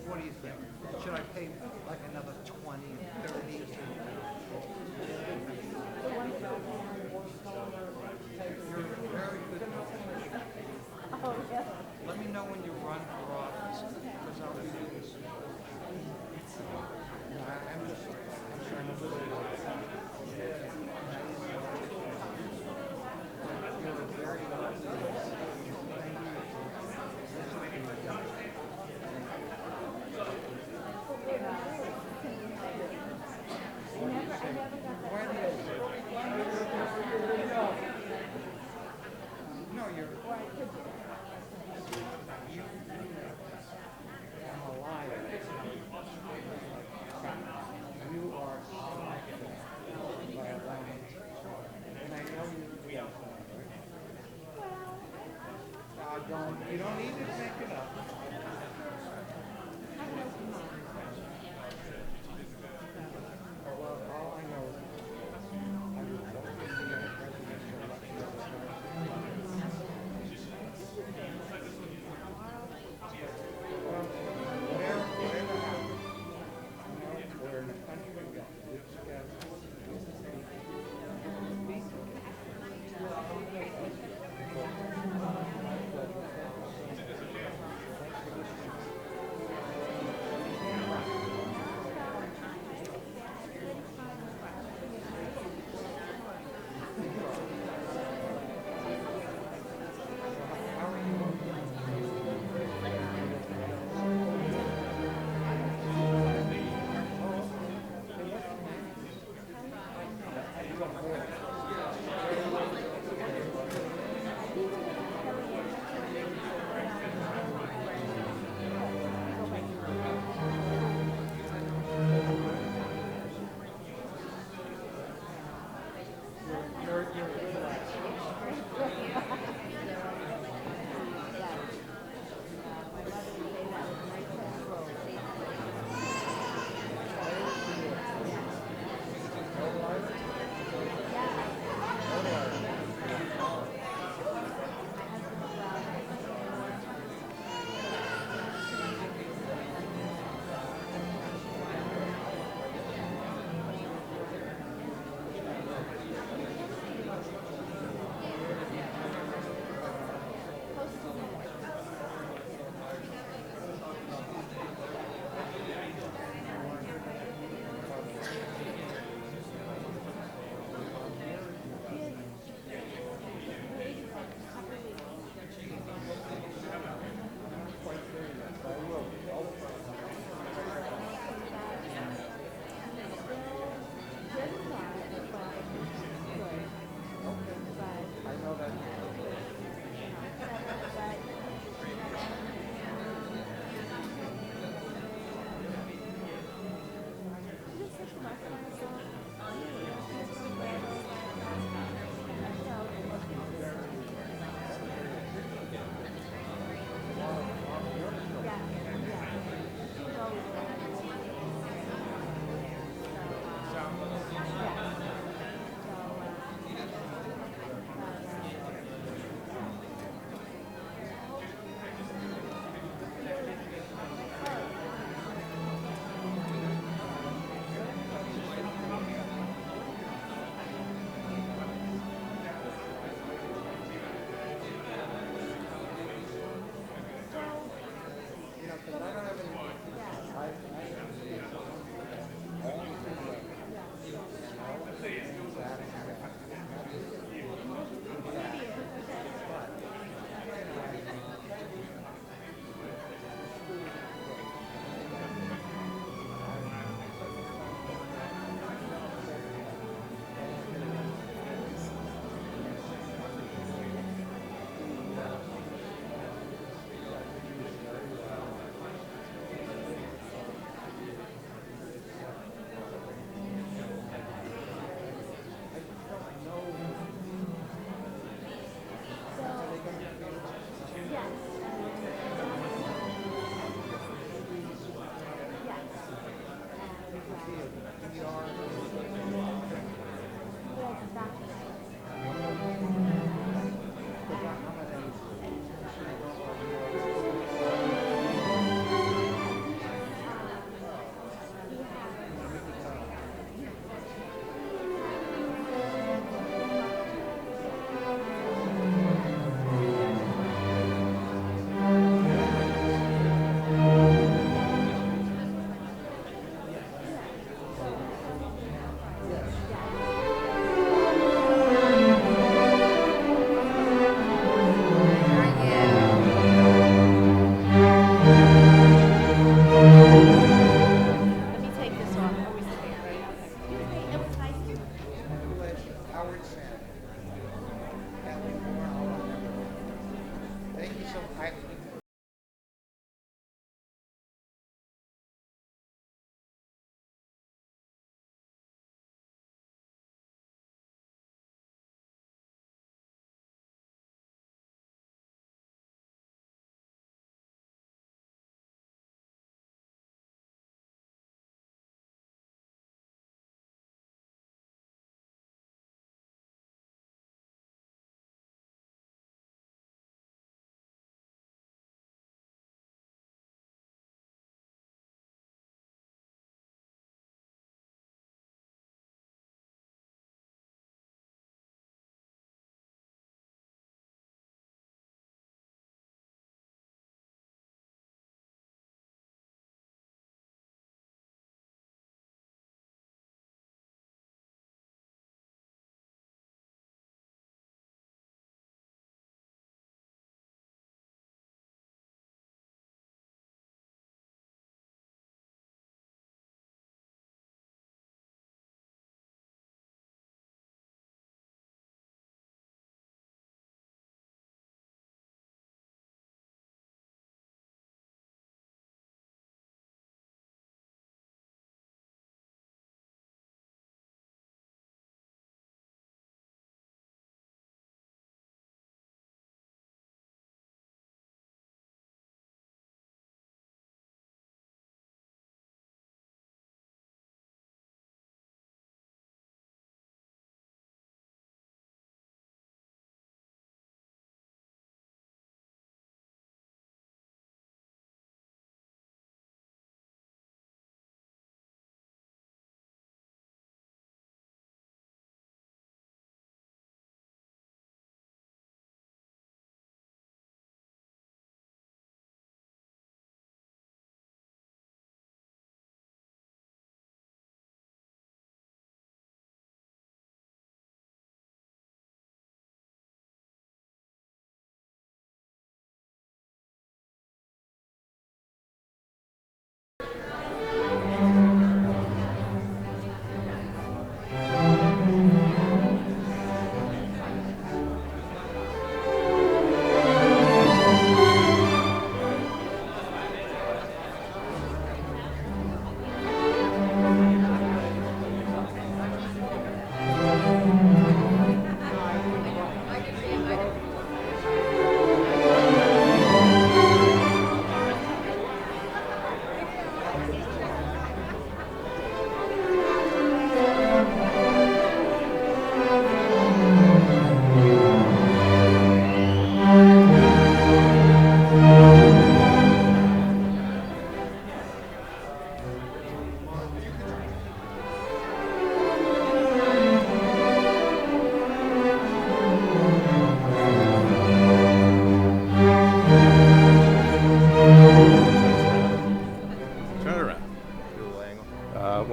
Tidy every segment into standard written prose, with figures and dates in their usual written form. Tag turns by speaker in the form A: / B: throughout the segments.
A: What do you think? Should I pay like another 20, 30? You're very good.
B: Oh, yeah.
A: Let me know when you run for office, because I'll be doing this. I'm just, I'm trying to live it. You're a very good. Thank you. No, you're. I'm a liar. You are by a liar. And I know you. You don't need to make it up. Well, all I know is I was voting in the presidential election. Well, whatever happens, we're in a country that lives together. Thanks for listening.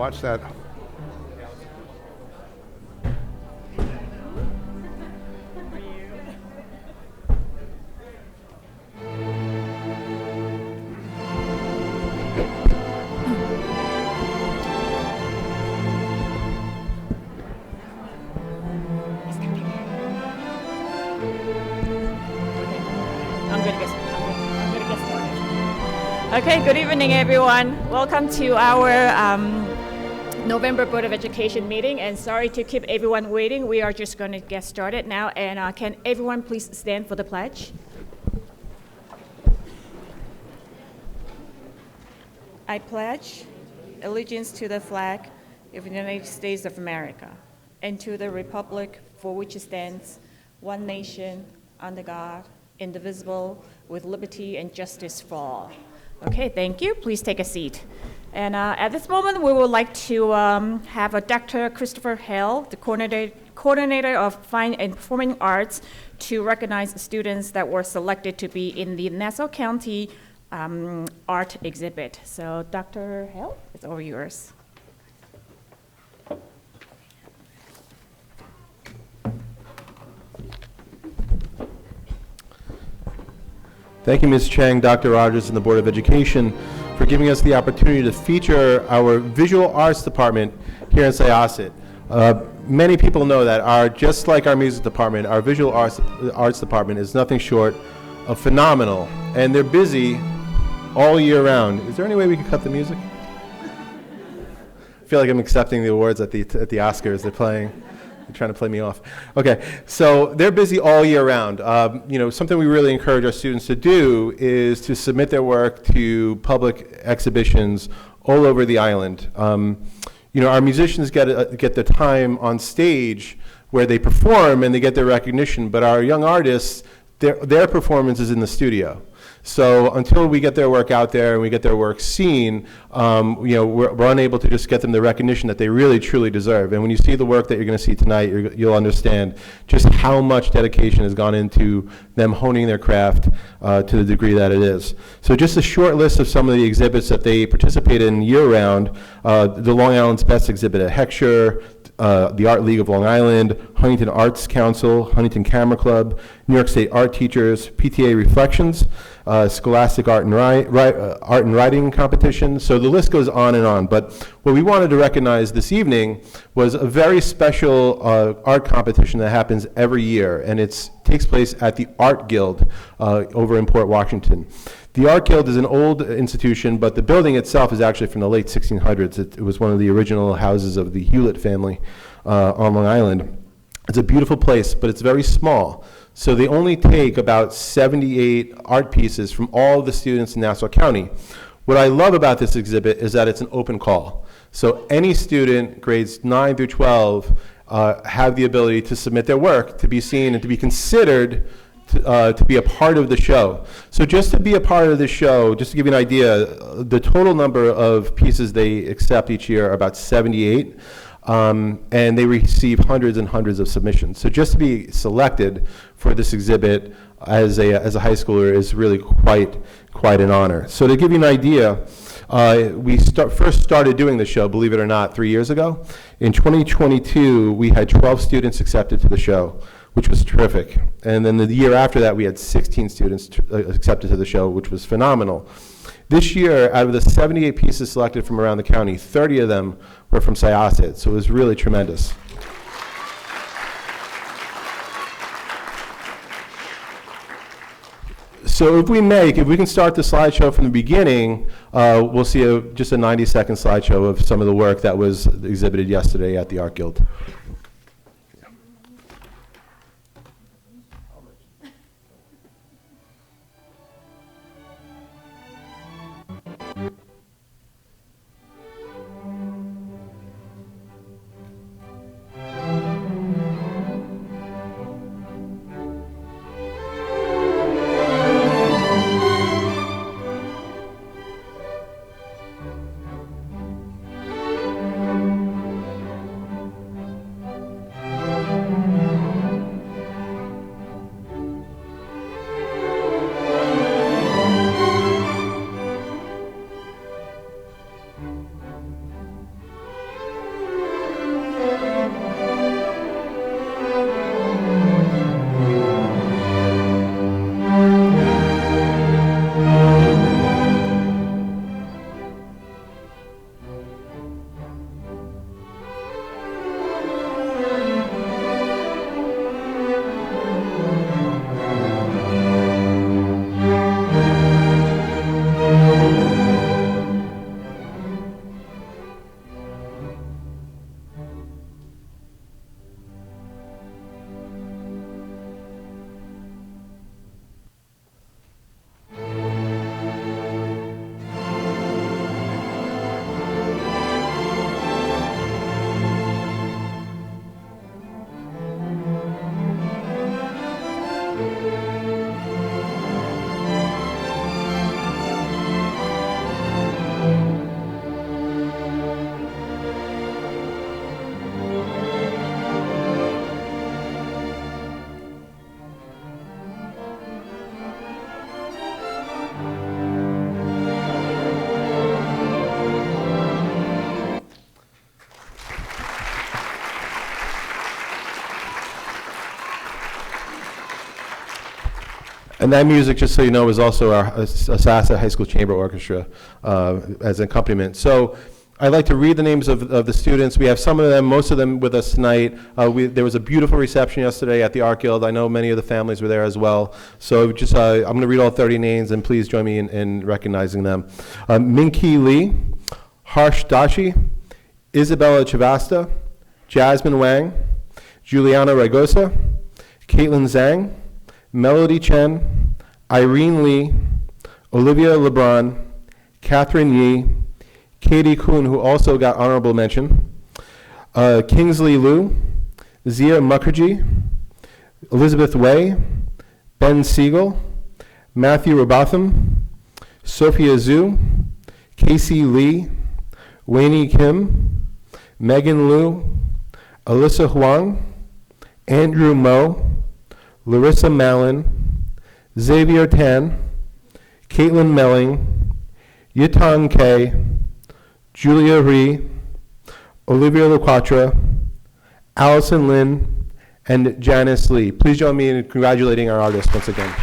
A: watch that.
B: I'm gonna get started. Okay, good evening, everyone. Welcome to our November Board of Education meeting, and sorry to keep everyone waiting. We are just going to get started now, and can everyone please stand for the pledge? I pledge allegiance to the flag of the United States of America and to the republic for which it stands, one nation, under God, indivisible, with liberty and justice for all. Okay, thank you. Please take a seat. And at this moment, we would like to have Dr. Christopher Hale, the coordinator of Fine and Performing Arts, to recognize students that were selected to be in the Nassau County art exhibit. So Dr. Hale, it's all yours.
C: Thank you, Ms. Chang, Dr. Rogers, and the Board of Education for giving us the opportunity to feature our visual arts department here in Syosset. Many people know that just like our music department, our visual arts department is nothing short of phenomenal, and they're busy all year round. Is there any way we can cut the music? I feel like I'm accepting the awards at the Oscars. They're trying to play me off. Okay, so they're busy all year round. Something we really encourage our students to do is to submit their work to public exhibitions all over the island. Our musicians get the time on stage where they perform and they get their recognition, but our young artists, their performance is in the studio. So until we get their work out there and we get their work seen, we're unable to just get them the recognition that they really truly deserve. And when you see the work that you're going to see tonight, you'll understand just how much dedication has gone into them honing their craft to the degree that it is. So just a short list of some of the exhibits that they participate in year-round: the Long Island's Best exhibit at Heckscher, the Art League of Long Island, Huntington Arts Council, Huntington Camera Club, New York State Art Teachers, PTA Reflections, Scholastic Art and Writing Competition. So the list goes on and on. But what we wanted to recognize this evening was a very special art competition that happens every year, and it takes place at the Art Guild over in Port Washington. The Art Guild is an old institution, but the building itself is actually from the late 1600s. It was one of the original houses of the Hewlett family on Long Island. It's a beautiful place, but it's very small. So they only take about 78 art pieces from all of the students in Nassau County. What I love about this exhibit is that it's an open call. So any student, grades 9 through 12, have the ability to submit their work, to be seen, and to be considered to be a part of the show. So just to be a part of the show, just to give you an idea, the total number of pieces they accept each year are about 78. And they receive hundreds and hundreds of submissions. So just to be selected for this exhibit as a high schooler is really quite an honor. So to give you an idea, we first started doing the show, believe it or not, 3 years ago. In 2022, we had 12 students accepted to the show, which was terrific. And then the year after that, we had 16 students accepted to the show, which was phenomenal. This year, out of the 78 pieces selected from around the county, 30 of them were from Syosset, so it was really tremendous. So if we can start the slideshow from the beginning, we'll see just a 90-second slideshow of some of the work that was exhibited yesterday at the Art Guild. And that music, just so you know, is also our Syosset High School Chamber Orchestra as an accompaniment. So I'd like to read the names of the students. We have some of them, most of them with us tonight. There was a beautiful reception yesterday at the Art Guild. I know many of the families were there as well. So just, I'm going to read all 30 names, and please join me in recognizing them. Minki Lee, Harsh Dashi, Isabella Chavasta, Jasmine Wang, Juliana Ragosa, Caitlin Zhang, Melody Chen, Irene Lee, Olivia LeBron, Catherine Yee, Katie Kuhn, who also got honorable mention, Kingsley Liu, Zia Mukherjee, Elizabeth Way, Ben Siegel, Matthew Robotham, Sophia Zhu, Casey Lee, Wayne Kim, Megan Liu, Alyssa Huang, Andrew Mo, Larissa Mallon, Xavier Tan, Caitlin Melling, Yitong K, Julia Rhee, Olivia LaQuatra, Allison Lin, and Janice Lee. Please join me in congratulating our artists once again.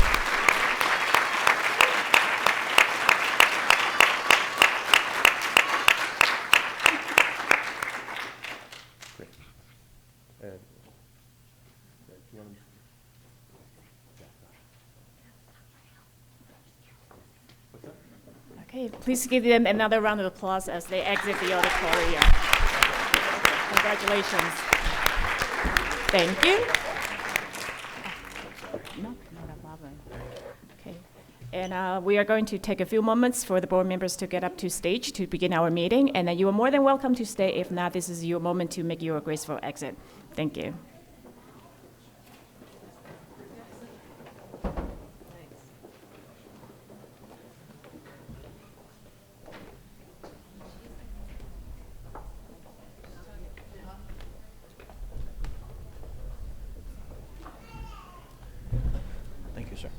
B: Okay, please give them another round of applause as they exit the auditorium. Congratulations. Thank you. No, not a problem. Okay, and we are going to take a few moments for the board members to get up to stage to begin our meeting, and you are more than welcome to stay. If not, this is your moment to make your graceful exit. Thank you.
D: Thank you, sir.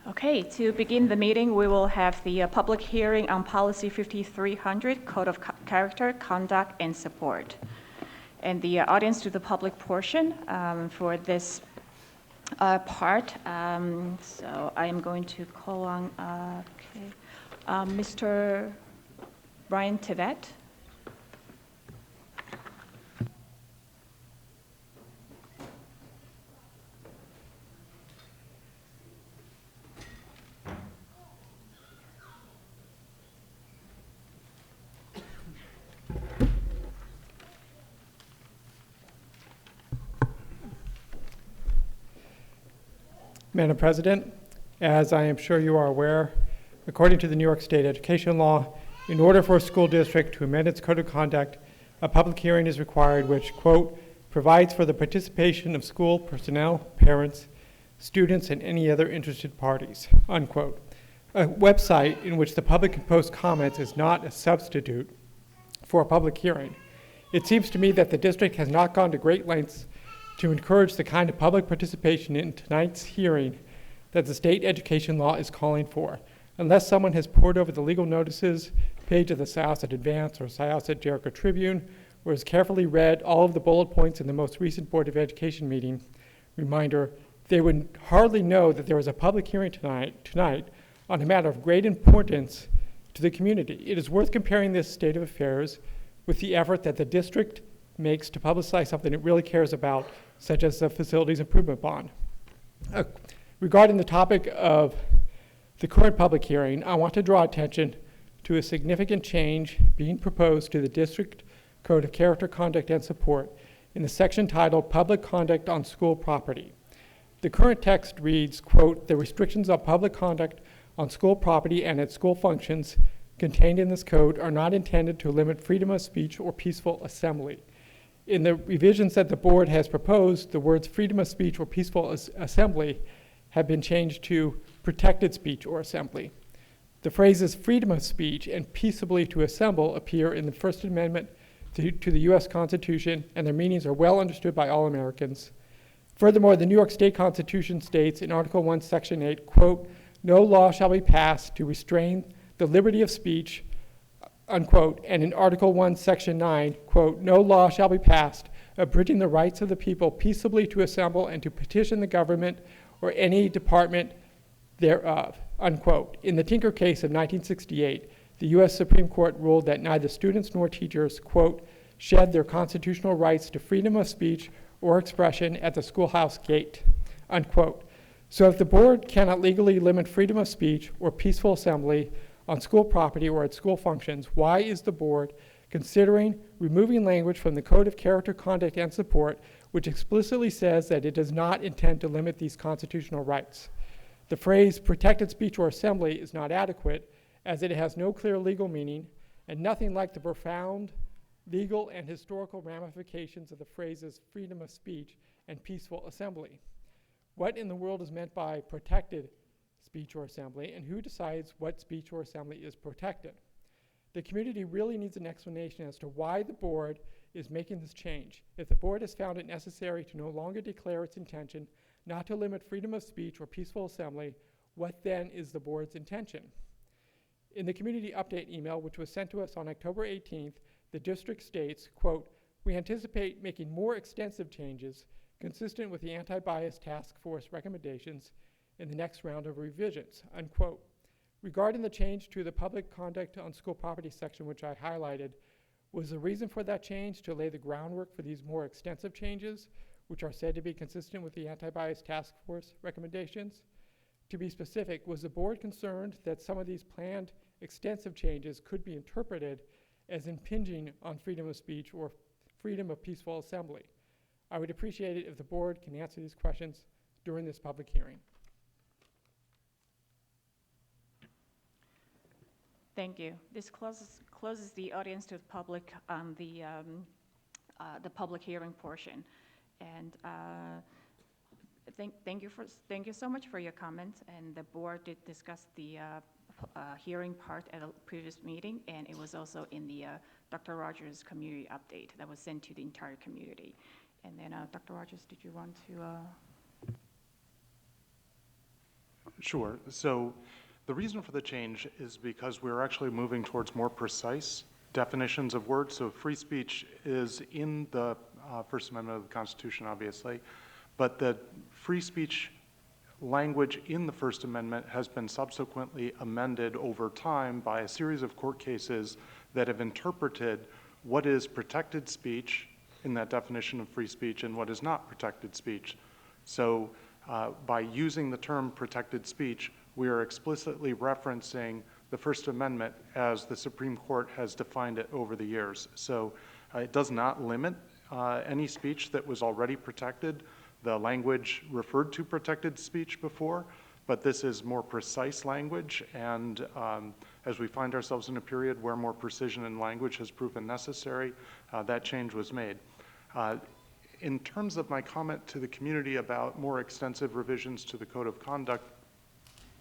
B: Okay, to begin the meeting, we will have the public hearing on Policy 5300, Code of Character, Conduct, and Support. And the audience to the public portion for this part, so I am going to call on Mr. Brian Tevet.
A: Madam President, as I am sure you are aware, according to the New York State education law, in order for a school district to amend its code of conduct, a public hearing is required which, quote, provides for the participation of school personnel, parents, students, and any other interested parties, unquote. A website in which the public can post comments is not a substitute for a public hearing. It seems to me that the district has not gone to great lengths to encourage the kind of public participation in tonight's hearing that the state education law is calling for. Unless someone has pored over the legal notices page of the Syosset Advance or Syosset Jericho Tribune, or has carefully read all of the bullet points in the most recent Board of Education meeting reminder, they would hardly know that there was a public hearing tonight on a matter of great importance to the community. It is worth comparing this state of affairs with the effort that the district makes to publicize something it really cares about, such as the facilities improvement bond. Regarding the topic of the current public hearing, I want to draw attention to a significant change being proposed to the District Code of Character, Conduct, and Support in the section titled Public Conduct on School Property. The current text reads, quote, "The restrictions on public conduct on school property and at school functions contained in this code are not intended to limit freedom of speech or peaceful assembly." In the revisions that the board has proposed, the words freedom of speech or peaceful assembly have been changed to protected speech or assembly. The phrases freedom of speech and peaceably to assemble appear in the First Amendment to the U.S. Constitution, and their meanings are well understood by all Americans. Furthermore, the New York State Constitution states in Article 1, Section 8, quote, "No law shall be passed to restrain the liberty of speech," unquote, and in Article 1, Section 9, quote, "No law shall be passed abridging the rights of the people peaceably to assemble and to petition the government or any department thereof," unquote. In the Tinker case of 1968, the U.S. Supreme Court ruled that neither students nor teachers, quote, "shed their constitutional rights to freedom of speech or expression at the schoolhouse gate," unquote. So if the board cannot legally limit freedom of speech or peaceful assembly on school property or at school functions, why is the board considering removing language from the Code of Character, Conduct, and Support, which explicitly says that it does not intend to limit these constitutional rights? The phrase protected speech or assembly is not adequate, as it has no clear legal meaning and nothing like the profound legal and historical ramifications of the phrases freedom of speech and peaceful assembly. What in the world is meant by protected speech or assembly, and who decides what speech or assembly is protected? The community really needs an explanation as to why the board is making this change. If the board has found it necessary to no longer declare its intention not to limit freedom of speech or peaceful assembly, what then is the board's intention? In the community update email, which was sent to us on October 18th, the district states, quote, "We anticipate making more extensive changes consistent with the Anti-Bias Task Force recommendations in the next round of revisions," unquote. Regarding the change to the public conduct on school property section, which I highlighted, was the reason for that change to lay the groundwork for these more extensive changes, which are said to be consistent with the Anti-Bias Task Force recommendations? To be specific, was the board concerned that some of these planned extensive changes could be interpreted as impinging on freedom of speech or freedom of peaceful assembly? I would appreciate it if the board can answer these questions during this public hearing.
B: Thank you. This closes the audience to the public on the public hearing portion. And thank you so much for your comments. And the board did discuss the hearing part at a previous meeting, and it was also in the Dr. Rogers community update that was sent to the entire community. And then Dr. Rogers, did you want to?
D: Sure. So the reason for the change is because we're actually moving towards more precise definitions of words. So free speech is in the First Amendment of the Constitution, obviously, but the free speech language in the First Amendment has been subsequently amended over time by a series of court cases that have interpreted what is protected speech in that definition of free speech and what is not protected speech. So by using the term protected speech, we are explicitly referencing the First Amendment as the Supreme Court has defined it over the years. So it does not limit any speech that was already protected. The language referred to protected speech before, but this is more precise language, and as we find ourselves in a period where more precision in language has proven necessary, that change was made. In terms of my comment to the community about more extensive revisions to the Code of Conduct,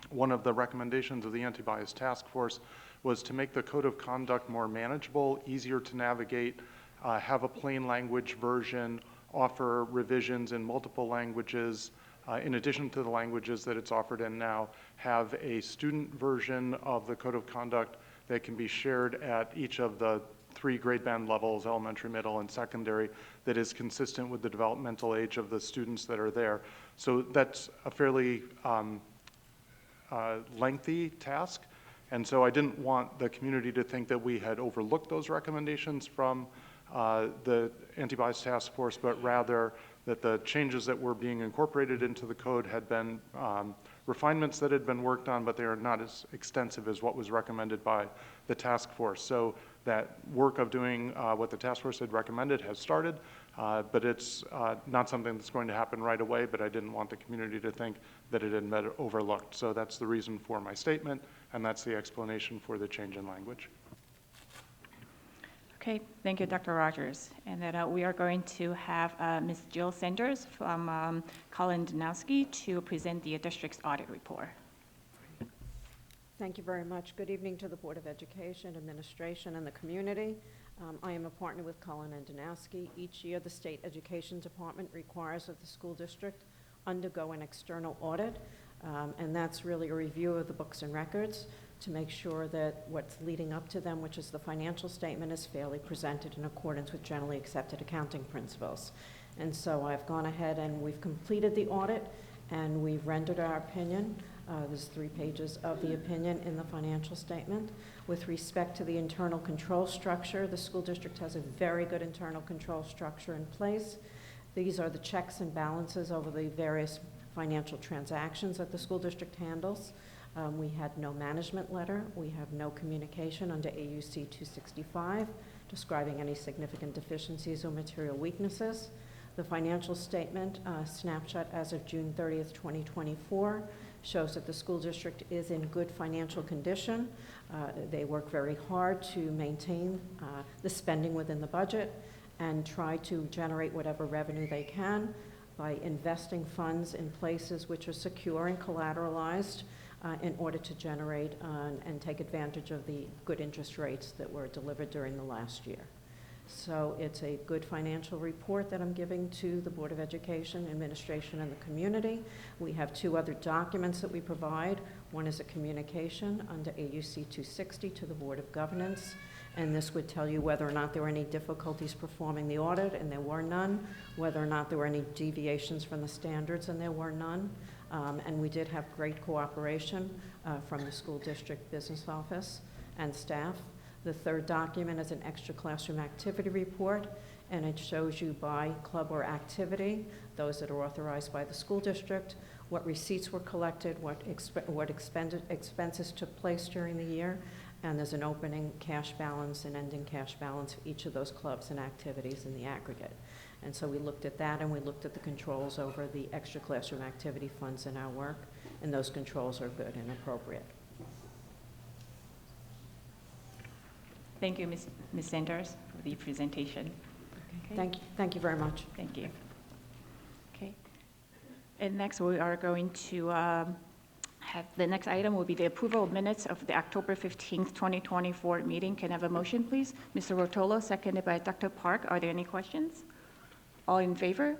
D: one of the recommendations of the Anti-Bias Task Force was to make the Code of Conduct more manageable, easier to navigate, have a plain language version, offer revisions in multiple languages, in addition to the languages that it's offered in now, have a student version of the Code of Conduct that can be shared at each of the 3 grade band levels, elementary, middle, and secondary, that is consistent with the developmental age of the students that are there. So that's a fairly lengthy task, and so I didn't want the community to think that we had overlooked those recommendations from the Anti-Bias Task Force, but rather that the changes that were being incorporated into the code had been refinements that had been worked on, but they are not as extensive as what was recommended by the task force. So that work of doing what the task force had recommended has started, but it's not something that's going to happen right away, but I didn't want the community to think that it had been overlooked. So that's the reason for my statement, and that's the explanation for the change in language.
B: Okay, thank you, Dr. Rogers. And then we are going to have Ms. Jill Sanders from Colin Danowski to present the district's audit report.
E: Thank you very much. Good evening to the Board of Education, Administration, and the community. I am a partner with Cullen and Danowski. Each year, the State Education Department requires that the school district undergo an external audit, and that's really a review of the books and records to make sure that what's leading up to them, which is the financial statement, is fairly presented in accordance with generally accepted accounting principles. And so I've gone ahead and we've completed the audit, and we've rendered our opinion. There's 3 pages of the opinion in the financial statement. With respect to the internal control structure, the school district has a very good internal control structure in place. These are the checks and balances over the various financial transactions that the school district handles. We had no management letter. We have no communication under AUC 265 describing any significant deficiencies or material weaknesses. The financial statement snapshot as of June 30th, 2024 shows that the school district is in good financial condition. They work very hard to maintain the spending within the budget and try to generate whatever revenue they can by investing funds in places which are secure and collateralized in order to generate and take advantage of the good interest rates that were delivered during the last year. So it's a good financial report that I'm giving to the Board of Education, Administration, and the community. We have 2 other documents that we provide. One is a communication under AUC 260 to the Board of Governance, and this would tell you whether or not there were any difficulties performing the audit, and there were none, whether or not there were any deviations from the standards, and there were none. And we did have great cooperation from the school district business office and staff. The 3rd document is an extra classroom activity report, and it shows you by club or activity, those that are authorized by the school district, what receipts were collected, what expenses took place during the year, and there's an opening cash balance and ending cash balance for each of those clubs and activities in the aggregate. And so we looked at that, and we looked at the controls over the extra classroom activity funds in our work, and those controls are good and appropriate.
B: Thank you, Ms. Sanders, for the presentation. Okay.
E: Thank you very much.
B: Thank you. Okay. And next, we are going to have the next item will be the approval of minutes of the October 15th, 2024 meeting. Can I have a motion, please? Mr. Rotolo, seconded by Dr. Park. Are there any questions? All in favor?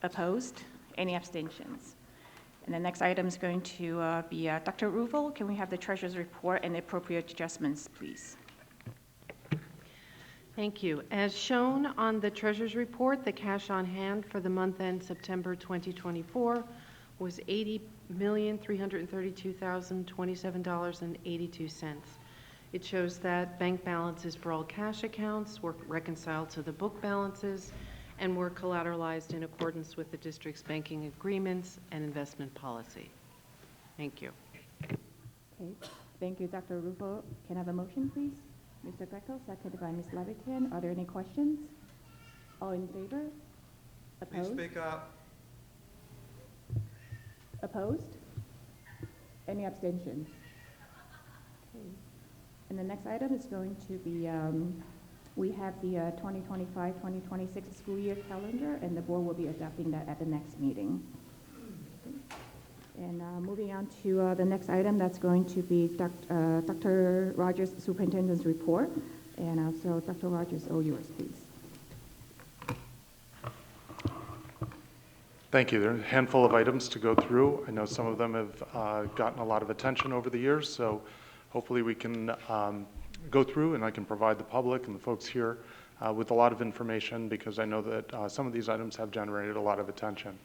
B: Opposed? Any abstentions? And the next item is going to be Dr. Ruvel. Can we have the treasurer's report and the appropriate adjustments, please?
F: Thank you. As shown on the treasurer's report, the cash on hand for the month end September 2024 was $80,332,027.82. It shows that bank balances for all cash accounts were reconciled to the book balances and were collateralized in accordance with the district's banking agreements and investment policy. Thank you.
B: Okay. Thank you, Dr. Rufo. Can I have a motion, please? Mr. Greco, seconded by Ms. Levitan. Are there any questions? All in favor? Opposed?
G: Please speak up.
B: Opposed? Any abstentions? Okay. And the next item is going to be, we have the 2025-2026 school year calendar, and the board will be adopting that at the next meeting. Okay. And moving on to the next item, that's going to be Dr. Rogers' superintendent's report. And so Dr. Rogers, all yours, please.
D: Thank you. There are a handful of items to go through. I know some of them have gotten a lot of attention over the years, so hopefully we can go through and I can provide the public and the folks here with a lot of information, because I know that some of these items have generated a lot of attention.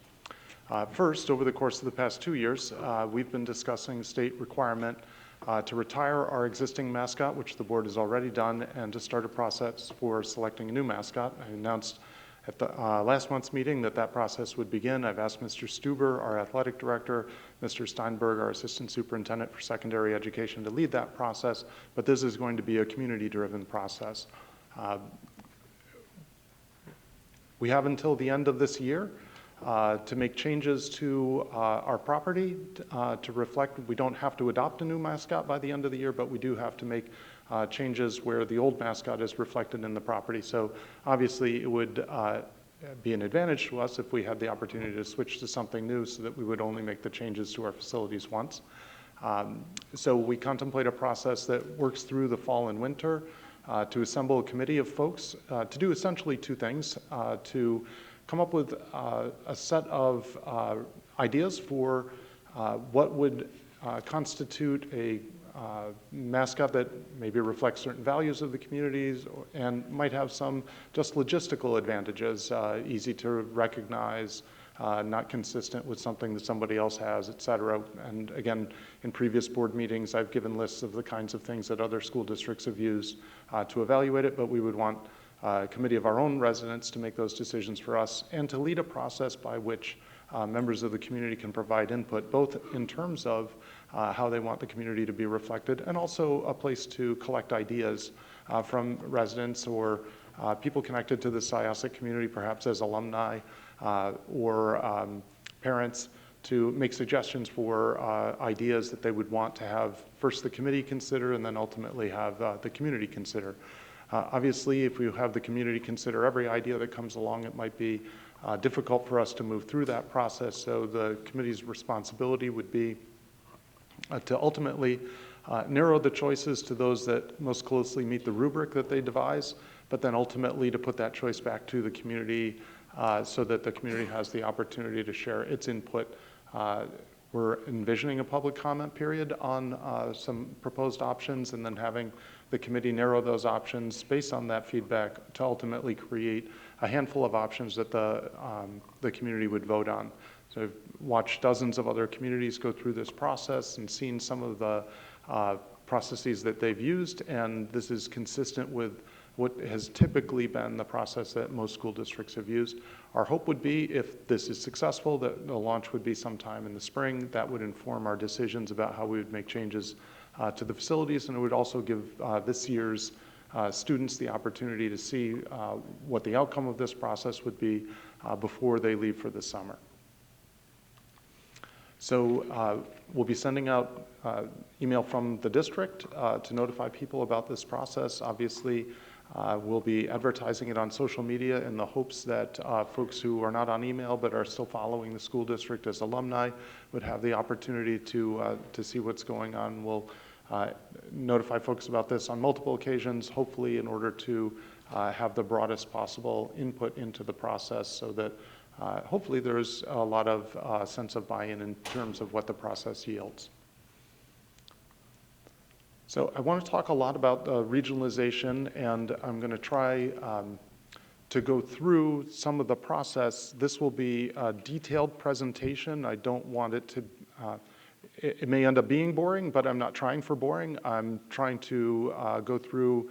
D: First, over the course of the past 2 years, we've been discussing state requirement to retire our existing mascot, which the board has already done, and to start a process for selecting a new mascot. I announced at the last month's meeting that process would begin. I've asked Mr. Stuber, our athletic director, Mr. Steinberg, our assistant superintendent for secondary education, to lead that process, but this is going to be a community-driven process. We have until the end of this year to make changes to our property to reflect. We don't have to adopt a new mascot by the end of the year, but we do have to make changes where the old mascot is reflected in the property. So obviously it would be an advantage to us if we had the opportunity to switch to something new, so that we would only make the changes to our facilities once. So we contemplate a process that works through the fall and winter to assemble a committee of folks to do essentially two things: to come up with a set of ideas for what would constitute a mascot that maybe reflects certain values of the communities and might have some just logistical advantages, easy to recognize, not consistent with something that somebody else has, et cetera. And again, in previous board meetings, I've given lists of the kinds of things that other school districts have used to evaluate it, but we would want a committee of our own residents to make those decisions for us and to lead a process by which members of the community can provide input, both in terms of how they want the community to be reflected, and also a place to collect ideas from residents or people connected to the Syosset community, perhaps as alumni or parents, to make suggestions for ideas that they would want to have first the committee consider and then ultimately have the community consider. Obviously, if we have the community consider every idea that comes along, it might be difficult for us to move through that process. So the committee's responsibility would be to ultimately narrow the choices to those that most closely meet the rubric that they devise, but then ultimately to put that choice back to the community so that the community has the opportunity to share its input. We're envisioning a public comment period on some proposed options, and then having the committee narrow those options based on that feedback to ultimately create a handful of options that the community would vote on. So I've watched dozens of other communities go through this process and seen some of the processes that they've used, and this is consistent with what has typically been the process that most school districts have used. Our hope would be, if this is successful, that the launch would be sometime in the spring. That would inform our decisions about how we would make changes to the facilities, and it would also give this year's students the opportunity to see what the outcome of this process would be before they leave for the summer. So we'll be sending out email from the district to notify people about this process. Obviously, we'll be advertising it on social media in the hopes that folks who are not on email but are still following the school district as alumni would have the opportunity to see what's going on. We'll notify folks about this on multiple occasions, hopefully in order to have the broadest possible input into the process, so that hopefully there's a lot of sense of buy-in in terms of what the process yields. So I want to talk a lot about regionalization, and I'm going to try to go through some of the process. This will be a detailed presentation. I don't want it to, it may end up being boring, but I'm not trying for boring. I'm trying to go through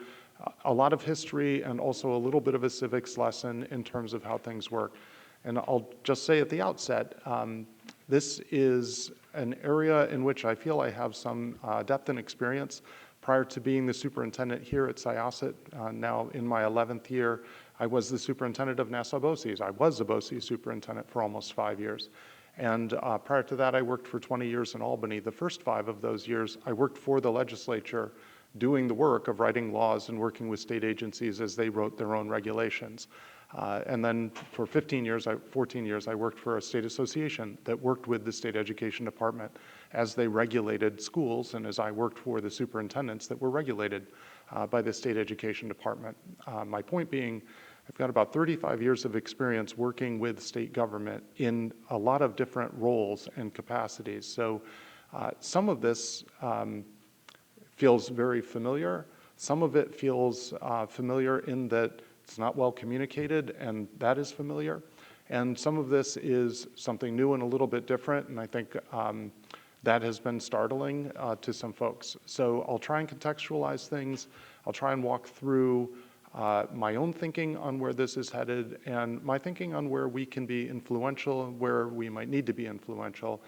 D: a lot of history and also a little bit of a civics lesson in terms of how things work. And I'll just say at the outset, this is an area in which I feel I have some depth and experience. Prior to being the superintendent here at Syosset, now in my 11th year, I was the superintendent of Nassau BOCES. I was the BOCES superintendent for almost 5 years. And prior to that, I worked for 20 years in Albany. The first 5 of those years, I worked for the legislature, doing the work of writing laws and working with state agencies as they wrote their own regulations. And then for 14 years, I worked for a state association that worked with the state education department as they regulated schools, and as I worked for the superintendents that were regulated by the state education department. My point being, I've got about 35 years of experience working with state government in a lot of different roles and capacities. So some of this feels very familiar. Some of it feels familiar in that it's not well communicated, and that is familiar. And some of this is something new and a little bit different, and I think that has been startling to some folks. So I'll try and contextualize things. I'll try and walk through my own thinking on where this is headed, and my thinking on where we can be influential and where we might need to be influential.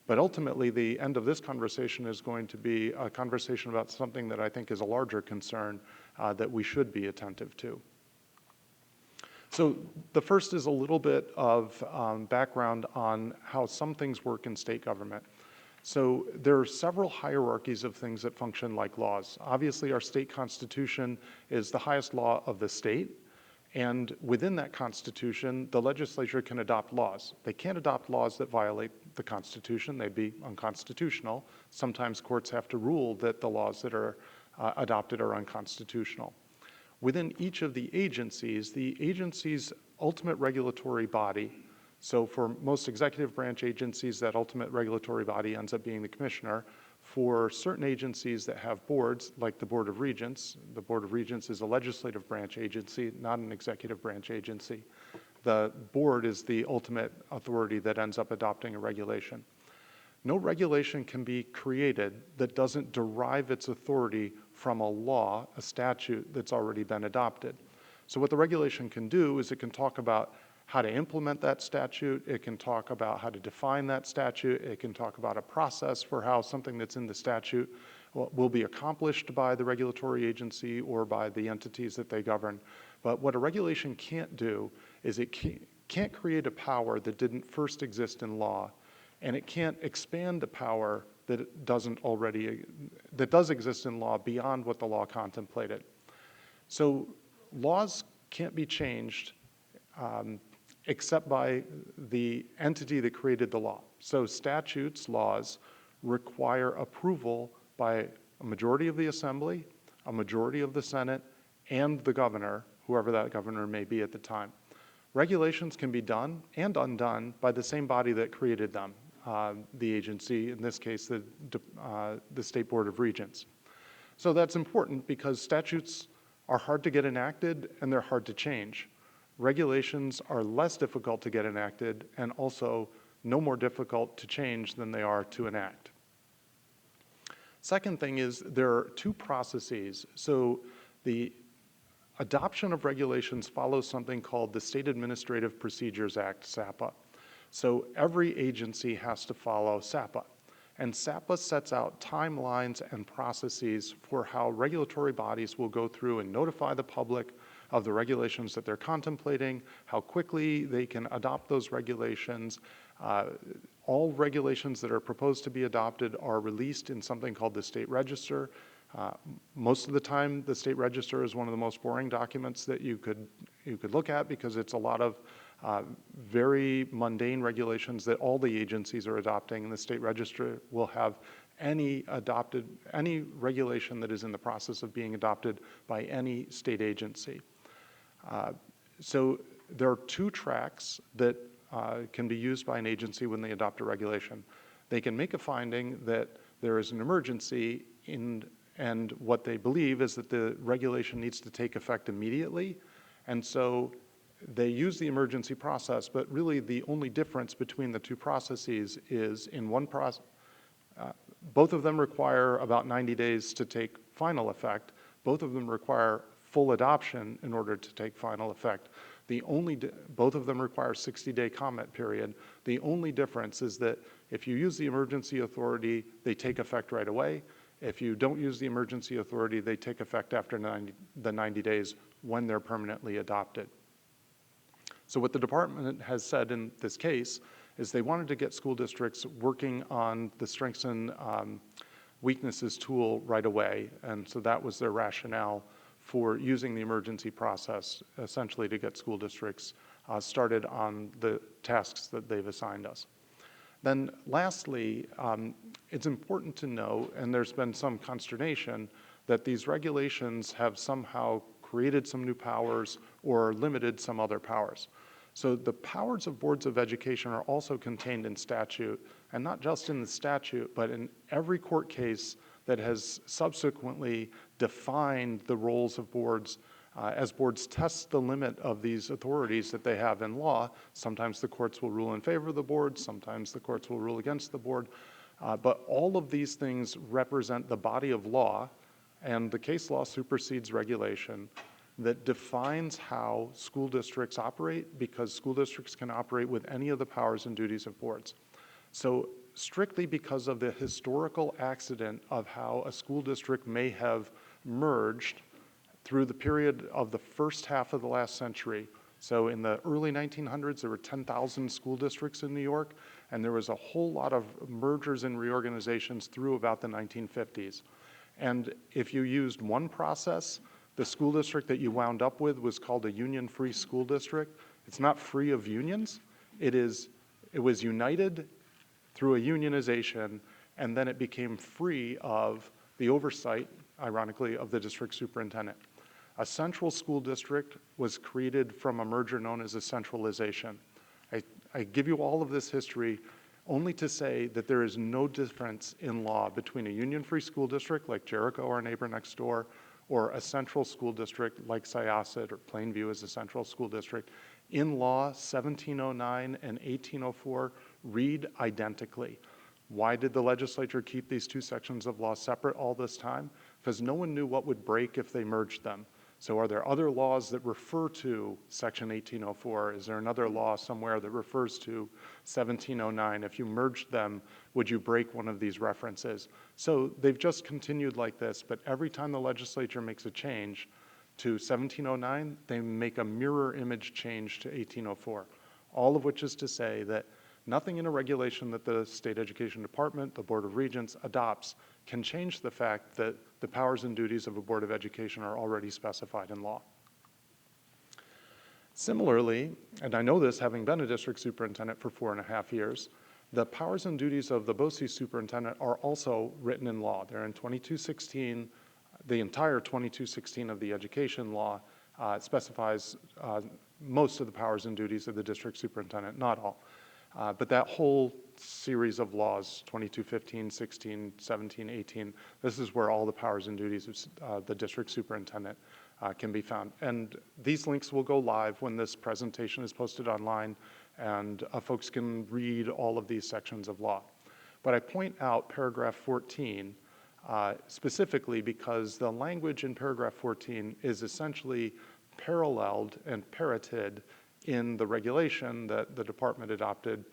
D: But ultimately, the end of this conversation is going to be a conversation about something that I think is a larger concern that we should be attentive to. So the first is a little bit of background on how some things work in state government. So there are several hierarchies of things that function like laws. Obviously, our state constitution is the highest law of the state. And within that constitution, the legislature can adopt laws. They can't adopt laws that violate the Constitution. They'd be unconstitutional. Sometimes courts have to rule that the laws that are adopted are unconstitutional. Within each of the agency's ultimate regulatory body, so for most executive branch agencies, that ultimate regulatory body ends up being the commissioner. For certain agencies that have boards, like the Board of Regents is a legislative branch agency, not an executive branch agency. The board is the ultimate authority that ends up adopting a regulation. No regulation can be created that doesn't derive its authority from a law, a statute that's already been adopted. So what the regulation can do is it can talk about how to implement that statute, it can talk about how to define that statute, it can talk about a process for how something that's in the statute will be accomplished by the regulatory agency or by the entities that they govern. But what a regulation can't do is it can't create a power that didn't first exist in law, and it can't expand a power that does exist in law beyond what the law contemplated. So laws can't be changed except by the entity that created the law. So statutes, laws, require approval by a majority of the Assembly, a majority of the Senate, and the governor, whoever that governor may be at the time. Regulations can be done and undone by the same body that created them, the agency, in this case, the State Board of Regents. So that's important because statutes are hard to get enacted and they're hard to change. Regulations are less difficult to get enacted and also no more difficult to change than they are to enact. Second thing is there are two processes. So the adoption of regulations follows something called the State Administrative Procedures Act, SAPA. So every agency has to follow SAPA. And SAPA sets out timelines and processes for how regulatory bodies will go through and notify the public of the regulations that they're contemplating, how quickly they can adopt those regulations. All regulations that are proposed to be adopted are released in something called the State Register. Most of the time, the State Register is one of the most boring documents that you could look at because it's a lot of very mundane regulations that all the agencies are adopting, and the State Register will have any regulation that is in the process of being adopted by any state agency. So there are two tracks that can be used by an agency when they adopt a regulation. They can make a finding that there is an emergency and what they believe is that the regulation needs to take effect immediately. And so they use the emergency process, but really the only difference between the two processes is in one process, both of them require about 90 days to take final effect. Both of them require full adoption in order to take final effect. Both of them require 60-day comment period. The only difference is that if you use the emergency authority, they take effect right away. If you don't use the emergency authority, they take effect after the 90 days when they're permanently adopted. So what the department has said in this case is they wanted to get school districts working on the strengths and weaknesses tool right away, and so that was their rationale for using the emergency process essentially to get school districts started on the tasks that they've assigned us. Then lastly, it's important to know, and there's been some consternation, that these regulations have somehow created some new powers or limited some other powers. So the powers of boards of education are also contained in statute, and not just in the statute, but in every court case that has subsequently defined the roles of boards as boards test the limit of these authorities that they have in law. Sometimes the courts will rule in favor of the board, sometimes the courts will rule against the board, but all of these things represent the body of law, and the case law supersedes regulation. that defines how school districts operate, because school districts can operate with any of the powers and duties of boards. So strictly because of the historical accident of how a school district may have merged through the period of the first half of the last century. So in the early 1900s, there were 10,000 school districts in New York, and there was a whole lot of mergers and reorganizations through about the 1950s. And if you used one process, the school district that you wound up with was called a union-free school district. It's not free of unions. It was united through a unionization, and then it became free of the oversight, ironically, of the district superintendent. A central school district was created from a merger known as a centralization. I give you all of this history only to say that there is no difference in law between a union-free school district like Jericho, our neighbor next door, or a central school district like Syosset or Plainview as a central school district. In law, 1709 and 1804 read identically. Why did the legislature keep these two sections of law separate all this time? Because no one knew what would break if they merged them. So are there other laws that refer to Section 1804? Is there another law somewhere that refers to 1709? If you merged them, would you break one of these references? So they've just continued like this, but every time the legislature makes a change to 1709, they make a mirror image change to 1804. All of which is to say that nothing in a regulation that the State Education Department, the Board of Regents adopts can change the fact that the powers and duties of a Board of Education are already specified in law. Similarly, and I know this having been a district superintendent for 4.5 years, the powers and duties of the BOCES superintendent are also written in law. They're in 2216. The entire 2216 of the education law specifies most of the powers and duties of the district superintendent, not all. But that whole series of laws, 2215, 16, 17, 18, this is where all the powers and duties of the district superintendent can be found. And these links will go live when this presentation is posted online, and folks can read all of these sections of law. But I point out paragraph 14 specifically because the language in paragraph 14 is essentially paralleled and parroted in the regulation that the department adopted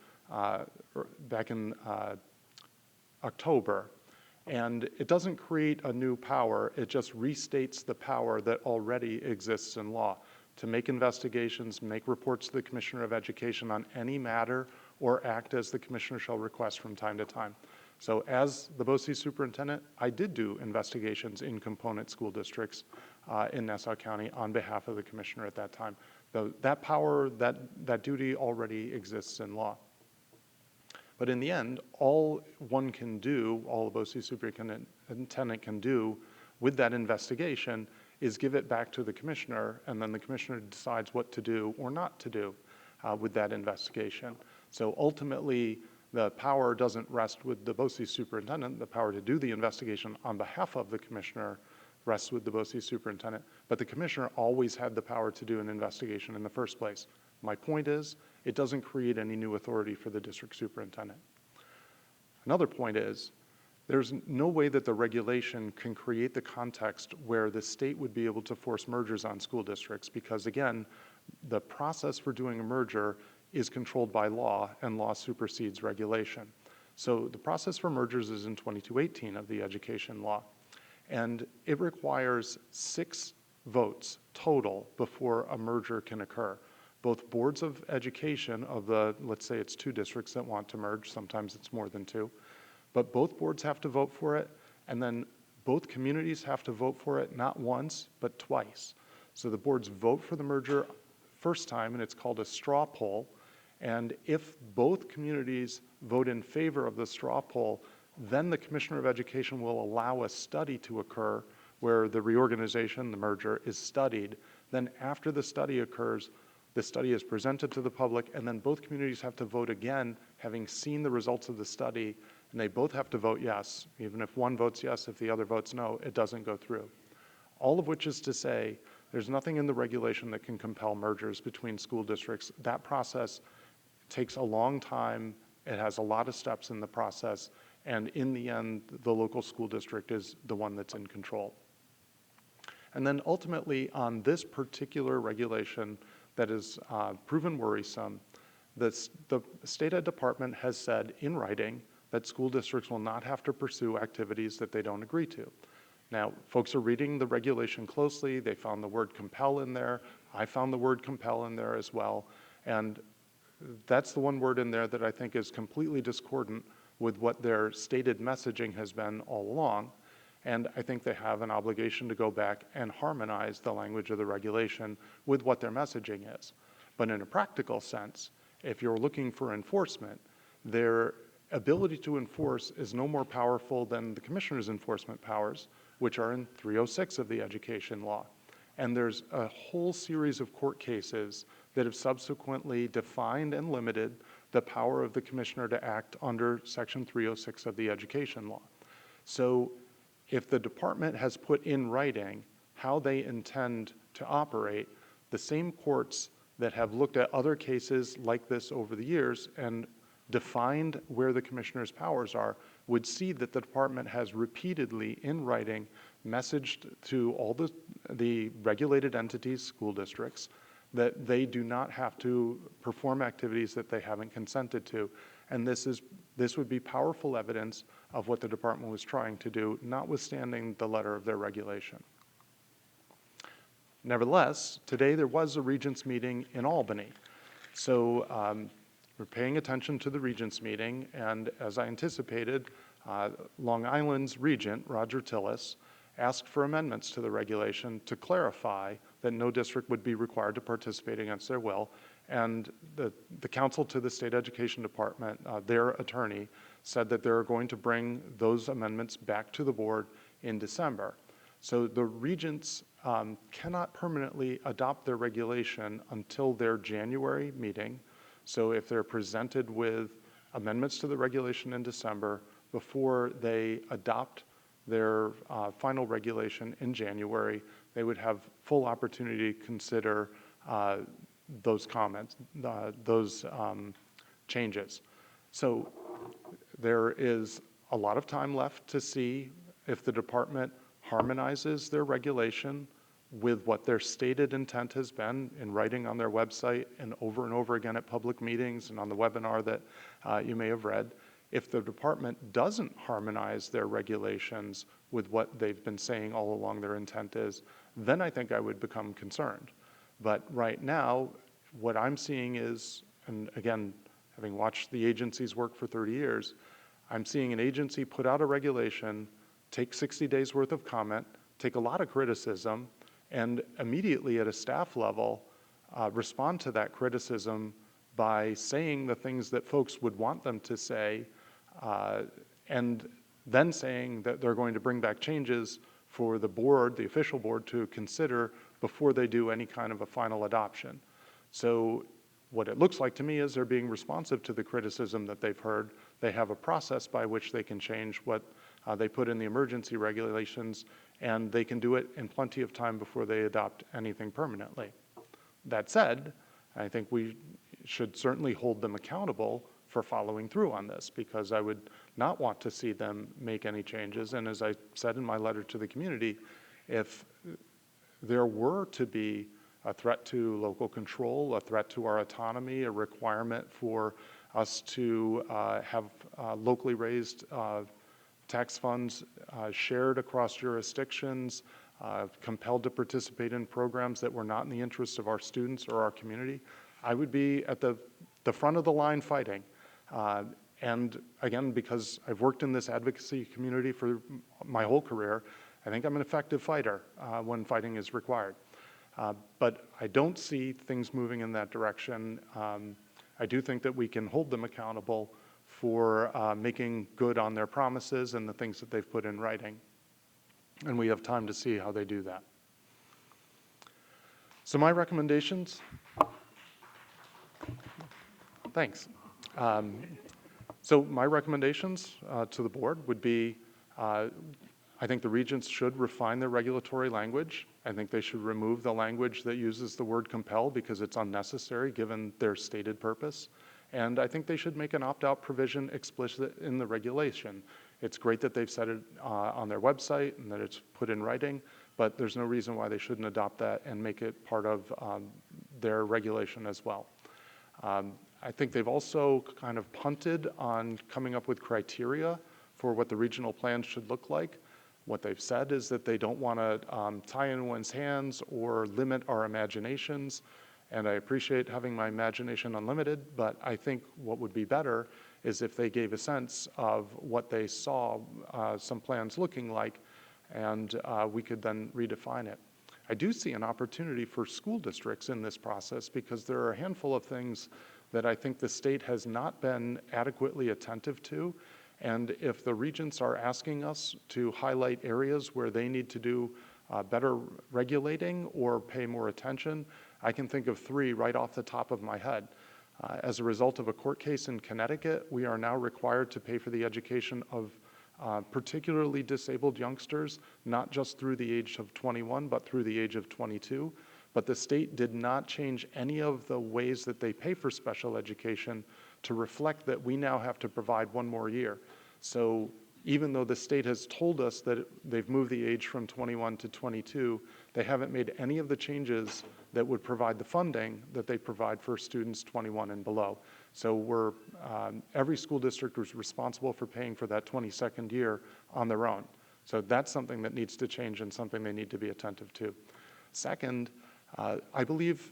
D: back in October. And it doesn't create a new power, it just restates the power that already exists in law to make investigations, make reports to the Commissioner of Education on any matter or act as the Commissioner shall request from time to time. So as the BOCES superintendent, I did do investigations in component school districts in Nassau County on behalf of the Commissioner at that time. That power, that duty already exists in law. But in the end, all one can do, all the BOCES superintendent can do with that investigation is give it back to the Commissioner, and then the Commissioner decides what to do or not to do with that investigation. So ultimately, the power doesn't rest with the BOCES superintendent. The power to do the investigation on behalf of the Commissioner rests with the BOCES superintendent, but the Commissioner always had the power to do an investigation in the first place. My point is, it doesn't create any new authority for the district superintendent. Another point is, there's no way that the regulation can create the context where the state would be able to force mergers on school districts because, again, the process for doing a merger is controlled by law, and law supersedes regulation. So the process for mergers is in 2218 of the education law, and it requires 6 votes total before a merger can occur. Both boards of education of the, let's say it's 2 districts that want to merge, sometimes it's more than 2, but both boards have to vote for it, and then both communities have to vote for it not once, but twice. So the boards vote for the merger first time, and it's called a straw poll, and if both communities vote in favor of the straw poll, then the Commissioner of Education will allow a study to occur where the reorganization, the merger, is studied. Then after the study occurs, the study is presented to the public, and then both communities have to vote again, having seen the results of the study, and they both have to vote yes. Even if one votes yes, if the other votes no, it doesn't go through. All of which is to say, there's nothing in the regulation that can compel mergers between school districts. That process takes a long time, it has a lot of steps in the process, and in the end, the local school district is the one that's in control. And then ultimately, on this particular regulation that is proven worrisome, the State Ed Department has said in writing that school districts will not have to pursue activities that they don't agree to. Now, folks are reading the regulation closely. They found the word compel in there. I found the word compel in there as well. And that's the one word in there that I think is completely discordant with what their stated messaging has been all along. And I think they have an obligation to go back and harmonize the language of the regulation with what their messaging is. But in a practical sense, if you're looking for enforcement, their ability to enforce is no more powerful than the commissioner's enforcement powers, which are in 306 of the education law. And there's a whole series of court cases that have subsequently defined and limited the power of the commissioner to act under Section 306 of the education law. So if the department has put in writing how they intend to operate, the same courts that have looked at other cases like this over the years and defined where the commissioner's powers are would see that the department has repeatedly in writing messaged to all the regulated entities, school districts, that they do not have to perform activities that they haven't consented to. And this would be powerful evidence of what the department was trying to do, notwithstanding the letter of their regulation. Nevertheless, today there was a Regents meeting in Albany. So we're paying attention to the Regents meeting, and as I anticipated, Long Island's Regent, Roger Tillis, asked for amendments to the regulation to clarify that no district would be required to participate against their will. And the counsel to the State Education Department, their attorney, said that they're going to bring those amendments back to the board in December. So the regents cannot permanently adopt their regulation until their January meeting. So if they're presented with amendments to the regulation in December before they adopt their final regulation in January, they would have full opportunity to consider those comments, those changes. So there is a lot of time left to see if the department harmonizes their regulation with what their stated intent has been in writing on their website and over again at public meetings and on the webinar that you may have read. If the department doesn't harmonize their regulations with what they've been saying all along their intent is, then I think I would become concerned. But right now, what I'm seeing is, and again, having watched the agency's work for 30 years, I'm seeing an agency put out a regulation, take 60 days worth of comment, take a lot of criticism, and immediately at a staff level, respond to that criticism by saying the things that folks would want them to say, and then saying that they're going to bring back changes for the board, the official board, to consider before they do any kind of a final adoption. So what it looks like to me is they're being responsive to the criticism that they've heard. They have a process by which they can change what they put in the emergency regulations, and they can do it in plenty of time before they adopt anything permanently. That said, I think we should certainly hold them accountable for following through on this, because I would not want to see them make any changes. And as I said in my letter to the community, if there were to be a threat to local control, a threat to our autonomy, a requirement for us to have locally raised tax funds shared across jurisdictions, compelled to participate in programs that were not in the interest of our students or our community, I would be at the front of the line fighting. And again, because I've worked in this advocacy community for my whole career, I think I'm an effective fighter when fighting is required. But I don't see things moving in that direction. I do think that we can hold them accountable for making good on their promises and the things that they've put in writing. And we have time to see how they do that. So my recommendations, thanks. So my recommendations to the board would be, I think the regents should refine their regulatory language. I think they should remove the language that uses the word compel because it's unnecessary given their stated purpose. And I think they should make an opt-out provision explicit in the regulation. It's great that they've said it on their website and that it's put in writing, but there's no reason why they shouldn't adopt that and make it part of their regulation as well. I think they've also kind of punted on coming up with criteria for what the regional plans should look like. What they've said is that they don't want to tie anyone's hands or limit our imaginations. And I appreciate having my imagination unlimited, but I think what would be better is if they gave a sense of what they saw some plans looking like, and we could then redefine it. I do see an opportunity for school districts in this process because there are a handful of things that I think the state has not been adequately attentive to. And if the regents are asking us to highlight areas where they need to do better regulating or pay more attention, I can think of 3 right off the top of my head. As a result of a court case in Connecticut, we are now required to pay for the education of particularly disabled youngsters, not just through the age of 21, but through the age of 22. But the state did not change any of the ways that they pay for special education to reflect that we now have to provide 1 more year. So even though the state has told us that they've moved the age from 21 to 22, they haven't made any of the changes that would provide the funding that they provide for students 21 and below. So every school district is responsible for paying for that 22nd year on their own. So that's something that needs to change and something they need to be attentive to. Second, I believe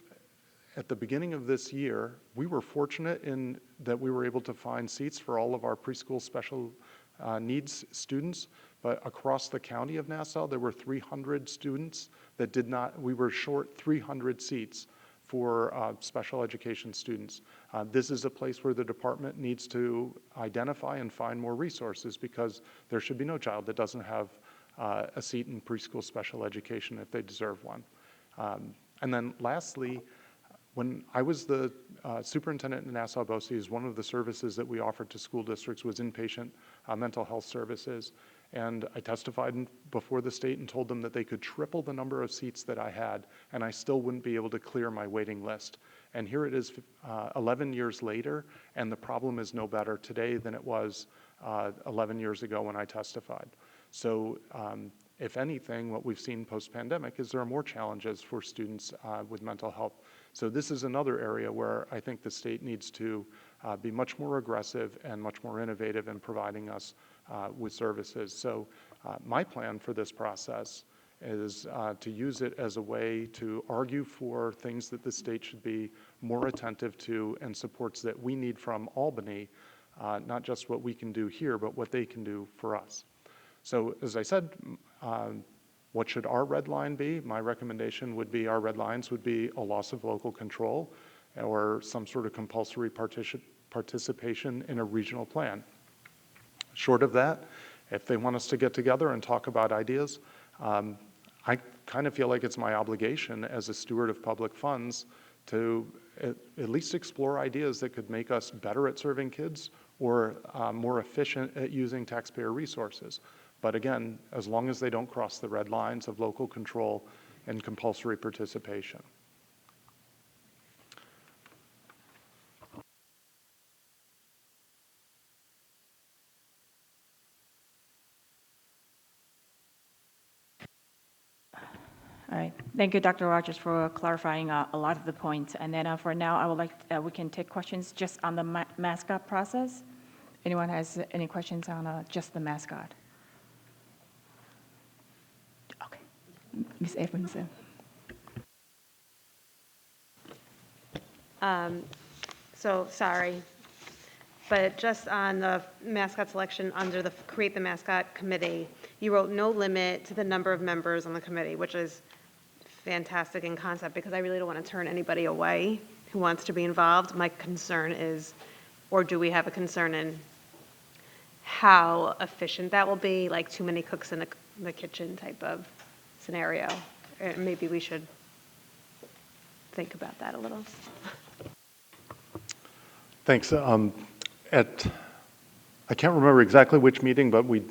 D: at the beginning of this year, we were fortunate in that we were able to find seats for all of our preschool special needs students, but across the county of Nassau, there were 300 students that we were short 300 seats for special education students. This is a place where the department needs to identify and find more resources because there should be no child that doesn't have a seat in preschool special education if they deserve one. And then lastly, when I was the superintendent in Nassau BOCES, one of the services that we offered to school districts was inpatient mental health services. And I testified before the state and told them that they could triple the number of seats that I had, and I still wouldn't be able to clear my waiting list. And here it is 11 years later, and the problem is no better today than it was 11 years ago when I testified. So if anything, what we've seen post-pandemic is there are more challenges for students with mental health. So this is another area where I think the state needs to be much more aggressive and much more innovative in providing us with services. So my plan for this process is to use it as a way to argue for things that the state should be more attentive to and supports that we need from Albany, not just what we can do here, but what they can do for us. So as I said, what should our red line be? My recommendation would be our red lines would be a loss of local control or some sort of compulsory participation in a regional plan. Short of that, if they want us to get together and talk about ideas, I kind of feel like it's my obligation as a steward of public funds to at least explore ideas that could make us better at serving kids or more efficient at using taxpayer resources. But again, as long as they don't cross the red lines of local control and compulsory participation.
B: All right. Thank you, Dr. Rogers, for clarifying a lot of the points. And then for now, I would like we can take questions just on the mascot process. Anyone has any questions on just the mascot? Okay. Ms. Abramson.
G: So sorry, but just on the mascot selection under the Create the Mascot Committee, you wrote no limit to the number of members on the committee, which is fantastic in concept because I really don't want to turn anybody away who wants to be involved. My concern is, or do we have a concern in how efficient that will be, like too many cooks in the kitchen type of scenario? Maybe we should think about that a little.
D: Thanks. I can't remember exactly which meeting, but we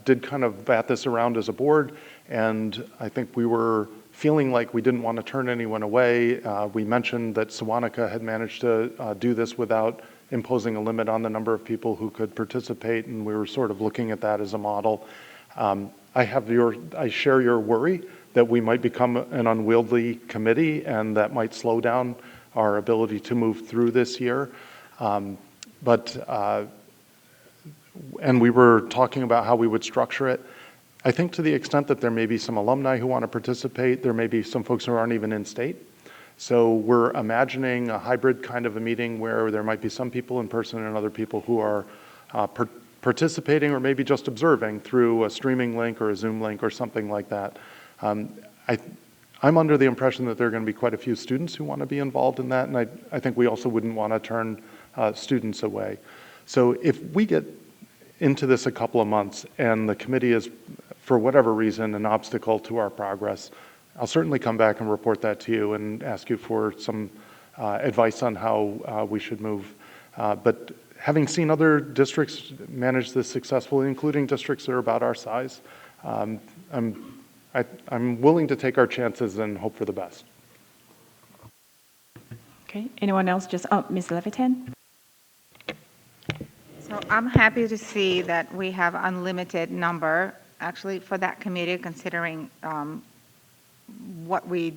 D: did kind of bat this around as a board, and I think we were feeling like we didn't want to turn anyone away. We mentioned that Sewanaka had managed to do this without imposing a limit on the number of people who could participate, and we were sort of looking at that as a model. I share your worry that we might become an unwieldy committee and that might slow down our ability to move through this year. And we were talking about how we would structure it. I think to the extent that there may be some alumni who want to participate, there may be some folks who aren't even in state. So we're imagining a hybrid kind of a meeting where there might be some people in person and other people who are participating or maybe just observing through a streaming link or a Zoom link or something like that. I'm under the impression that there are going to be quite a few students who want to be involved in that, and I think we also wouldn't want to turn students away. So if we get into this a couple of months and the committee is, for whatever reason, an obstacle to our progress, I'll certainly come back and report that to you and ask you for some advice on how we should move. But having seen other districts manage this successfully, including districts that are about our size, I'm willing to take our chances and hope for the best.
B: Okay, anyone else? Ms. Levitan?
H: So I'm happy to see that we have unlimited number, actually, for that committee, considering what we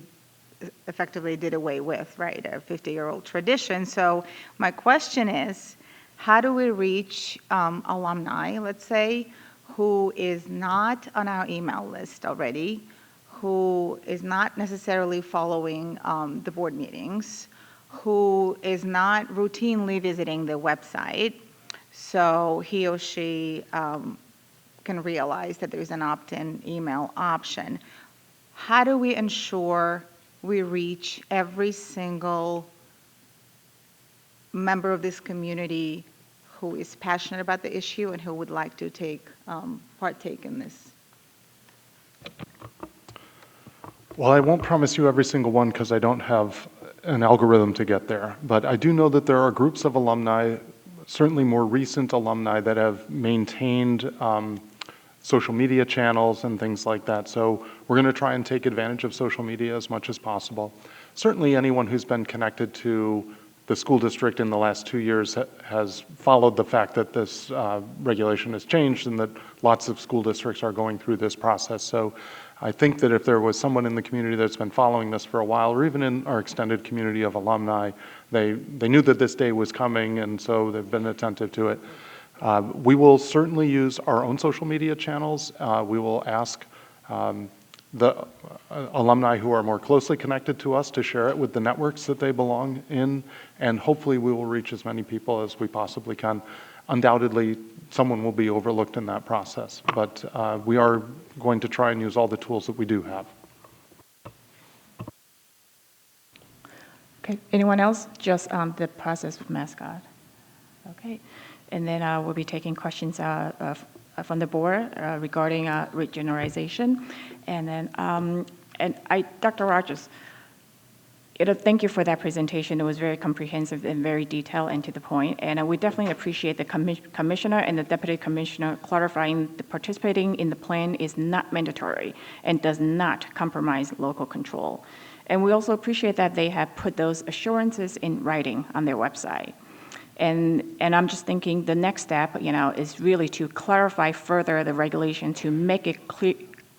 H: effectively did away with, right, a 50-year-old tradition. So my question is, how do we reach alumni, let's say, who is not on our email list already, who is not necessarily following the board meetings, who is not routinely visiting the website, so he or she can realize that there's an opt-in email option? How do we ensure we reach every single member of this community who is passionate about the issue and who would like to partake in this?
D: Well, I won't promise you every single one because I don't have an algorithm to get there, but I do know that there are groups of alumni, certainly more recent alumni, that have maintained social media channels and things like that. So we're going to try and take advantage of social media as much as possible. Certainly anyone who's been connected to the school district in the last 2 years has followed the fact that this regulation has changed and that lots of school districts are going through this process. So I think that if there was someone in the community that's been following this for a while, or even in our extended community of alumni, they knew that this day was coming, and so they've been attentive to it. We will certainly use our own social media channels. We will ask the alumni who are more closely connected to us to share it with the networks that they belong in, and hopefully we will reach as many people as we possibly can. Undoubtedly, someone will be overlooked in that process, but we are going to try and use all the tools that we do have.
B: Okay, anyone else? Just the process with mascot. Okay, and then we'll be taking questions from the board regarding regionalization. And then, Dr. Rogers, thank you for that presentation. It was very comprehensive and very detailed and to the point. And we definitely appreciate the commissioner and the deputy commissioner clarifying that participating in the plan is not mandatory and does not compromise local control. And we also appreciate that they have put those assurances in writing on their website. And I'm just thinking the next step, is really to clarify further the regulation to make it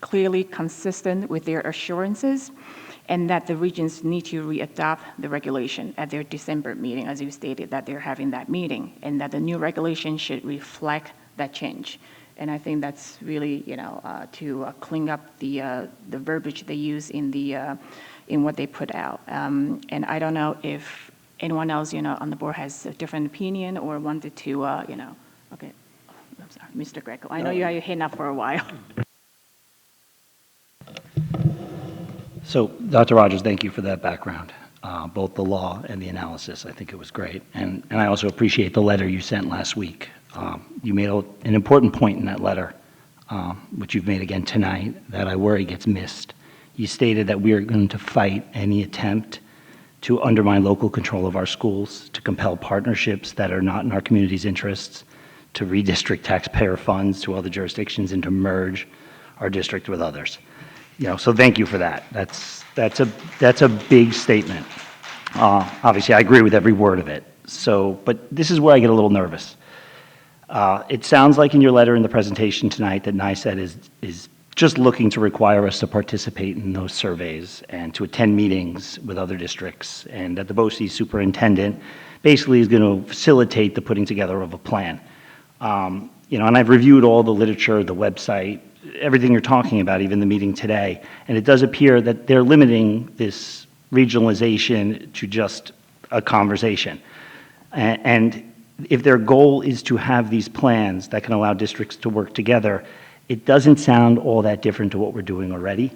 B: clearly consistent with their assurances, and that the regions need to readopt the regulation at their December meeting, as you stated that they're having that meeting, and that the new regulation should reflect that change. And I think that's really, to clean up the verbiage they use in what they put out. And I don't know if anyone else, on the board has a different opinion or wanted to, okay, I'm sorry, Mr. Greco. I know you had your hand up for a while.
I: So, Dr. Rogers, thank you for that background, both the law and the analysis. I think it was great. And I also appreciate the letter you sent last week. You made an important point in that letter, which you've made again tonight, that I worry gets missed. You stated that we are going to fight any attempt to undermine local control of our schools, to compel partnerships that are not in our community's interests, to redistrict taxpayer funds to other jurisdictions, and to merge our district with others. So thank you for that. That's a big statement. Obviously, I agree with every word of it. So, but this is where I get a little nervous. It sounds like in your letter in the presentation tonight that NICEAD is just looking to require us to participate in those surveys and to attend meetings with other districts, and that the BOCES superintendent basically is going to facilitate the putting together of a plan. And I've reviewed all the literature, the website, everything you're talking about, even the meeting today, and it does appear that they're limiting this regionalization to just a conversation. And if their goal is to have these plans that can allow districts to work together, it doesn't sound all that different to what we're doing already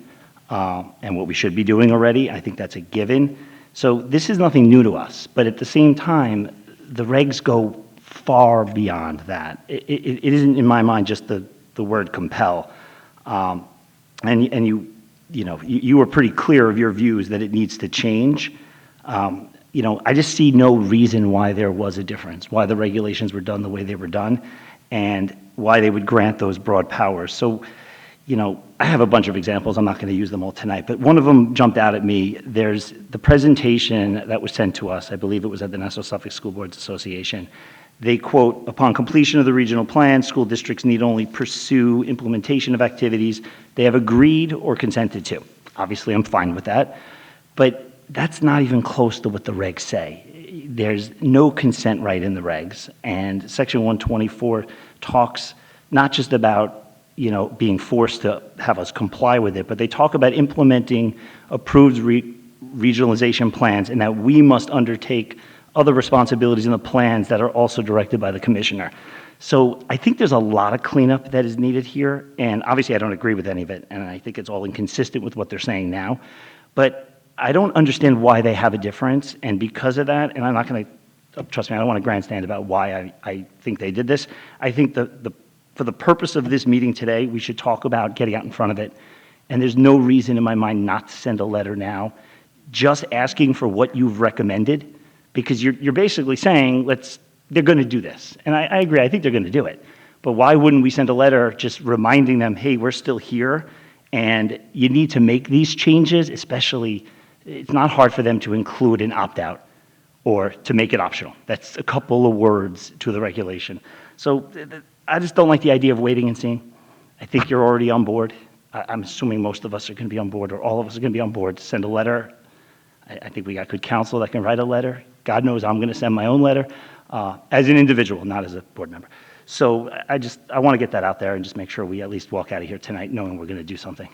I: and what we should be doing already. I think that's a given. So this is nothing new to us, but at the same time, the regs go far beyond that. It isn't, in my mind, just the word compel. And you were pretty clear of your views that it needs to change. I just see no reason why there was a difference, why the regulations were done the way they were done, and why they would grant those broad powers. So, I have a bunch of examples. I'm not going to use them all tonight, but one of them jumped out at me. There's the presentation that was sent to us. I believe it was at the Nassau Suffolk School Boards Association. They quote, upon completion of the regional plan, school districts need only pursue implementation of activities they have agreed or consented to. Obviously, I'm fine with that, but that's not even close to what the regs say. There's no consent right in the regs, and Section 124 talks not just about being forced to have us comply with it, but they talk about implementing approved regionalization plans, and that we must undertake other responsibilities in the plans that are also directed by the commissioner. So I think there's a lot of cleanup that is needed here, and obviously I don't agree with any of it, and I think it's all inconsistent with what they're saying now. But I don't understand why they have a difference, and because of that, and I'm not going to, trust me, I don't want to grandstand about why I think they did this. I think for the purpose of this meeting today, we should talk about getting out in front of it, and there's no reason in my mind not to send a letter now, just asking for what you've recommended, because you're basically saying, they're going to do this. And I agree, I think they're going to do it. But why wouldn't we send a letter just reminding them, hey, we're still here, and you need to make these changes, especially, it's not hard for them to include an opt-out or to make it optional. That's a couple of words to the regulation. So I just don't like the idea of waiting and seeing. I think you're already on board. I'm assuming most of us are going to be on board, or all of us are going to be on board to send a letter. I think we got good counsel that can write a letter. God knows I'm going to send my own letter as an individual, not as a board member. So I want to get that out there and just make sure we at least walk out of here tonight knowing we're going to do something.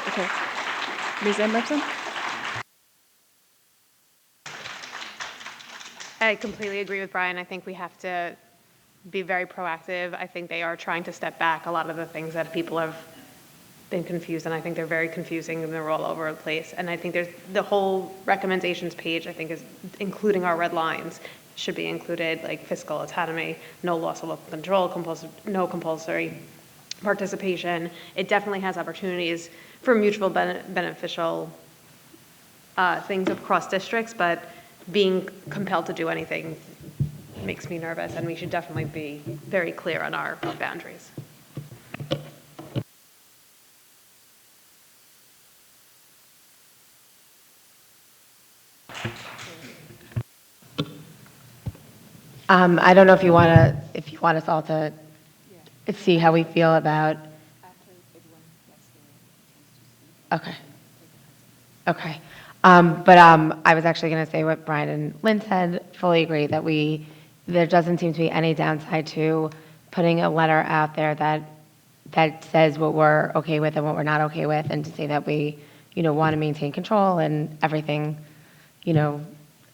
B: Okay. Ms. Emerson?
G: I completely agree with Brian. I think we have to be very proactive. I think they are trying to step back a lot of the things that people have been confused, and I think they're very confusing and they're all over the place. And I think there's the whole recommendations page, I think, is including our red lines should be included, like fiscal autonomy, no loss of local control, no compulsory participation. It definitely has opportunities for mutual beneficial things across districts, but being compelled to do anything makes me nervous, and we should definitely be very clear on our boundaries.
J: I don't know if you want us all to see how we feel about. Okay. Okay. But I was actually going to say what Brian and Lynn said. Fully agree that there doesn't seem to be any downside to putting a letter out there that says what we're okay with and what we're not okay with, and to say that we, want to maintain control and everything,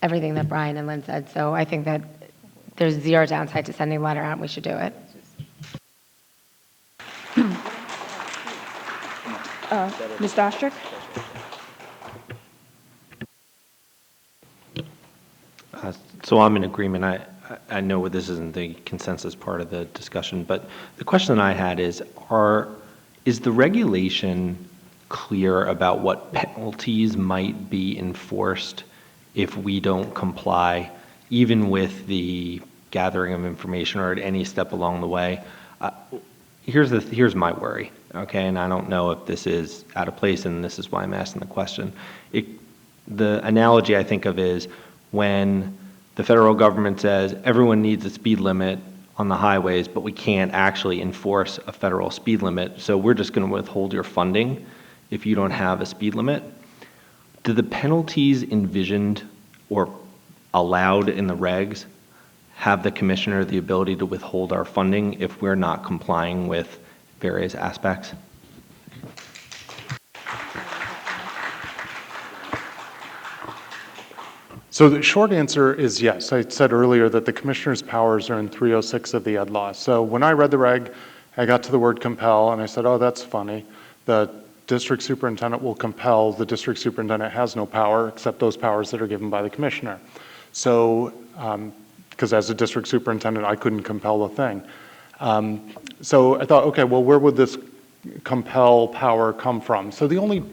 J: everything that Brian and Lynn said. So I think that there's zero downside to sending a letter out, and we should do it.
B: Ms. Dostrick?
K: So I'm in agreement. I know this isn't the consensus part of the discussion, but the question that I had is the regulation clear about what penalties might be enforced if we don't comply, even with the gathering of information or at any step along the way? Here's my worry, okay, and I don't know if this is out of place, and this is why I'm asking the question. the analogy I think of is when the federal government says everyone needs a speed limit on the highways, but we can't actually enforce a federal speed limit, so we're just going to withhold your funding if you don't have a speed limit. Do the penalties envisioned or allowed in the regs have the commissioner the ability to withhold our funding if we're not complying with various aspects?
D: So the short answer is yes. I said earlier that the commissioner's powers are in 306 of the Ed Law. So when I read the reg, I got to the word compel, and I said, oh, that's funny. The district superintendent will compel. The district superintendent has no power except those powers that are given by the commissioner. So, because as a district superintendent, I couldn't compel a thing. So I thought, okay, well, where would this compel power come from? So the only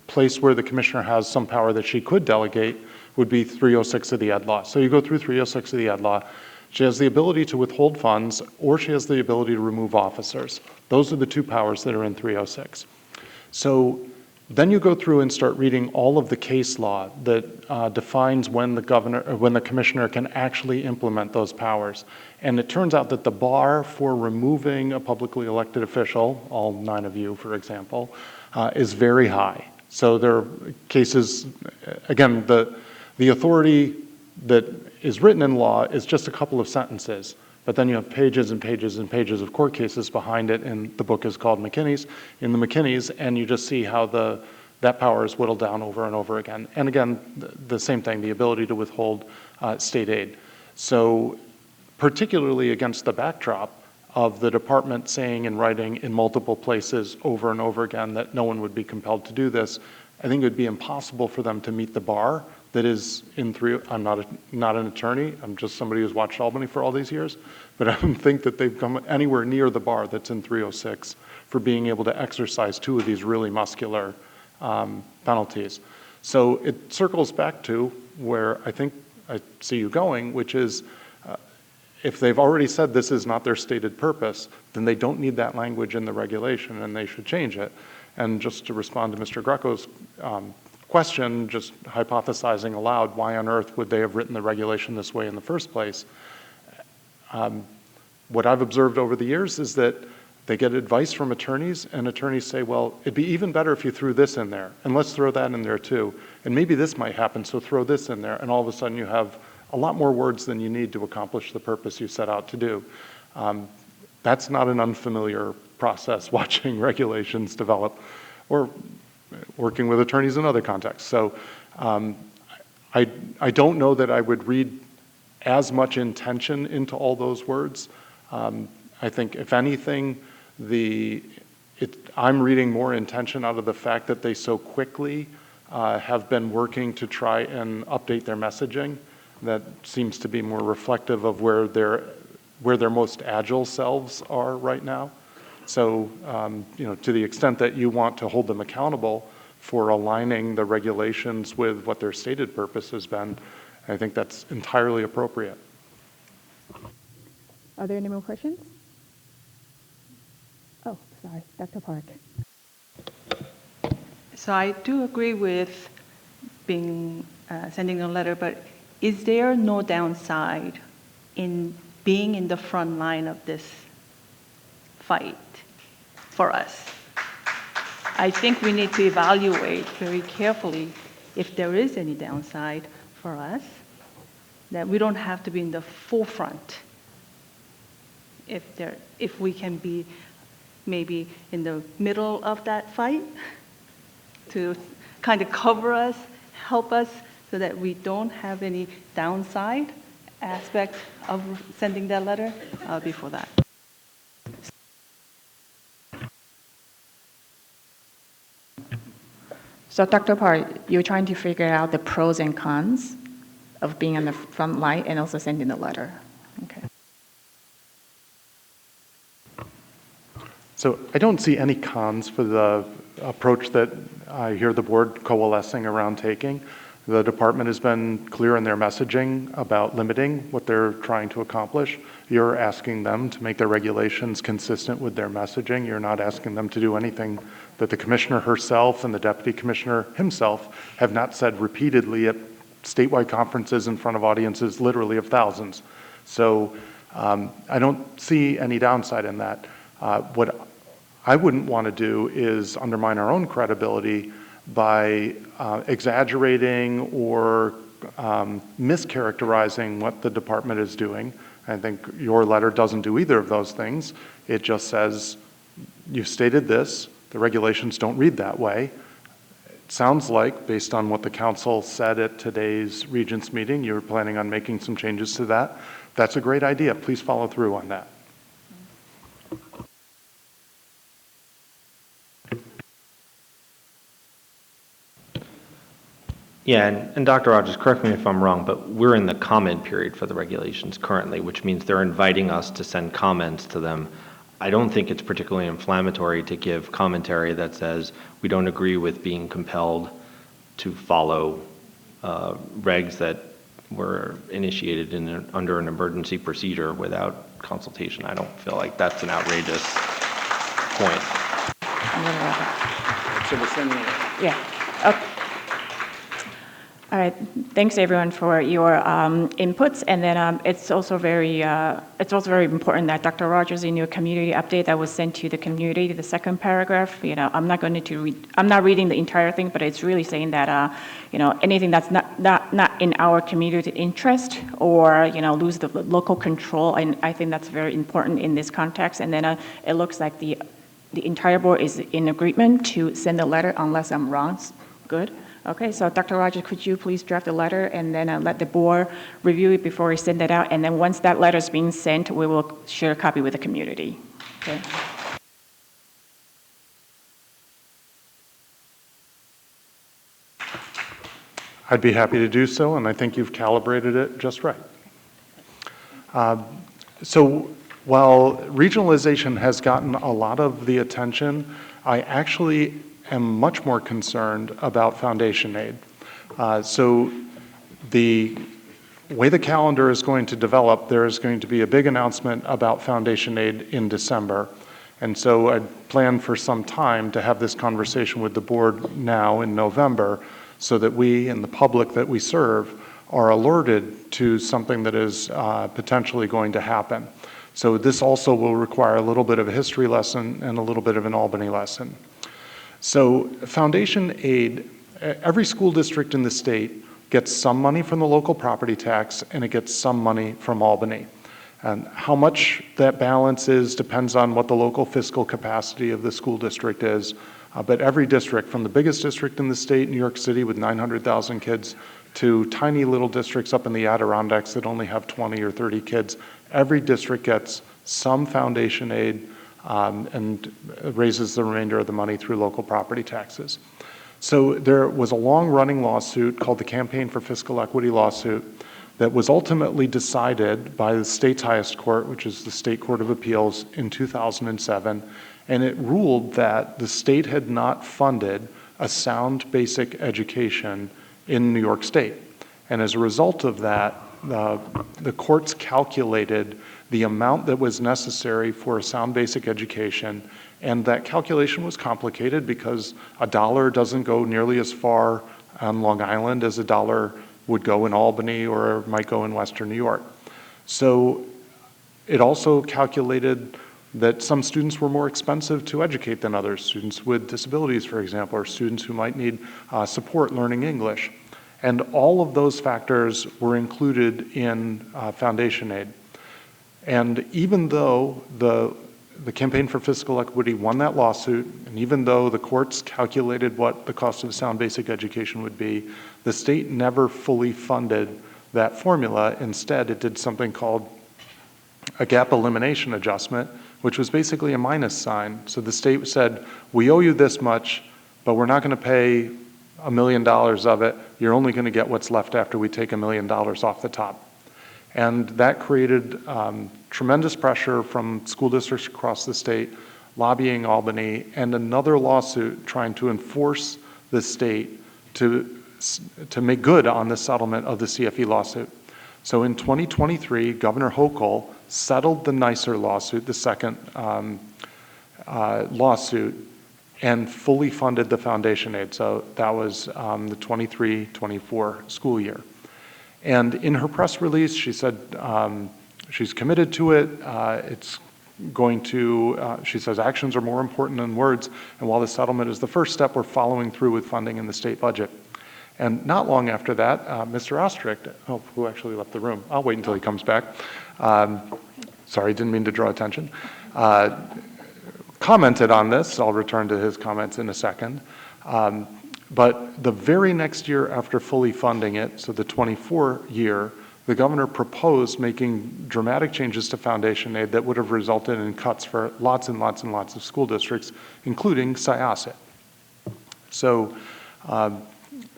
D: place where the commissioner has some power that she could delegate would be 306 of the Ed Law. So you go through 306 of the Ed Law. She has the ability to withhold funds, or she has the ability to remove officers. Those are the two powers that are in 306. So then you go through and start reading all of the case law that defines when the governor, or when the commissioner can actually implement those powers. And it turns out that the bar for removing a publicly elected official, all 9 of you, for example, is very high. So there are cases, again, the authority that is written in law is just a couple of sentences, but then you have pages and pages and pages of court cases behind it, and the book is called McKinney's, in the McKinney's, and you just see how that power is whittled down over and over again. And again, the same thing, the ability to withhold state aid. So particularly against the backdrop of the department saying in writing in multiple places over and over again that no one would be compelled to do this, I think it would be impossible for them to meet the bar that is in I'm not an attorney, I'm just somebody who's watched Albany for all these years, but I don't think that they've come anywhere near the bar that's in 306 for being able to exercise 2 of these really muscular penalties. So it circles back to where I think I see you going, which is if they've already said this is not their stated purpose, then they don't need that language in the regulation and they should change it. And just to respond to Mr. Greco's question, just hypothesizing aloud, why on earth would they have written the regulation this way in the first place? What I've observed over the years is that they get advice from attorneys, and attorneys say, well, it'd be even better if you threw this in there, and let's throw that in there too. And maybe this might happen, so throw this in there, and all of a sudden you have a lot more words than you need to accomplish the purpose you set out to do. That's not an unfamiliar process, watching regulations develop, or working with attorneys in other contexts. So I don't know that I would read as much intention into all those words. I think, if anything, I'm reading more intention out of the fact that they so quickly have been working to try and update their messaging. That seems to be more reflective of where their most agile selves are right now. So, to the extent that you want to hold them accountable for aligning the regulations with what their stated purpose has been, I think that's entirely appropriate.
L: Are there any more questions? Oh, sorry, Dr. Park.
M: So I do agree with sending a letter, but is there no downside in being in the front line of this fight for us? I think we need to evaluate very carefully if there is any downside for us, that we don't have to be in the forefront. If we can be maybe in the middle of that fight to kind of cover us, help us, so that we don't have any downside aspect of sending that letter, I'll be for that.
L: So Dr. Park, you're trying to figure out the pros and cons of being on the front line and also sending the letter. Okay.
D: So I don't see any cons for the approach that I hear the board coalescing around taking. The department has been clear in their messaging about limiting what they're trying to accomplish. You're asking them to make their regulations consistent with their messaging. You're not asking them to do anything that the commissioner herself and the deputy commissioner himself have not said repeatedly at statewide conferences in front of audiences literally of thousands. So I don't see any downside in that. What I wouldn't want to do is undermine our own credibility by exaggerating or mischaracterizing what the department is doing. I think your letter doesn't do either of those things. It just says, you've stated this, the regulations don't read that way. It sounds like, based on what the council said at today's Regents meeting, you're planning on making some changes to that. That's a great idea. Please follow through on that.
K: Yeah, and Dr. Rogers, correct me if I'm wrong, but we're in the comment period for the regulations currently, which means they're inviting us to send comments to them. I don't think it's particularly inflammatory to give commentary that says we don't agree with being compelled to follow regs that were initiated under an emergency procedure without consultation. I don't feel like that's an outrageous point.
L: I'm going to wrap up.
N: So we're sending it.
L: Yeah. Okay. All right. Thanks everyone for your inputs, and then it's also very important that Dr. Rogers, in your community update that was sent to the community, the second paragraph. I'm not going to read. I'm not reading the entire thing, but it's really saying that anything that's not in our community interest or lose the local control, and I think that's very important in this context. And then it looks like the entire board is in agreement to send a letter, unless I'm wrong. Good. Okay, so Dr. Rogers, could you please draft a letter and then let the board review it before we send it out? And then once that letter is being sent, we will share a copy with the community. Okay.
D: I'd be happy to do so, and I think you've calibrated it just right. So while regionalization has gotten a lot of the attention, I actually am much more concerned about foundation aid. So the way the calendar is going to develop, there is going to be a big announcement about foundation aid in December. And so I plan for some time to have this conversation with the board now in November so that we and the public that we serve are alerted to something that is potentially going to happen. So this also will require a little bit of a history lesson and a little bit of an Albany lesson. So foundation aid, every school district in the state gets some money from the local property tax and it gets some money from Albany. And how much that balance is depends on what the local fiscal capacity of the school district is. But every district, from the biggest district in the state, New York City, with 900,000 kids, to tiny little districts up in the Adirondacks that only have 20 or 30 kids, every district gets some foundation aid and raises the remainder of the money through local property taxes. So there was a long-running lawsuit called the Campaign for Fiscal Equity lawsuit that was ultimately decided by the state's highest court, which is the State Court of Appeals, in 2007, and it ruled that the state had not funded a sound basic education in New York State. And as a result of that, the courts calculated the amount that was necessary for a sound basic education, and that calculation was complicated because a dollar doesn't go nearly as far on Long Island as a dollar would go in Albany or might go in Western New York. So it also calculated that some students were more expensive to educate than others, students with disabilities, for example, or students who might need support learning English. And all of those factors were included in foundation aid. And even though the Campaign for Fiscal Equity won that lawsuit, and even though the courts calculated what the cost of sound basic education would be, the state never fully funded that formula. Instead, it did something called a gap elimination adjustment, which was basically a minus sign. So the state said, we owe you this much, but we're not going to pay $1 million of it. You're only going to get what's left after we take $1 million off the top. And that created tremendous pressure from school districts across the state, lobbying Albany, and another lawsuit trying to enforce the state to to make good on the settlement of the CFE lawsuit. So in 2023, Governor Hochul settled the NYSER lawsuit, the second lawsuit, and fully funded the foundation aid. So that was the 23-24 school year. And in her press release, she said she's committed to it. It's going to, she says, actions are more important than words. And while the settlement is the first step, we're following through with funding in the state budget. And not long after that, Mr. Ostricht, who actually left the room, I'll wait until he comes back. Sorry, didn't mean to draw attention. Commented on this. I'll return to his comments in a second. But the very next year after fully funding it, so the 24 year, the governor proposed making dramatic changes to foundation aid that would have resulted in cuts for lots and lots and lots of school districts, including Syosset. So,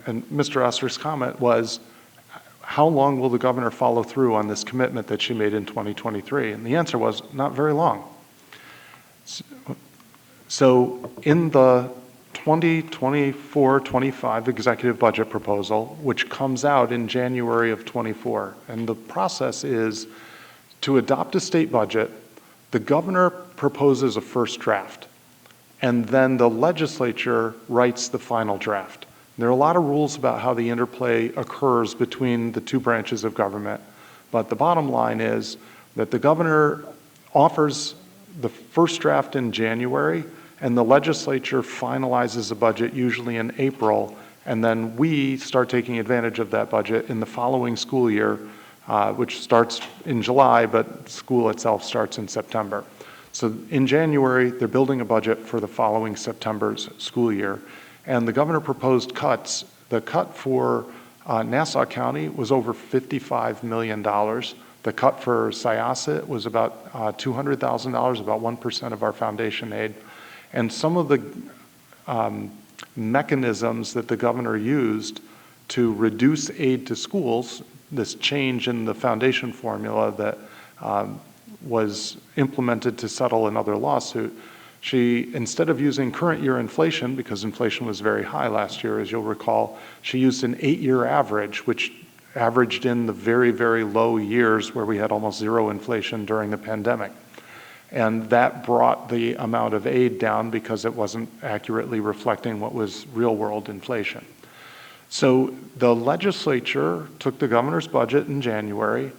D: and Mr. Oster's comment was, how long will the governor follow through on this commitment that she made in 2023? And the answer was, not very long. So in the 2024-25 executive budget proposal, which comes out in January of 24, and the process is to adopt a state budget, the governor proposes a first draft, and then the legislature writes the final draft. There are a lot of rules about how the interplay occurs between the two branches of government, but the bottom line is that the governor offers the first draft in January, and the legislature finalizes the budget usually in April, and then we start taking advantage of that budget in the following school year, which starts in July, but school itself starts in September. So in January, they're building a budget for the following September's school year, and the governor proposed cuts. The cut for Nassau County was over $55 million. The cut for Syosset was about $200,000, about 1% of our foundation aid. And some of the mechanisms that the governor used to reduce aid to schools, this change in the foundation formula that was implemented to settle another lawsuit, she, instead of using current year inflation, because inflation was very high last year, as you'll recall, she used an 8-year average, which averaged in the very, very low years where we had almost zero inflation during the pandemic. And that brought the amount of aid down because it wasn't accurately reflecting what was real world inflation. So the legislature took the governor's budget in January.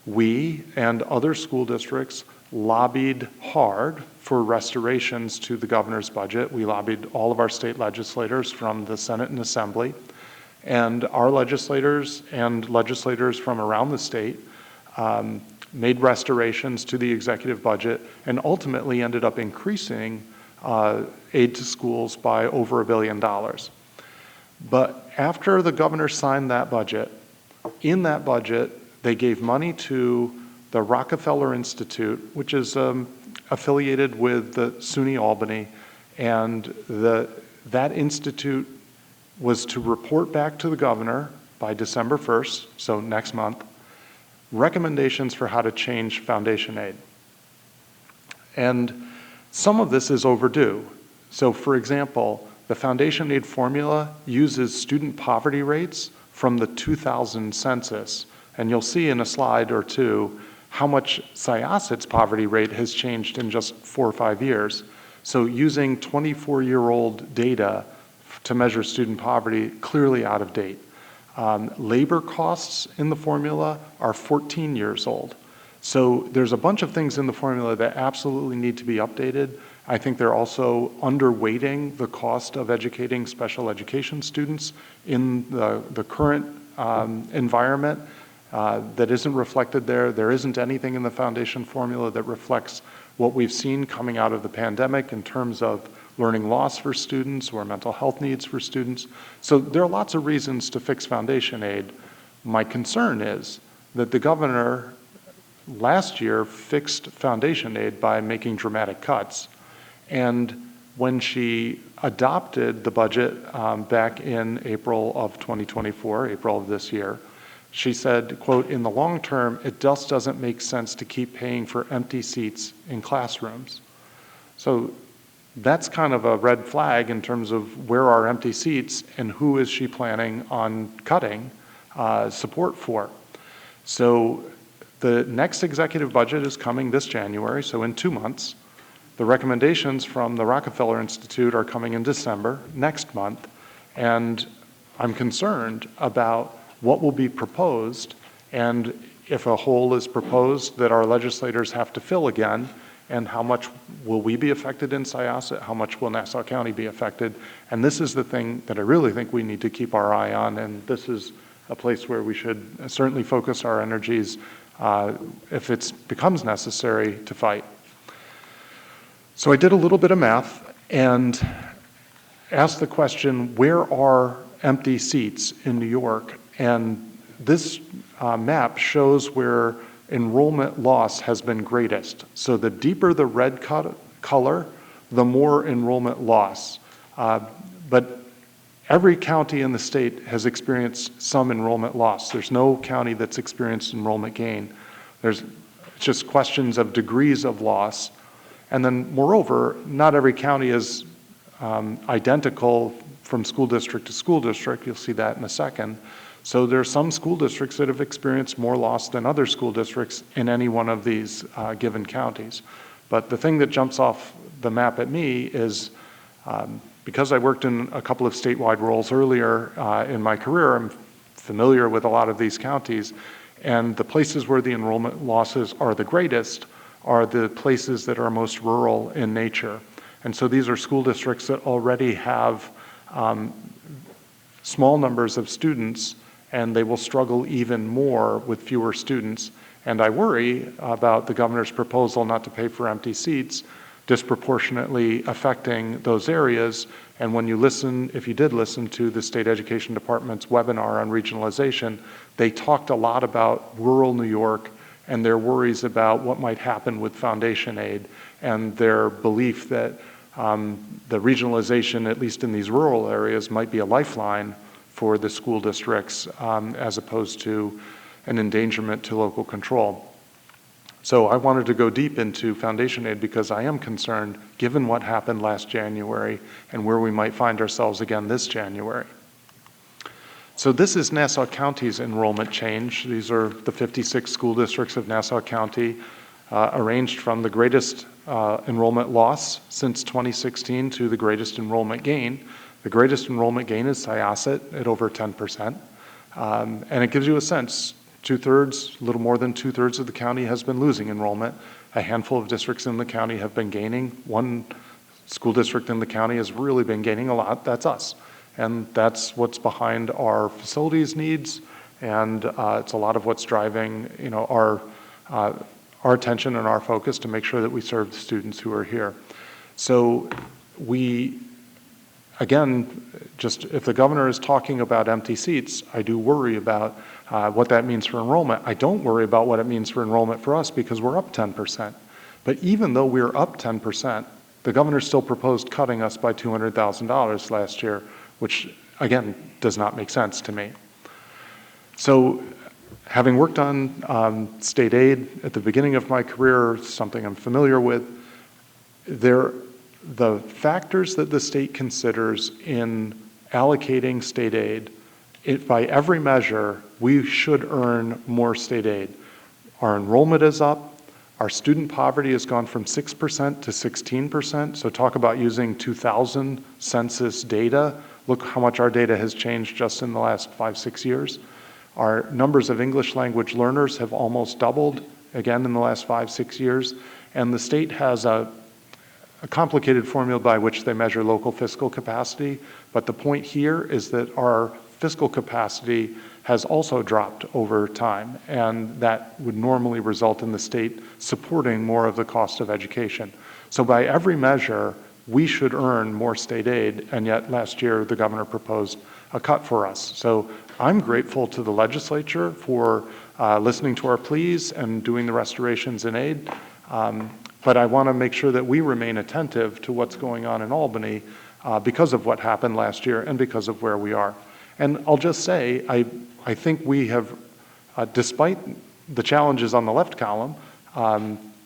D: We and other school districts lobbied hard for restorations to the governor's budget. We lobbied all of our state legislators from the Senate and Assembly. And our legislators and legislators from around the state made restorations to the executive budget and ultimately ended up increasing aid to schools by over $1 billion. But after the governor signed that budget, in that budget, they gave money to the Rockefeller Institute, which is affiliated with the SUNY Albany, and that institute was to report back to the governor by December 1st, so next month, recommendations for how to change foundation aid. And some of this is overdue. So for example, the foundation aid formula uses student poverty rates from the 2000 census. And you'll see in a slide or two how much Syosset's poverty rate has changed in just 4 or 5 years. So using 24-year-old data to measure student poverty, clearly out of date. Labor costs in the formula are 14 years old. So there's a bunch of things in the formula that absolutely need to be updated. I think they're also underweighting the cost of educating special education students in the current environment that isn't reflected there. There isn't anything in the foundation formula that reflects what we've seen coming out of the pandemic in terms of learning loss for students or mental health needs for students. So there are lots of reasons to fix foundation aid. My concern is that the governor last year fixed foundation aid by making dramatic cuts. And when she adopted the budget back in April of 2024, April of this year, she said, quote, "In the long term, it just doesn't make sense to keep paying for empty seats in classrooms." So that's kind of a red flag in terms of where are empty seats and who is she planning on cutting support for. So the next executive budget is coming this January, so in 2 months. The recommendations from the Rockefeller Institute are coming in December, next month, and I'm concerned about what will be proposed and if a hole is proposed that our legislators have to fill again, and how much will we be affected in Syosset, how much will Nassau County be affected. And this is the thing that I really think we need to keep our eye on, and this is a place where we should certainly focus our energies if it becomes necessary to fight. So I did a little bit of math and asked the question, where are empty seats in New York? And this map shows where enrollment loss has been greatest. So the deeper the red color, the more enrollment loss. But every county in the state has experienced some enrollment loss. There's no county that's experienced enrollment gain. It's just questions of degrees of loss. And then moreover, not every county is identical from school district to school district. You'll see that in a second. So there are some school districts that have experienced more loss than other school districts in any one of these given counties. But the thing that jumps off the map at me is because I worked in a couple of statewide roles earlier in my career, I'm familiar with a lot of these counties, and the places where the enrollment losses are the greatest are the places that are most rural in nature. And so these are school districts that already have small numbers of students, and they will struggle even more with fewer students. And I worry about the governor's proposal not to pay for empty seats disproportionately affecting those areas. And when you listen, if you did listen to the State Education Department's webinar on regionalization, they talked a lot about rural New York and their worries about what might happen with foundation aid and their belief that the regionalization, at least in these rural areas, might be a lifeline for the school districts as opposed to an endangerment to local control. So I wanted to go deep into foundation aid because I am concerned, given what happened last January and where we might find ourselves again this January. So this is Nassau County's enrollment change. These are the 56 school districts of Nassau County, arranged from the greatest enrollment loss since 2016 to the greatest enrollment gain. The greatest enrollment gain is Syosset at over 10%. And it gives you a sense, a little more than two-thirds of the county has been losing enrollment. A handful of districts in the county have been gaining. One school district in the county has really been gaining a lot. That's us. And that's what's behind our facilities needs, and it's a lot of what's driving, our attention and our focus to make sure that we serve the students who are here. So we, again, just if the governor is talking about empty seats, I do worry about what that means for enrollment. I don't worry about what it means for enrollment for us because we're up 10%. But even though we're up 10%, the governor still proposed cutting us by $200,000 last year, which, again, does not make sense to me. So having worked on state aid at the beginning of my career, something I'm familiar with, the factors that the state considers in allocating state aid, by every measure, we should earn more state aid. Our enrollment is up. Our student poverty has gone from 6% to 16%. So talk about using 2000 census data. Look how much our data has changed just in the last 5-6 years. Our numbers of English language learners have almost doubled, again, in the last 5-6 years. And the state has a complicated formula by which they measure local fiscal capacity. But the point here is that our fiscal capacity has also dropped over time. And that would normally result in the state supporting more of the cost of education. So by every measure, we should earn more state aid, and yet last year the governor proposed a cut for us. So I'm grateful to the legislature for listening to our pleas and doing the restorations in aid, but I want to make sure that we remain attentive to what's going on in Albany because of what happened last year and because of where we are. And I'll just say, I think we have, despite the challenges on the left column,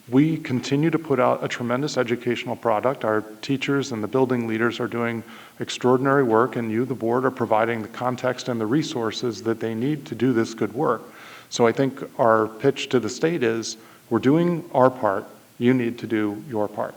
D: We continue to put out a tremendous educational product. Our teachers and the building leaders are doing extraordinary work, and you, the board, are providing the context and the resources that they need to do this good work. So I think our pitch to the state is, we're doing our part, you need to do your part.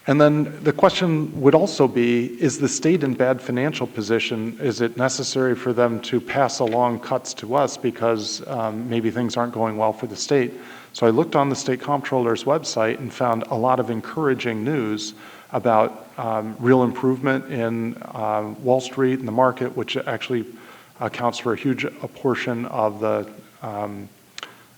D: And then the question would also be, is the state in bad financial position? Is it necessary for them to pass along cuts to us because maybe things aren't going well for the state? So I looked on the state comptroller's website and found a lot of encouraging news about real improvement in Wall Street and the market, which actually accounts for a huge portion of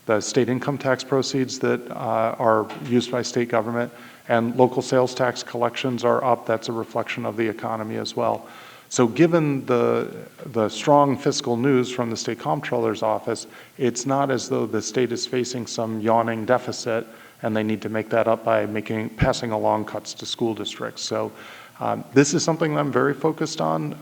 D: the state income tax proceeds that are used by state government. And local sales tax collections are up. That's a reflection of the economy as well. So given the strong fiscal news from the state comptroller's office, it's not as though the state is facing some yawning deficit and they need to make that up by passing along cuts to school districts. So this is something I'm very focused on.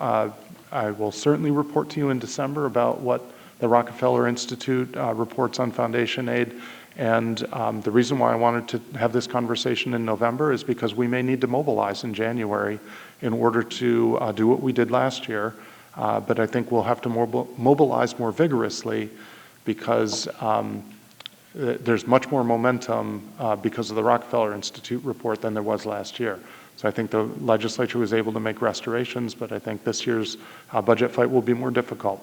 D: I will certainly report to you in December about what the Rockefeller Institute reports on foundation aid. And the reason why I wanted to have this conversation in November is because we may need to mobilize in January in order to do what we did last year. But I think we'll have to mobilize more vigorously because there's much more momentum because of the Rockefeller Institute report than there was last year. So I think the legislature was able to make restorations, but I think this year's budget fight will be more difficult.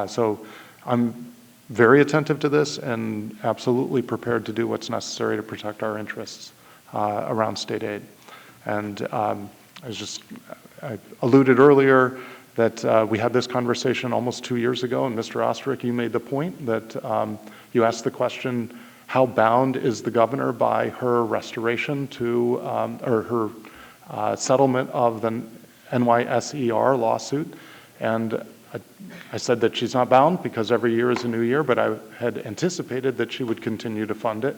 D: So I'm very attentive to this and absolutely prepared to do what's necessary to protect our interests around state aid. And I alluded earlier that we had this conversation almost 2 years ago, and Mr. Ostrick, you made the point that you asked the question, how bound is the governor by her restoration to, or her settlement of the NYSER lawsuit? And I said that she's not bound because every year is a new year, but I had anticipated that she would continue to fund it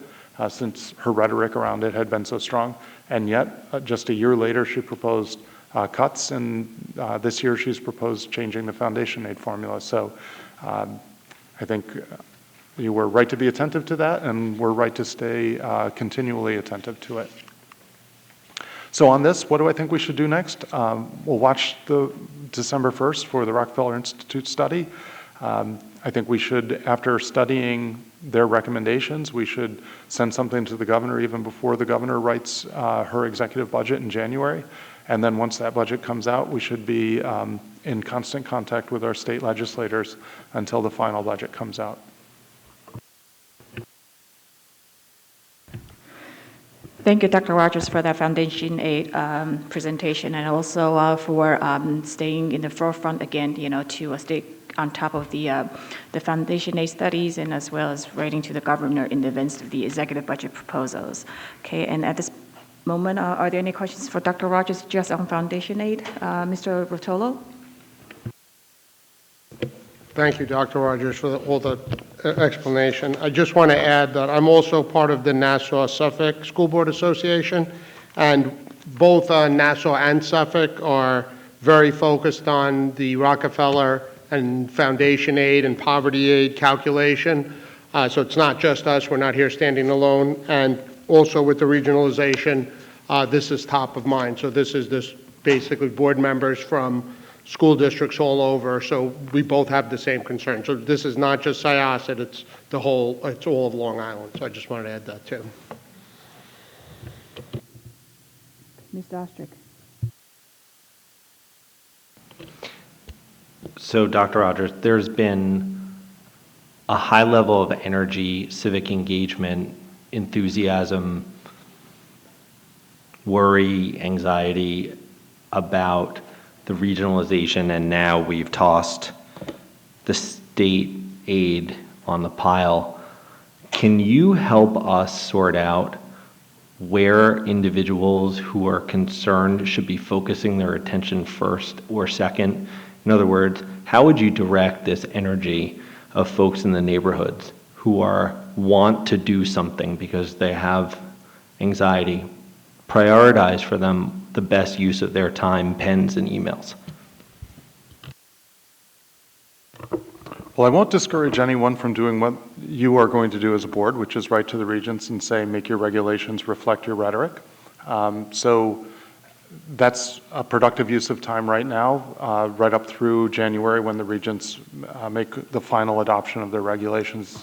D: since her rhetoric around it had been so strong. And yet, just a year later, she proposed cuts, and this year she's proposed changing the foundation aid formula. So I think you were right to be attentive to that, and we're right to stay continually attentive to it. So on this, what do I think we should do next? We'll watch the December 1st for the Rockefeller Institute study. I think we should, after studying their recommendations, we should send something to the governor even before the governor writes her executive budget in January. And then once that budget comes out, we should be in constant contact with our state legislators until the final budget comes out.
L: Thank you, Dr. Rogers, for that foundation aid presentation, and also for staying in the forefront again, to stay on top of the foundation aid studies, and as well as writing to the governor in advance of the executive budget proposals. Okay, and at this moment, are there any questions for Dr. Rogers just on foundation aid? Mr. Rotolo?
N: Thank you, Dr. Rogers, for all the explanation. I just want to add that I'm also part of the Nassau-Suffolk School Board Association, and both Nassau and Suffolk are very focused on the Rockefeller and foundation aid and poverty aid calculation. So it's not just us. We're not here standing alone. And also with the regionalization, this is top of mind. So this is basically board members from school districts all over, so we both have the same concern. So this is not just Syosset, it's all of Long Island. So I just wanted to add that too.
L: Mr. Ostrick.
K: So, Dr. Rogers, there's been a high level of energy, civic engagement, enthusiasm, worry, anxiety about the regionalization, and now we've tossed the state aid on the pile. Can you help us sort out where individuals who are concerned should be focusing their attention first or second? In other words, how would you direct this energy of folks in the neighborhoods who want to do something because they have anxiety? Prioritize for them the best use of their time, pens, and emails.
D: Well, I won't discourage anyone from doing what you are going to do as a board, which is write to the regents and say, make your regulations reflect your rhetoric. So that's a productive use of time right now, right up through January when the regents make the final adoption of their regulations,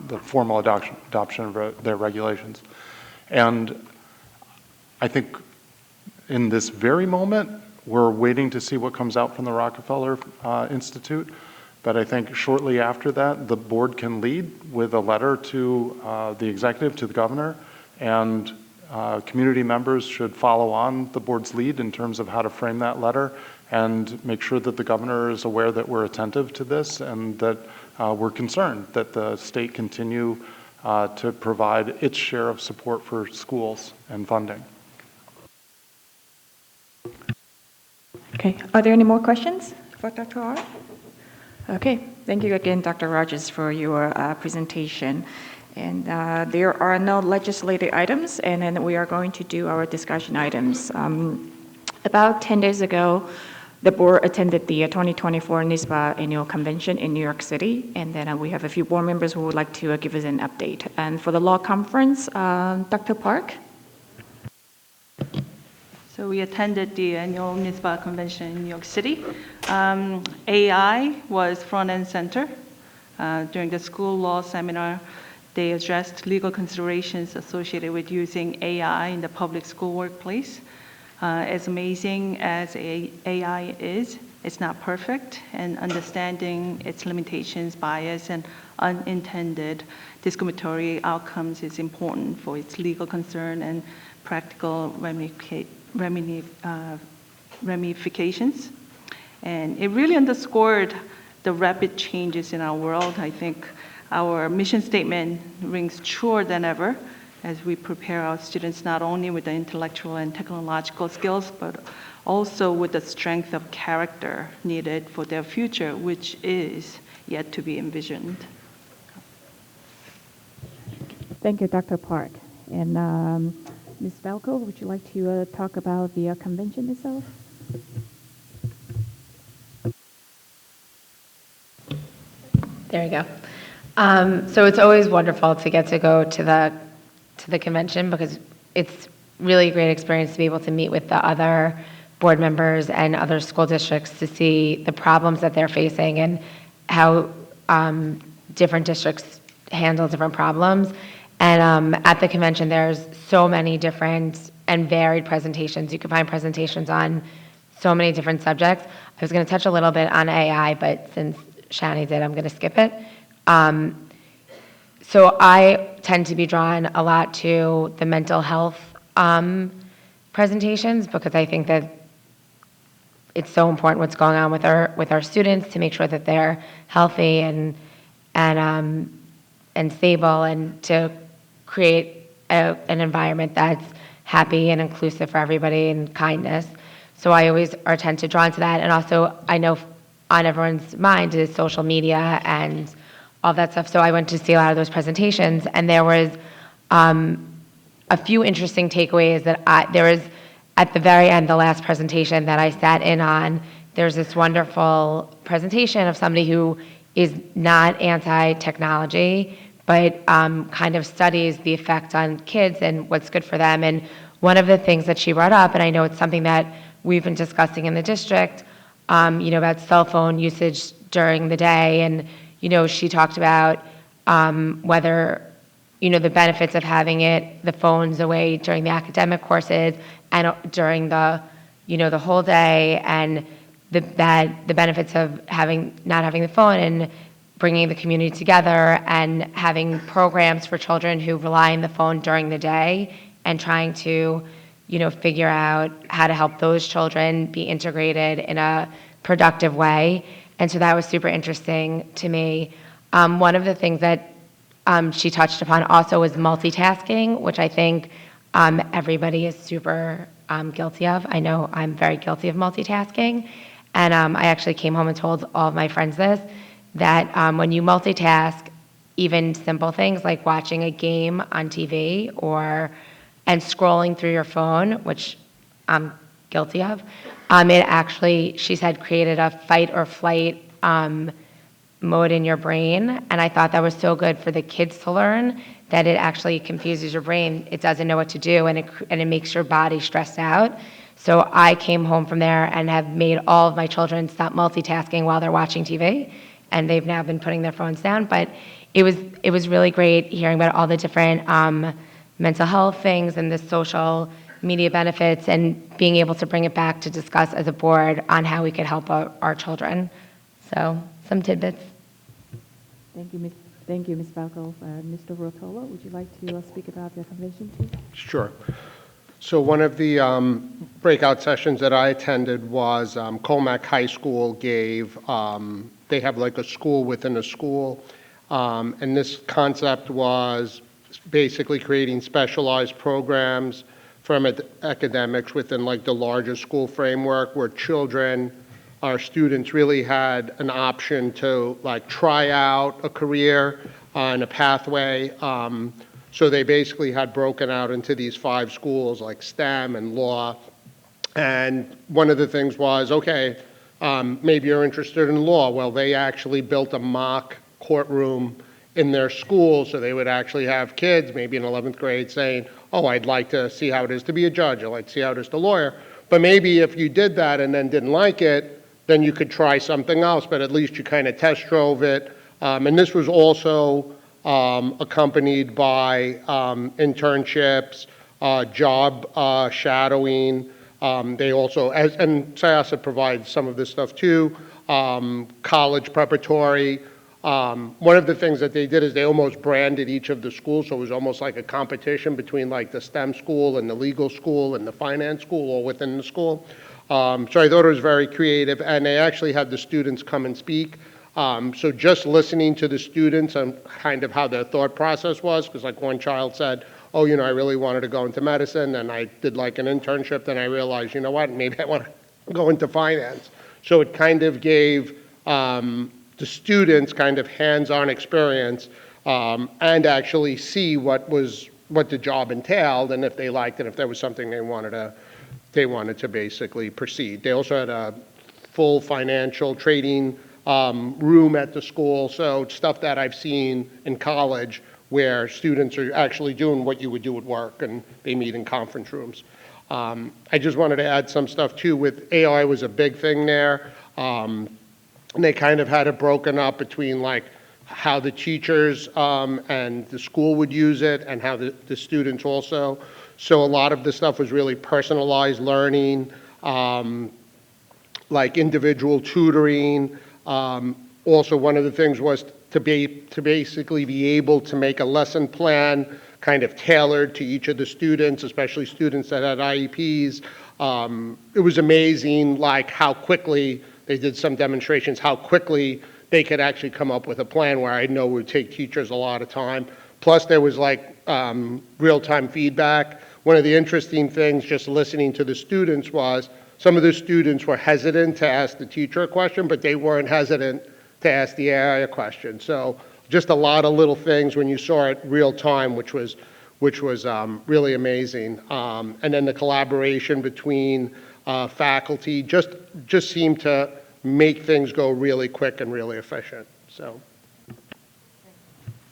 D: the formal adoption of their regulations. And I think in this very moment, we're waiting to see what comes out from the Rockefeller Institute. But I think shortly after that, the board can lead with a letter to the executive, to the governor, and community members should follow on the board's lead in terms of how to frame that letter and make sure that the governor is aware that we're attentive to this and that we're concerned that the state continue to provide its share of support for schools and funding.
L: Okay, are there any more questions for Dr. R? Okay, thank you again, Dr. Rogers, for your presentation. And there are no legislative items, and then we are going to do our discussion items. About 10 days ago, the board attended the 2024 NYSSBA annual convention in New York City, and then we have a few board members who would like to give us an update. And for the law conference, Dr. Park?
M: So we attended the annual NYSSBA convention in New York City. AI was front and center. During the school law seminar, they addressed legal considerations associated with using AI in the public school workplace. As amazing as AI is, it's not perfect, and understanding its limitations, bias, and unintended discriminatory outcomes is important for its legal concern and practical ramifications. And it really underscored the rapid changes in our world. I think our mission statement rings truer than ever as we prepare our students not only with the intellectual and technological skills, but also with the strength of character needed for their future, which is yet to be envisioned.
L: Thank you, Dr. Park. And Ms. Valco, would you like to talk about the convention itself?
J: There you go. So it's always wonderful to get to go to the convention because it's really a great experience to be able to meet with the other board members and other school districts to see the problems that they're facing and how different districts handle different problems. And at the convention, there's so many different and varied presentations. You can find presentations on so many different subjects. I was going to touch a little bit on AI, but since Shani did, I'm going to skip it. So I tend to be drawn a lot to the mental health presentations because I think that it's so important what's going on with our students to make sure that they're healthy and stable, and to create an environment that's happy and inclusive for everybody and kindness. So I always tend to drawn to that, and also I know on everyone's mind is social media and all that stuff. So I went to see a lot of those presentations, and there was a few interesting takeaways that there was at the very end, the last presentation that I sat in on. There's this wonderful presentation of somebody who is not anti-technology, but kind of studies the effect on kids and what's good for them. And one of the things that she brought up, and I know it's something that we've been discussing in the district, about cell phone usage during the day. And, she talked about whether, the benefits of having the phones away during the academic courses and during the, the whole day, and the benefits of not having the phone and bringing the community together and having programs for children who rely on the phone during the day and trying to, figure out how to help those children be integrated in a productive way. And so that was super interesting to me. One of the things that she touched upon also was multitasking, which I think everybody is super guilty of. I know I'm very guilty of multitasking. And I actually came home and told all of my friends this, that when you multitask, even simple things like watching a game on TV and scrolling through your phone, which I'm guilty of, it actually, she said, created a fight or flight mode in your brain. And I thought that was so good for the kids to learn that it actually confuses your brain. It doesn't know what to do, and it makes your body stressed out. So I came home from there and have made all of my children stop multitasking while they're watching TV, and they've now been putting their phones down. But it was really great hearing about all the different mental health things and the social media benefits, and being able to bring it back to discuss as a board on how we could help our children. So some tidbits.
O: Thank you, Ms. Falco. Mr. Rotolo, would you like to speak about the accommodation, please?
N: Sure. So one of the breakout sessions that I attended was Colmac High School gave, they have like a school within a school, and this concept was basically creating specialized programs from academics within like the larger school framework, where children, our students, really had an option to like try out a career and a pathway. So they basically had broken out into these 5 schools like STEM and law. And one of the things was, okay, maybe you're interested in law. Well, they actually built a mock courtroom in their school, so they would actually have kids, maybe in 11th grade, saying, oh, I'd like to see how it is to be a judge. I'd like to see how it is to be a lawyer. But maybe if you did that and then didn't like it, then you could try something else, but at least you kind of test drove it. And this was also accompanied by internships, job shadowing. They also, and SIASA provides some of this stuff too, college preparatory. One of the things that they did is they almost branded each of the schools, so it was almost like a competition between like the STEM school and the legal school and the finance school all within the school. So I thought it was very creative, and they actually had the students come and speak. So just listening to the students and kind of how their thought process was, because like one child said, oh, I really wanted to go into medicine, and I did like an internship, then I realized, you know what, maybe I want to go into finance. So it kind of gave the students kind of hands-on experience and actually see what the job entailed, and if they liked it, if there was something they wanted to basically proceed. They also had a full financial trading room at the school, so stuff that I've seen in college where students are actually doing what you would do at work, and they meet in conference rooms. I just wanted to add some stuff too. With AI was a big thing there, and they kind of had it broken up between like how the teachers and the school would use it, and how the students also. So a lot of the stuff was really personalized learning, like individual tutoring. Also, one of the things was to basically be able to make a lesson plan kind of tailored to each of the students, especially students that had IEPs. It was amazing, like how quickly they did some demonstrations, how quickly they could actually come up with a plan, where I know would take teachers a lot of time. Plus, there was like real-time feedback. One of the interesting things, just listening to the students, was some of the students were hesitant to ask the teacher a question, but they weren't hesitant to ask the AI a question. So just a lot of little things when you saw it real time, which was really amazing. And then the collaboration between faculty just seemed to make things go really quick and really efficient. So.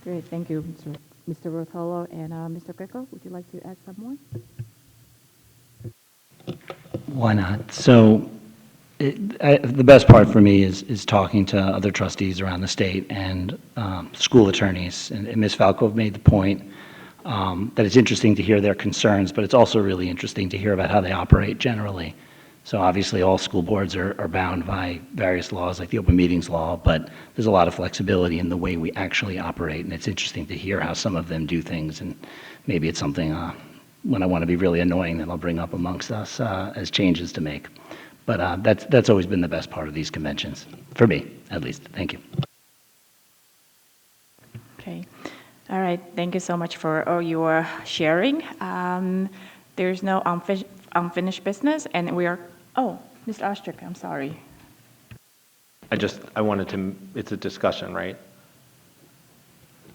O: Great, thank you, Mr. Rotolo. And Mr. Greco, would you like to add some more?
I: Why not? So the best part for me is talking to other trustees around the state and school attorneys. And Ms. Falco made the point that it's interesting to hear their concerns, but it's also really interesting to hear about how they operate generally. So obviously all school boards are bound by various laws like the open meetings law, but there's a lot of flexibility in the way we actually operate, and it's interesting to hear how some of them do things, and maybe it's something when I want to be really annoying that I'll bring up amongst us as changes to make. But that's always been the best part of these conventions, for me, at least. Thank you.
L: Okay. All right. Thank you so much for all your sharing. There's no unfinished business, and we are, oh, Mr. Ostrick, I'm sorry.
K: I wanted to, it's a discussion, right?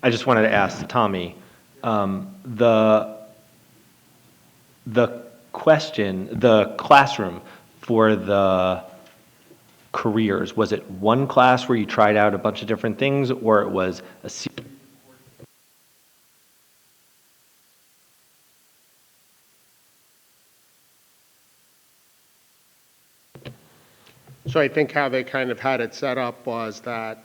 K: I just wanted to ask Tommy, the question, the classroom for the careers? Was it one class where you tried out a bunch of different things, or it was a series?
N: So I think how they kind of had it set up was that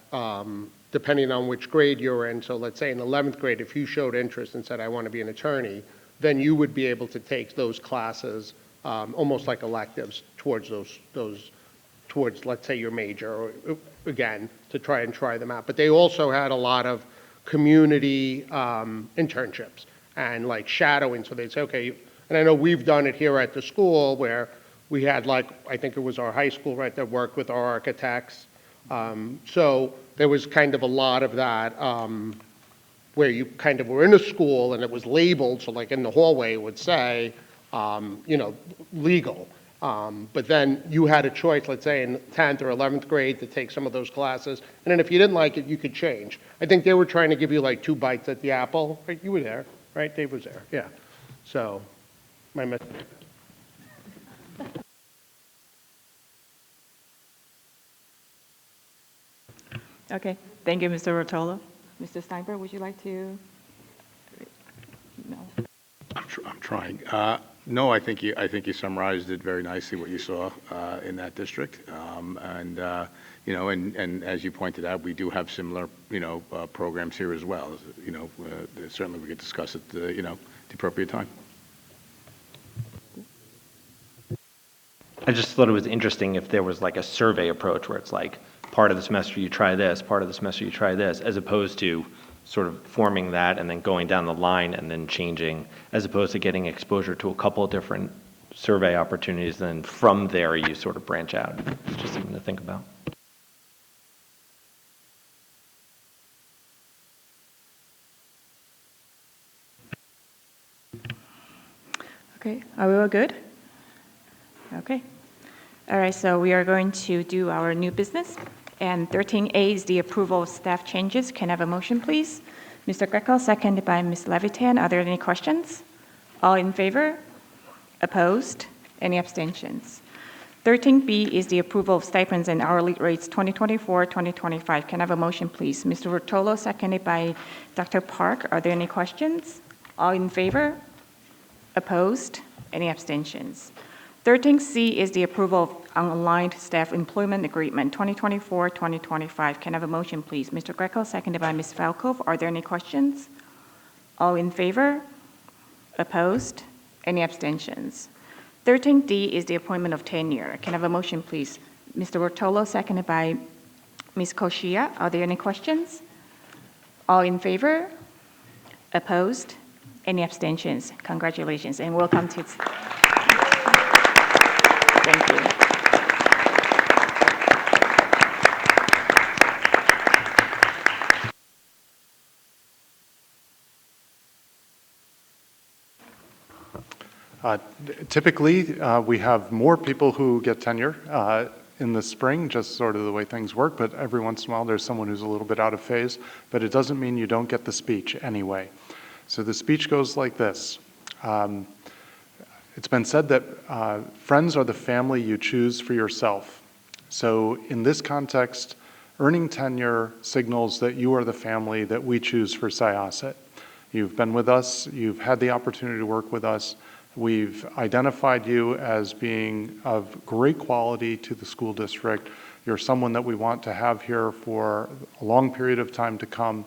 N: depending on which grade you were in, so let's say in 11th grade, if you showed interest and said, I want to be an attorney, then you would be able to take those classes almost like electives towards towards, let's say, your major, or again, to try them out. But they also had a lot of community internships and like shadowing. So they'd say, okay, and I know we've done it here at the school where we had like, I think it was our high school, right, that worked with our architects. So there was kind of a lot of that where you kind of were in a school and it was labeled, so like in the hallway it would say, you know, legal. But then you had a choice, let's say in 10th or 11th grade, to take some of those classes. And then if you didn't like it, you could change. I think they were trying to give you like 2 bites at the apple. Right? You were there, right? Dave was there, yeah. So, my mistake.
L: Okay, thank you, Mr. Rotolo. Mr. Steinberg, would you like to? No.
P: I'm trying. No, I think you summarized it very nicely, what you saw in that district. You know, and as you pointed out, we do have similar, you know, programs here as well. You know, certainly we could discuss it, you know, at the appropriate time.
K: I just thought it was interesting if there was like a survey approach where it's like, part of the semester you try this, part of the semester you try this, as opposed to sort of forming that and then going down the line and then changing, as opposed to getting exposure to a couple of different survey opportunities, then from there you sort of branch out. It's just something to think about.
L: Okay, are we all good? Okay. All right, so we are going to do our new business. And 13A is the approval of staff changes. Can I have a motion, please? Mr. Greco, seconded by Ms. Levitan. Are there any questions? All in favor? Opposed? Any abstentions? 13B is the approval of stipends and hourly rates 2024-2025. Can I have a motion, please? Mr. Rotolo, seconded by Dr. Park. Are there any questions? All in favor? Opposed? Any abstentions? 13C is the approval of unaligned staff employment agreement 2024-2025. Can I have a motion, please? Mr. Greco, seconded by Ms. Falkov. Are there any questions? All in favor? Opposed? Any abstentions? 13D is the appointment of tenure. Can I have a motion, please? Mr. Rotolo, seconded by Ms. Koshia. Are there any questions? All in favor? Opposed? Any abstentions? Congratulations and welcome to. Thank you.
D: Typically, we have more people who get tenure in the spring, just sort of the way things work, but every once in a while there's someone who's a little bit out of phase, but it doesn't mean you don't get the speech anyway. So the speech goes like this. It's been said that friends are the family you choose for yourself. So in this context, earning tenure signals that you are the family that we choose for Syosset. You've been with us, you've had the opportunity to work with us, we've identified you as being of great quality to the school district. You're someone that we want to have here for a long period of time to come.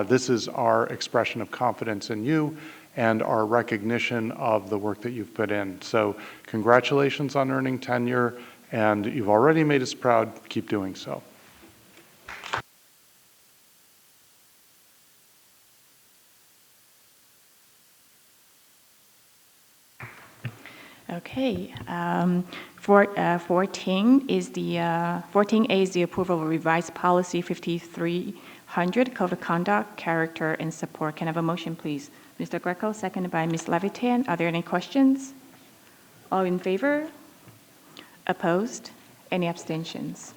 D: This is our expression of confidence in you and our recognition of the work that you've put in. So congratulations on earning tenure, and you've already made us proud. Keep doing so.
L: Okay. 14 is the 14A is the approval of revised policy 5300, code of conduct, character, and support. Can I have a motion, please? Mr. Greco, seconded by Ms. Levitan. Are there any questions? All in favor? Opposed? Any abstentions?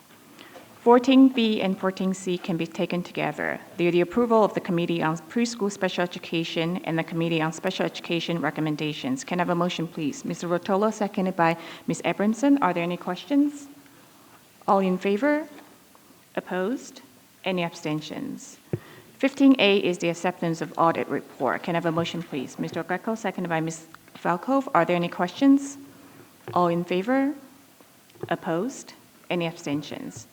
L: 14B and 14C can be taken together. They are the approval of the Committee on Preschool Special Education and the Committee on Special Education recommendations. Can I have a motion, please? Mr. Rotolo, seconded by Ms. Abramson. Are there any questions? All in favor? Opposed? Any abstentions? 15A is the acceptance of audit report. Can I have a motion, please? Mr. Greco, seconded by Ms. Falkov. Are there any questions? All in favor? Opposed? Any abstentions?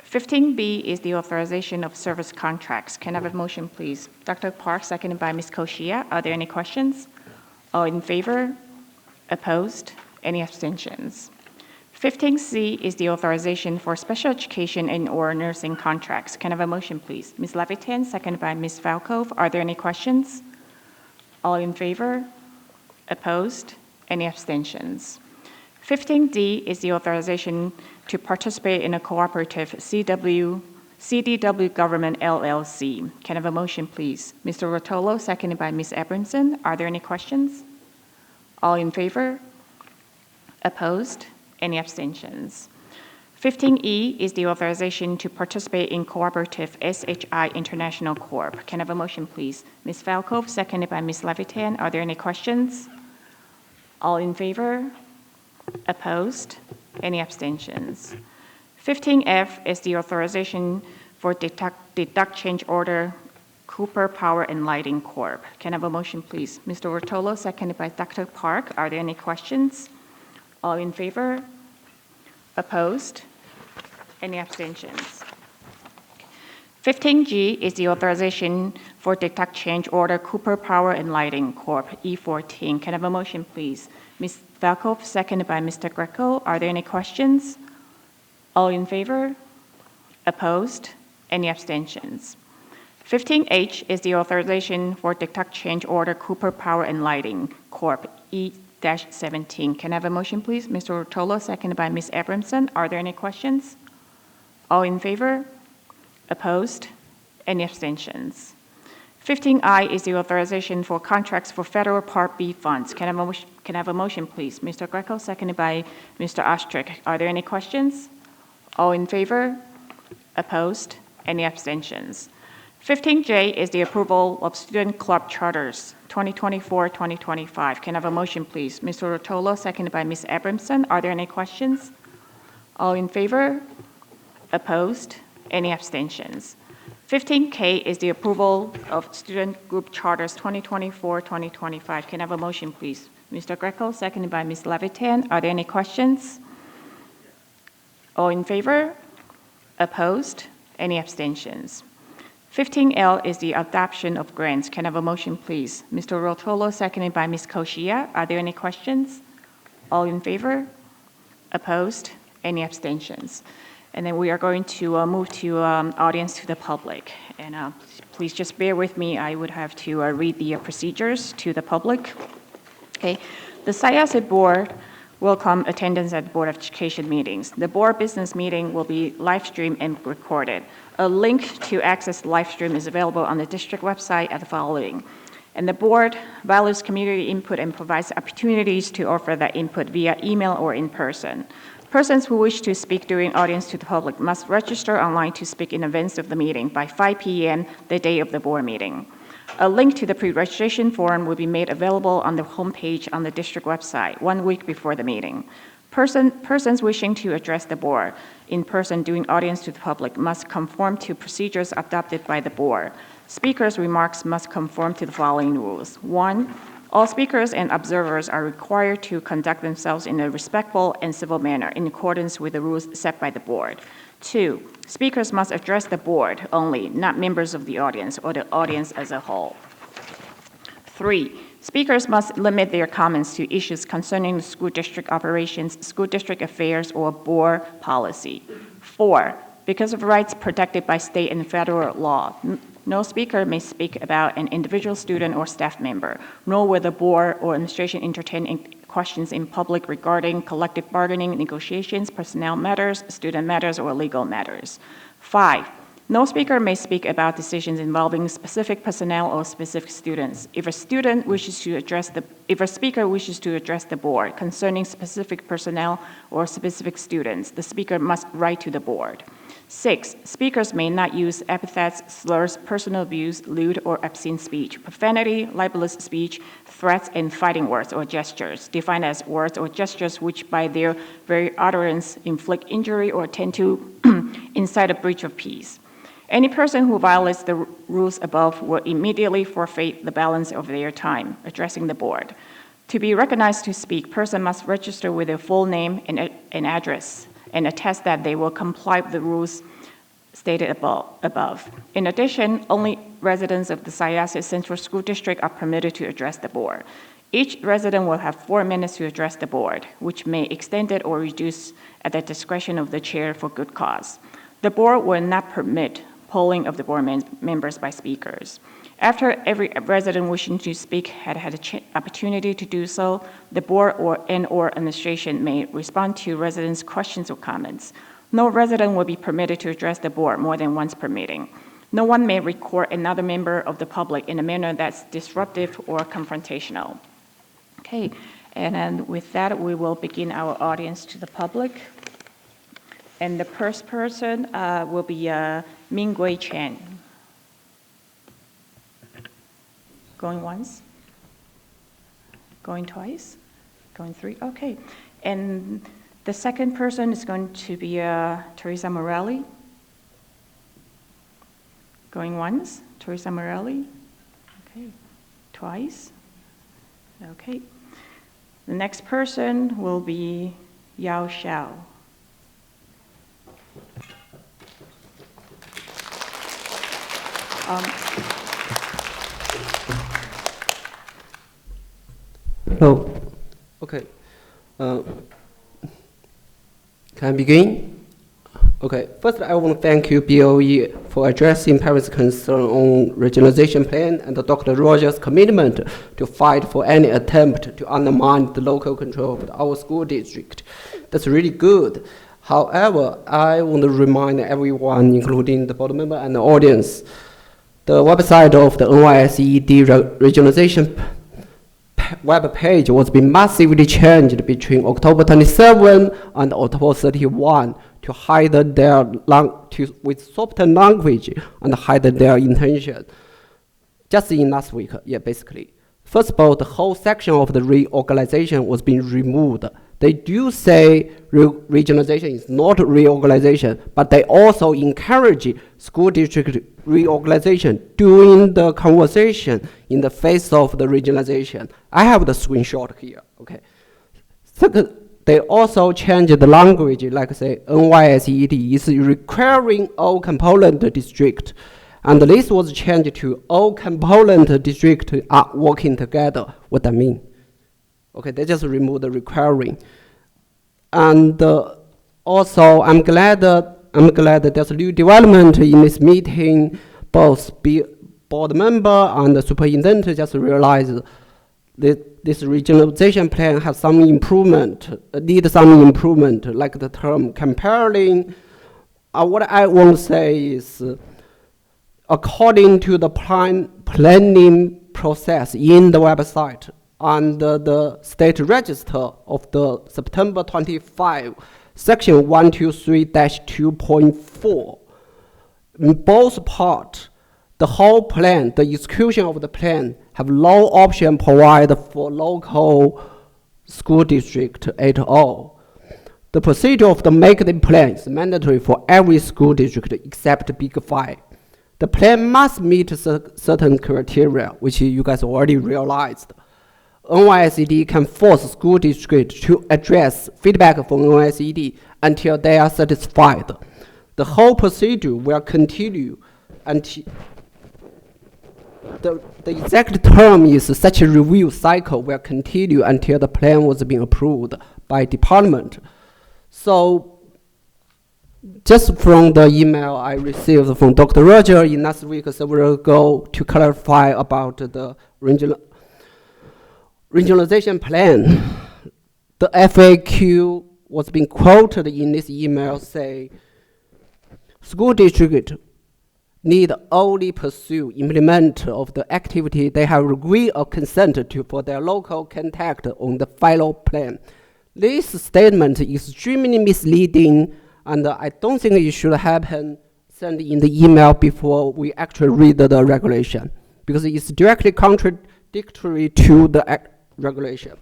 L: 15B is the authorization of service contracts. Can I have a motion, please? Dr. Park, seconded by Ms. Koshia. Are there any questions? All in favor? Opposed? Any abstentions? 15C is the authorization for special education and/or nursing contracts. Can I have a motion, please? Ms. Levitan, seconded by Ms. Falkov. Are there any questions? All in favor? Opposed? Any abstentions? 15D is the authorization to participate in a cooperative CDW Government LLC. Can I have a motion, please? Mr. Rotolo, seconded by Ms. Abramson. Are there any questions? All in favor? Opposed? Any abstentions? 15E is the authorization to participate in cooperative SHI International Corp. Can I have a motion, please? Ms. Falkov, seconded by Ms. Levitan. Are there any questions? All in favor? Opposed? Any abstentions? 15F is the authorization for deduct change order Cooper Power and Lighting Corp. Can I have a motion, please? Mr. Rotolo, seconded by Dr. Park. Are there any questions? All in favor? Opposed? Any abstentions? 15G is the authorization for deduct change order Cooper Power and Lighting Corp. E14. Can I have a motion, please? Ms. Falkov, seconded by Mr. Greco. Are there any questions? All in favor? Opposed? Any abstentions? 15H is the authorization for deduct change order Cooper Power and Lighting Corp. E-17. Can I have a motion, please? Mr. Rotolo, seconded by Ms. Abramson. Are there any questions? All in favor? Opposed? Any abstentions? 15I is the authorization for contracts for federal Part B funds. Can I have a motion, please? Mr. Greco, seconded by Mr. Ostrich. Are there any questions? All in favor? Opposed? Any abstentions? 15J is the approval of student club charters 2024-2025. Can I have a motion, please? Mr. Rotolo, seconded by Ms. Abramson. Are there any questions? All in favor? Opposed? Any abstentions? 15K is the approval of student group charters 2024-2025. Can I have a motion, please? Mr. Greco, seconded by Ms. Levitan. Are there any questions? All in favor? Opposed? Any abstentions? 15L is the adoption of grants. Can I have a motion, please? Mr. Rotolo, seconded by Ms. Koshia. Are there any questions? All in favor? Opposed? Any abstentions? And then we are going to move to audience to the public. And please just bear with me. I would have to read the procedures to the public. Okay. The SIASET board welcome attendance at Board of Education meetings. The board business meeting will be live streamed and recorded. A link to access the live stream is available on the district website at the following. And the board values community input and provides opportunities to offer that input via email or in person. Persons who wish to speak during audience to the public must register online to speak in advance of the meeting by 5 p.m. the day of the board meeting. A link to the pre-registration form will be made available on the homepage on the district website 1 week before the meeting. Persons wishing to address the board in person during audience to the public must conform to procedures adopted by the board. Speakers' remarks must conform to the following rules. 1, all speakers and observers are required to conduct themselves in a respectful and civil manner in accordance with the rules set by the board. 2, speakers must address the board only, not members of the audience or the audience as a whole. 3, speakers must limit their comments to issues concerning the school district operations, school district affairs, or board policy. 4, because of rights protected by state and federal law, no speaker may speak about an individual student or staff member, nor will the board or administration entertain questions in public regarding collective bargaining, negotiations, personnel matters, student matters, or legal matters. 5, No speaker may speak about decisions involving specific personnel or specific students. If a speaker wishes to address the board concerning specific personnel or specific students, the speaker must write to the board. 6, speakers may not use epithets, slurs, personal abuse, lewd or obscene speech, profanity, libelous speech, threats, and fighting words or gestures, defined as words or gestures which by their very utterance inflict injury or tend to incite a breach of peace. Any person who violates the rules above will immediately forfeit the balance of their time addressing the board. To be recognized to speak, person must register with their full name and address and attest that they will comply with the rules stated above. In addition, only residents of the Syosset Central School District are permitted to address the board. Each resident will have 4 minutes to address the board, which may extend it or reduce at the discretion of the chair for good cause. The board will not permit polling of the board members by speakers. After every resident wishing to speak had an opportunity to do so, the board or administration may respond to residents' questions or comments. No resident will be permitted to address the board more than once per meeting. No one may record another member of the public in a manner that's disruptive or confrontational. Okay, and then with that, we will begin our audience to the public. And the first person will be Mingwei Chen. Going once? Going twice? Going 3? Okay. And the second person is going to be Teresa Morelli. Going once? Teresa Morelli. Okay. Twice? Okay. The next person will be Yao Xiao.
Q: Hello. Okay. Can I begin? Okay. First, I want to thank you, BOE, for addressing parents' concern on regionalization plan and Dr. Rogers' commitment to fight for any attempt to undermine the local control of our school district. That's really good. However, I want to remind everyone, including the board member and the audience, the website of the NYSED regionalization web page was being massively changed between October 27 and October 31 to hide their with softer language and hide their intention. Just in last week, yeah, basically. First of all, the whole section of the reorganization was being removed. They do say regionalization is not reorganization, but they also encourage school district reorganization during the conversation in the face of the regionalization. I have the screenshot here, okay. Second, they also changed the language, like say NYSED is requiring all component district, and this was changed to all component district are working together. What that mean? Okay, they just removed the requiring. And also, I'm glad that there's a new development in this meeting. Both board member and the superintendent just realized that this regionalization plan has some improvement, need some improvement, like the term comparing. What I want to say is, according to the planning process in the website, and the state register of the September 25, section 123-2.4. In both parts, the whole plan, the execution of the plan, have no option provided for local school district at all. The procedure of the making plan is mandatory for every school district except Big 5. The plan must meet certain criteria, which you guys already realized. NYSED can force school districts to address feedback from NYSED until they are satisfied. The whole procedure will continue until the exact term is such a review cycle will continue until the plan was being approved by department. So just from the email I received from Dr. Roger in last week several ago to clarify about the regionalization plan, the FAQ was being quoted in this email say, school district need only pursue implement of the activity they have agreed or consent to for their local contact on the final plan. This statement is extremely misleading, and I don't think it should happen sent in the email before we actually read the regulation, because it's directly contradictory to the regulation.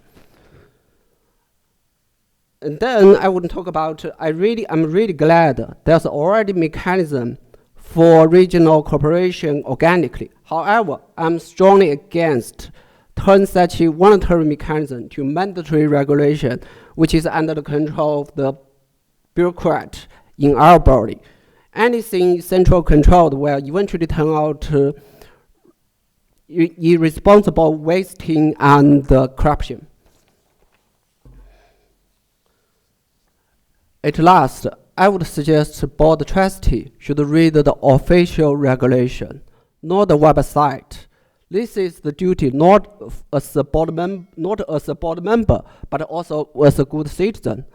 Q: And then I would talk about, I'm really glad there's already mechanism for regional cooperation organically. However, I'm strongly against turn such a voluntary mechanism to mandatory regulation, which is under the control of the bureaucrat in our body. Anything central controlled will eventually turn out irresponsible wasting and corruption. At last, I would suggest board trustee should read the official regulation, not the website. This is the duty not as a board member, but also as a good citizen.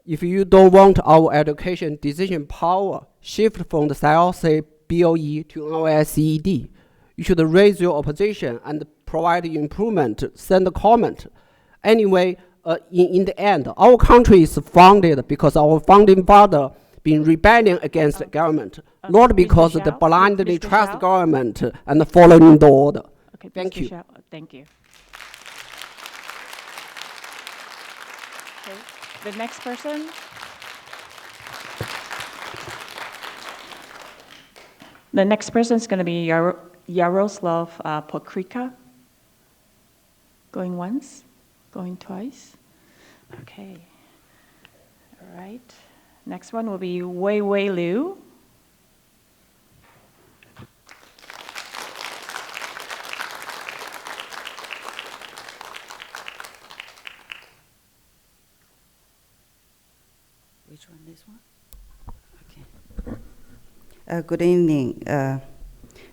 Q: If you don't want our education decision power shift from the CLC BOE to OSCED, you should raise your opposition and provide improvement, send a comment. Anyway, in the end, our country is founded because our founding father been rebelling against the government, not because they blindly trust the government and following the order.
L: Okay,
Q: thank you.
L: Thank you. Okay, the next person. The next person is going to be Yaroslav Pokrika. Going once, going twice. Okay. All right. Next one will be Wei Wei Liu.
R: Which one? This one? Okay. Good evening,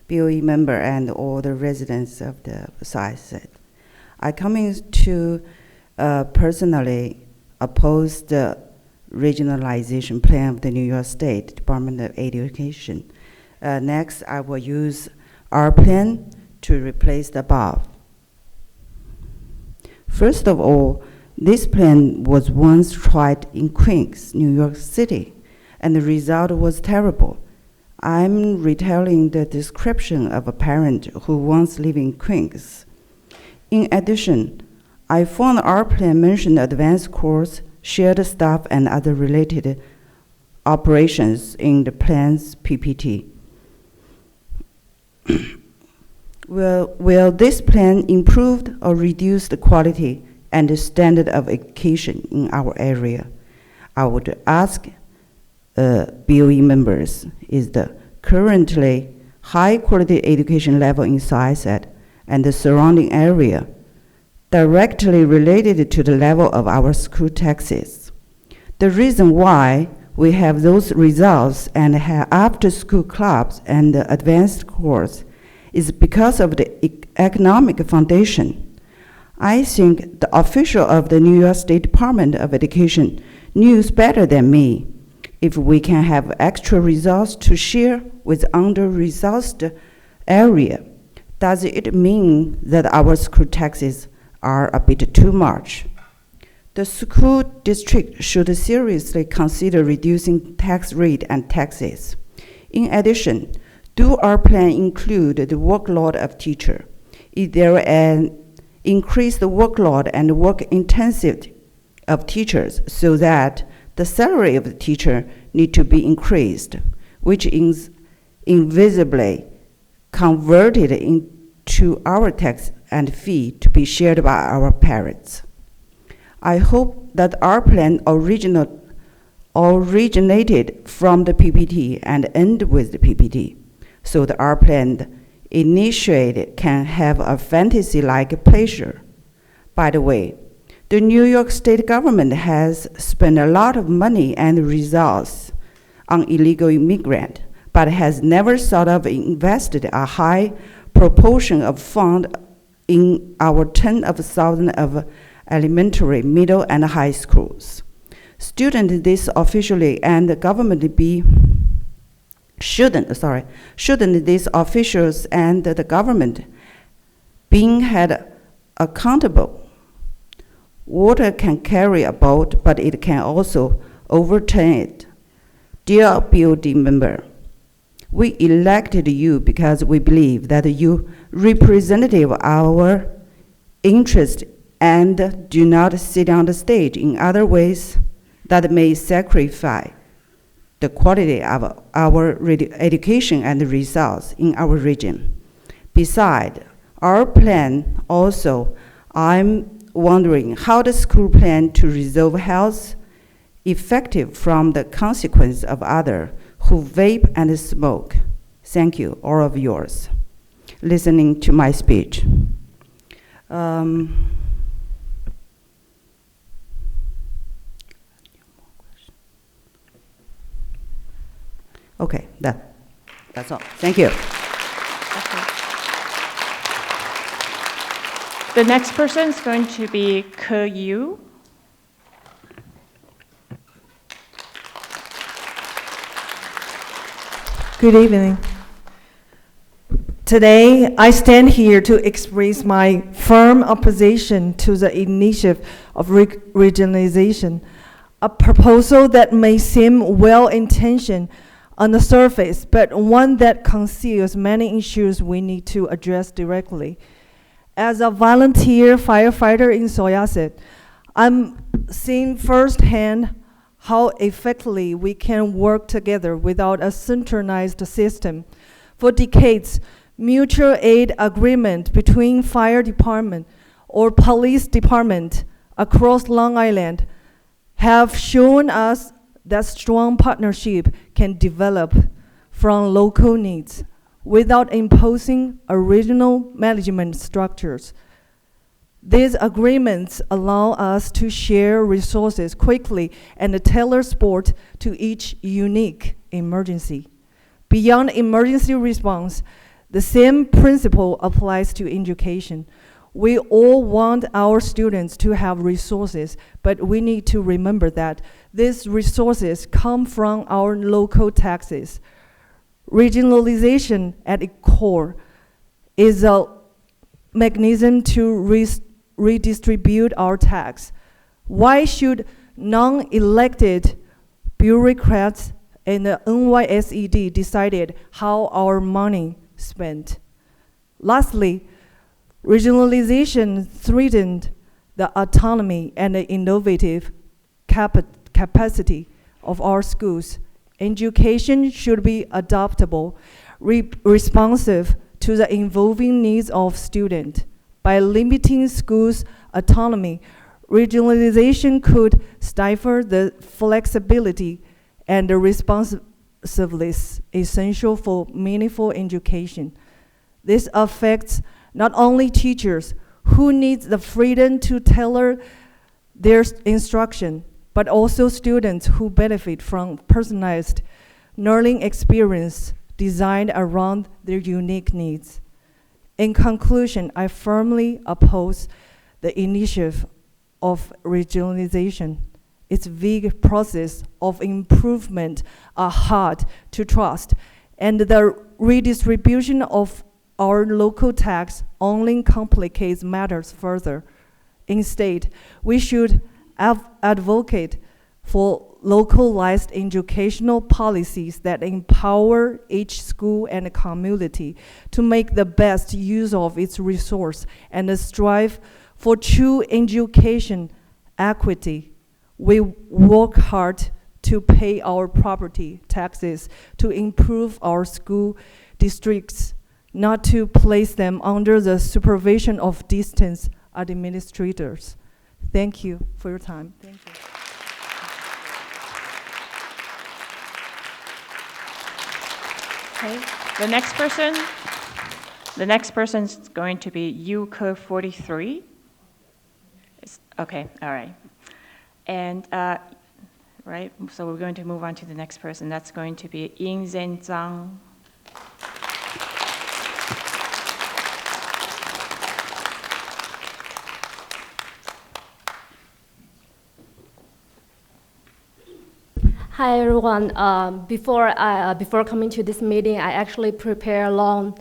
R: BOE member and all the residents of the site. I coming to personally oppose the regionalization plan of the New York State Department of Education. Next, I will use our plan to replace the above. First of all, this plan was once tried in Queens, New York City, and the result was terrible. I'm retelling the description of a parent who once lived in Queens. In addition, I found our plan mentioned advanced course, shared staff, and other related operations in the plan's PPT. Will this plan improve or reduce the quality and the standard of education in our area? I would ask BOE members, is the currently high quality education level in SciSat and the surrounding area directly related to the level of our school taxes? The reason why we have those results and have after-school clubs and the advanced course is because of the economic foundation. I think the official of the New York State Department of Education knows better than me. If we can have extra results to share with under-resourced area, does it mean that our school taxes are a bit too much? The school district should seriously consider reducing tax rate and taxes. In addition, do our plan include the workload of teacher? Is there an increased workload and work intensity of teachers so that the salary of the teacher need to be increased, which is invisibly converted into our tax and fee to be shared by our parents? I hope that our plan originated from the PPT and end with the PPT, so that our plan initiated can have a fantasy-like pleasure. By the way, the New York State government has spent a lot of money and resources on illegal immigrants, but has never sort of invested a high proportion of funds in our tens of thousands of elementary, middle, and high schools. Students this officially and the government be shouldn't these officials and the government being held accountable? Water can carry a boat, but it can also overturn it. Dear BOD member, we elected you because we believe that you representative our interest and do not sit on the stage in other ways that may sacrifice the quality of our education and results in our region. Besides, our plan also, I'm wondering how the school plan to resolve health effective from the consequence of others who vape and smoke. Thank you, all of yours, listening to my speech. Okay, that's all. Thank you.
L: The next person is going to be Ke Yu.
S: Good evening. Today, I stand here to express my firm opposition to the initiative of regionalization, a proposal that may seem well-intentioned on the surface, but one that conceals many issues we need to address directly. As a volunteer firefighter in Soyasset, I'm seeing firsthand how effectively we can work together without a centralized system. For decades, mutual aid agreement between fire department or police department across Long Island have shown us that strong partnership can develop from local needs without imposing original management structures. These agreements allow us to share resources quickly and tailor support to each unique emergency. Beyond emergency response, the same principle applies to education. We all want our students to have resources, but we need to remember that these resources come from our local taxes. Regionalization at its core is a mechanism to redistribute our tax. Why should non-elected bureaucrats and the NYSED decide how our money spent? Lastly, regionalization threatened the autonomy and the innovative capacity of our schools. Education should be adaptable, responsive to the evolving needs of students. By limiting schools' autonomy, regionalization could stifle the flexibility and the responsiveness essential for meaningful education. This affects not only teachers who need the freedom to tailor their instruction, but also students who benefit from personalized learning experience designed around their unique needs. In conclusion, I firmly oppose the initiative of regionalization. Its vague process of improvement are hard to trust, and the redistribution of our local tax only complicates matters further. Instead, we should advocate for localized educational policies that empower each school and community to make the best use of its resource and strive for true education equity. We work hard to pay our property taxes to improve our school districts, not to place them under the supervision of distant administrators. Thank you for your time. Thank you.
L: Okay, the next person is going to be Yuke 43. Okay, all right. And, right, so we're going to move on to the next person. That's going to be Ying Zhen Zhang.
T: Hi everyone. Before coming to this meeting, I actually prepared long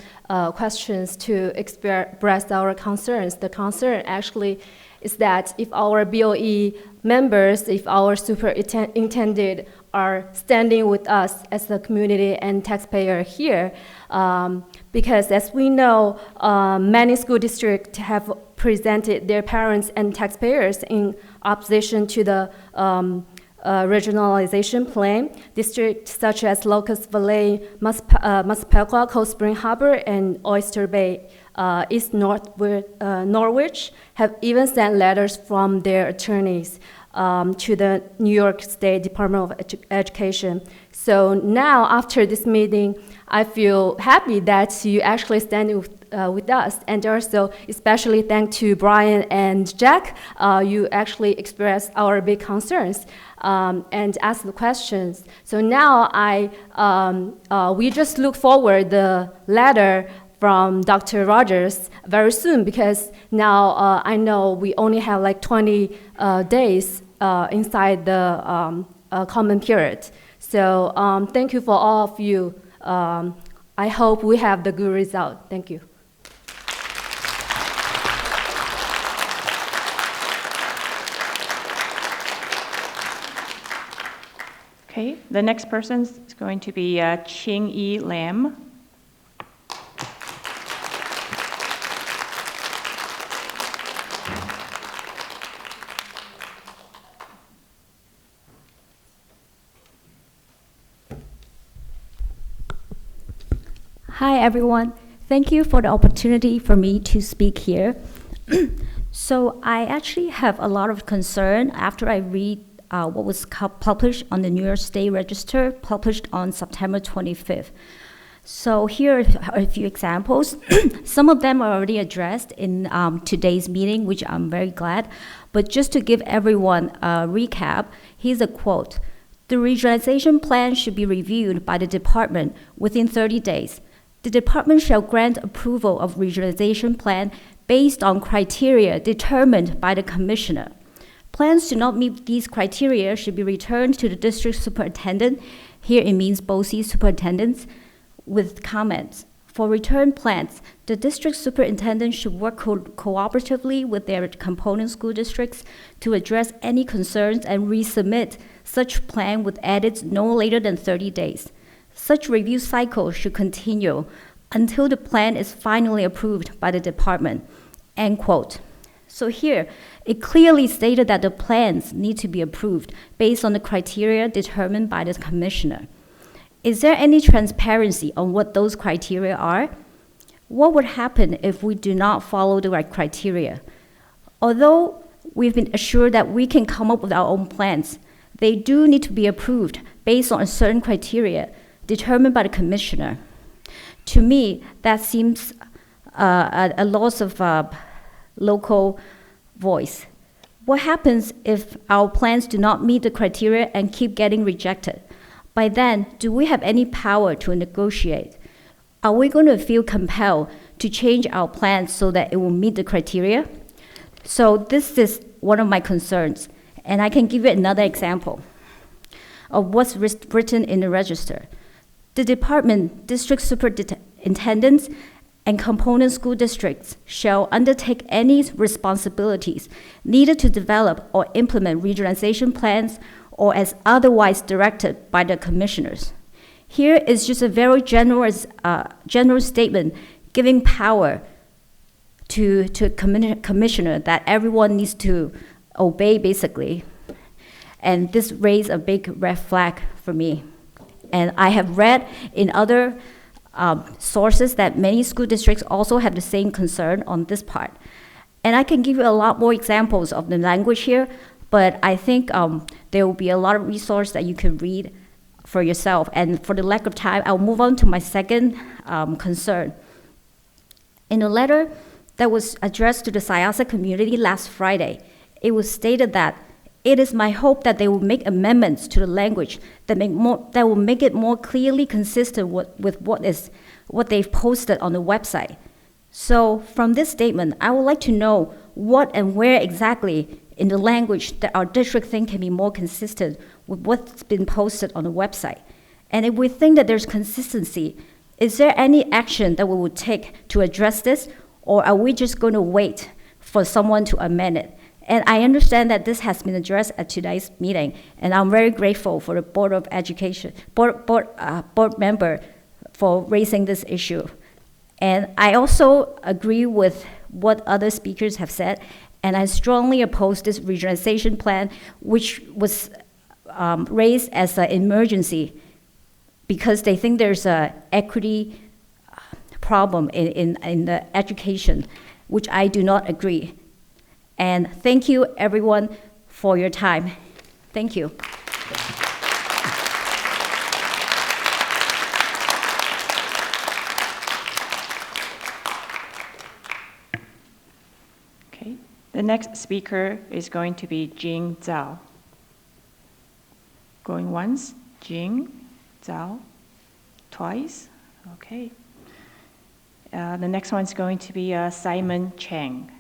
T: questions to express our concerns. The concern actually is that if our BOE members, if our superintendent are standing with us as the community and taxpayer here, because as we know, many school districts have presented their parents and taxpayers in opposition to the regionalization plan. Districts such as Locust Valley, Massapequa, Cold Spring Harbor, and Oyster Bay, East Norwich have even sent letters from their attorneys to the New York State Department of Education. So now, after this meeting, I feel happy that you actually stand with us, and also especially thanks to Brian and Jack, you actually expressed our big concerns and asked the questions. So now we just look forward the letter from Dr. Rogers very soon, because now I know we only have like 20 days inside the comment period. So thank you for all of you. I hope we have the good result. Thank you.
L: Okay, the next person is going to be Ching-Yi Lam.
U: Hi, everyone. Thank you for the opportunity for me to speak here. So I actually have a lot of concern after I read what was published on the New York State Register, published on September 25th. So here are a few examples. Some of them are already addressed in today's meeting, which I'm very glad. But just to give everyone a recap, here's a quote. The regionalization plan should be reviewed by the department within 30 days. The department shall grant approval of regionalization plan based on criteria determined by the commissioner. Plans do not meet these criteria should be returned to the district superintendent. Here it means BOCES superintendents with comments. For return plans, the district superintendent should work cooperatively with their component school districts to address any concerns and resubmit such plan with edits no later than 30 days. Such review cycle should continue until the plan is finally approved by the department, end quote. So here, it clearly stated that the plans need to be approved based on the criteria determined by the commissioner. Is there any transparency on what those criteria are? What would happen if we do not follow the right criteria? Although we've been assured that we can come up with our own plans, they do need to be approved based on a certain criteria determined by the commissioner. To me, that seems a loss of local voice. What happens if our plans do not meet the criteria and keep getting rejected? By then, do we have any power to negotiate? Are we going to feel compelled to change our plans so that it will meet the criteria? So this is one of my concerns, and I can give you another example of what's written in the register. The department, district superintendents, and component school districts shall undertake any responsibilities needed to develop or implement regionalization plans or as otherwise directed by the commissioners. Here is just a very general statement giving power to commissioner that everyone needs to obey, basically. And this raised a big red flag for me. And I have read in other sources that many school districts also have the same concern on this part. And I can give you a lot more examples of the language here, but I think there will be a lot of resources that you can read for yourself. And for the lack of time, I'll move on to my second concern. In a letter that was addressed to the Syosset community last Friday, it was stated that it is my hope that they will make amendments to the language that will make it more clearly consistent with what they've posted on the website. So from this statement, I would like to know what and where exactly in the language that our district think can be more consistent with what's been posted on the website. And if we think that there's consistency, is there any action that we would take to address this, or are we just going to wait for someone to amend it? And I understand that this has been addressed at today's meeting, and I'm very grateful for the Board of Education, board member for raising this issue. And I also agree with what other speakers have said, and I strongly oppose this regionalization plan, which was raised as an emergency because they think there's an equity problem in the education, which I do not agree. And thank you, everyone, for your time. Thank you.
L: Okay. The next speaker is going to be Jing Zhao. Going once, Jing Zhao. Twice, okay. The next one is going to be Simon Chang.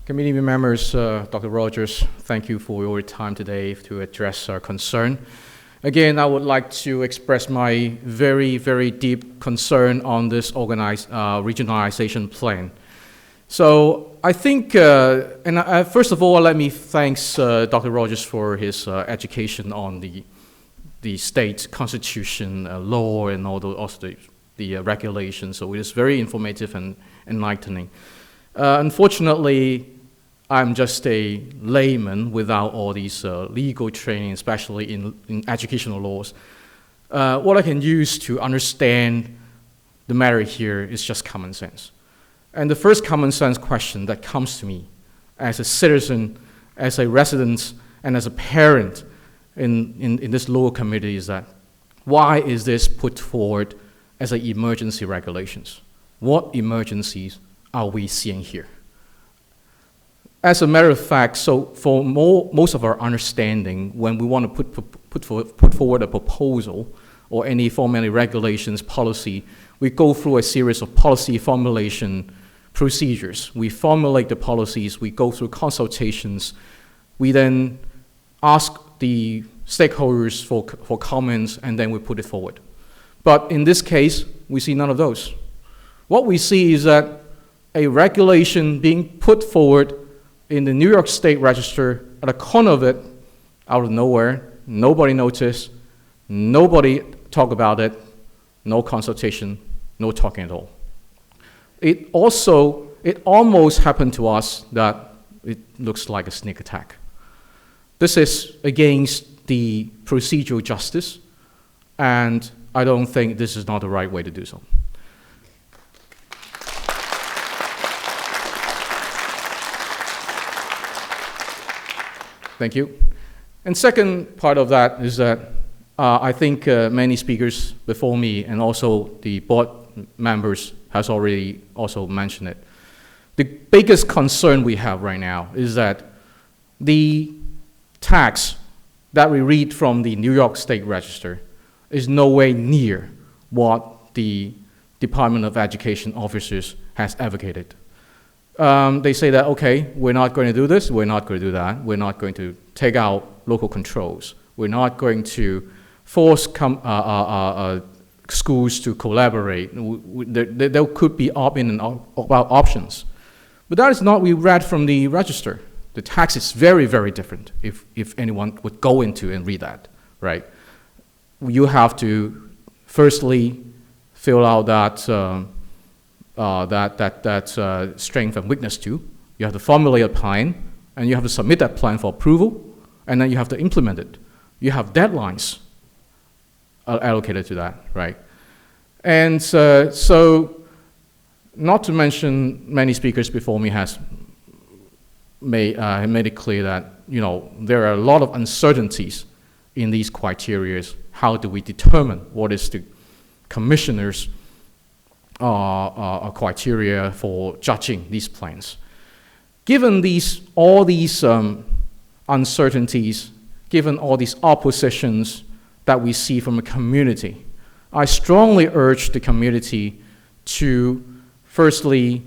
C: Committee members, Dr. Rogers, thank you for your time today to address our concern. Again, I would like to express my very, very deep concern on this regionalization plan. So I think, first of all, let me thank Dr. Rogers for his education on the state constitution, law, and also the regulations. So it is very informative and enlightening. Unfortunately, I'm just a layman without all these legal training, especially in educational laws. What I can use to understand the matter here is just common sense. And the first common sense question that comes to me as a citizen, as a resident, and as a parent in this local committee is that, why is this put forward as an emergency regulations? What emergencies are we seeing here? As a matter of fact, so for most of our understanding, when we want to put forward a proposal or any formally regulations policy, we go through a series of policy formulation procedures. We formulate the policies, we go through consultations, we then ask the stakeholders for comments, and then we put it forward. But in this case, we see none of those. What we see is that a regulation being put forward in the New York State Register at a corner of it, out of nowhere, nobody noticed, nobody talked about it, no consultation, no talking at all. It almost happened to us that it looks like a sneak attack. This is against the procedural justice, and I don't think this is not the right way to do so. Thank you. And second part of that is that I think many speakers before me and also the board members has already also mentioned it. The biggest concern we have right now is that the tax that we read from the New York State Register is nowhere near what the Department of Education officers has advocated. They say that, okay, we're not going to do this, we're not going to do that, we're not going to take out local controls, we're not going to force schools to collaborate. There could be opt-in and opt-out options. But that is not what we read from the register. The tax is very, very different if anyone would go into and read that, right? You have to firstly fill out that strength and weakness too. You have to formulate a plan, and you have to submit that plan for approval, and then you have to implement it. You have deadlines allocated to that, right? And so, not to mention, many speakers before me has made it clear that there are a lot of uncertainties in these criteria. How do we determine what is the commissioner's criteria for judging these plans? Given all these uncertainties, given all these oppositions that we see from the community, I strongly urge the community to firstly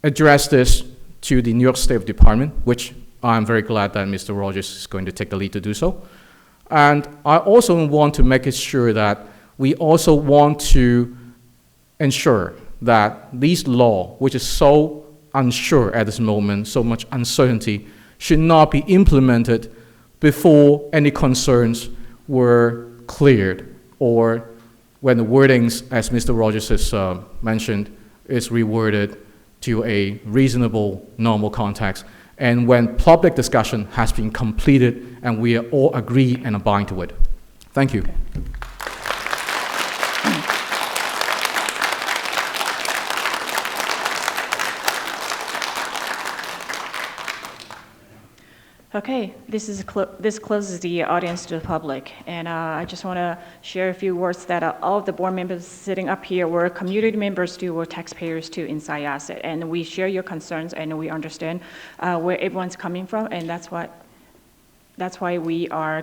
C: address this to the New York State Department, which I'm very glad that Mr. Rogers is going to take the lead to do so. And I also want to make it sure that we also want to ensure that this law, which is so unsure at this moment, so much uncertainty, should not be implemented before any concerns were cleared, or when the wordings, as Mr. Rogers has mentioned, is reworded to a reasonable, normal context, and when public discussion has been completed and we are all agree and abide to it. Thank you.
L: Okay, this closes the audience to the public, and I just want to share a few words that all of the board members sitting up here were community members too, were taxpayers too in Syosset, and we share your concerns and we understand where everyone's coming from, and that's why we are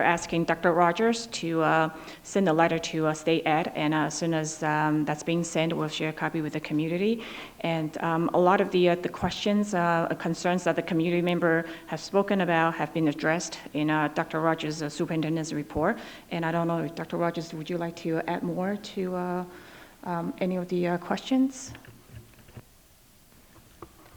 L: asking Dr. Rogers to send a letter to State Ed, and as soon as that's being sent, we'll share a copy with the community. And a lot of the questions, concerns that the community member has spoken about have been addressed in Dr. Rogers' superintendent's report. And I don't know if Dr. Rogers, would you like to add more to any of the questions?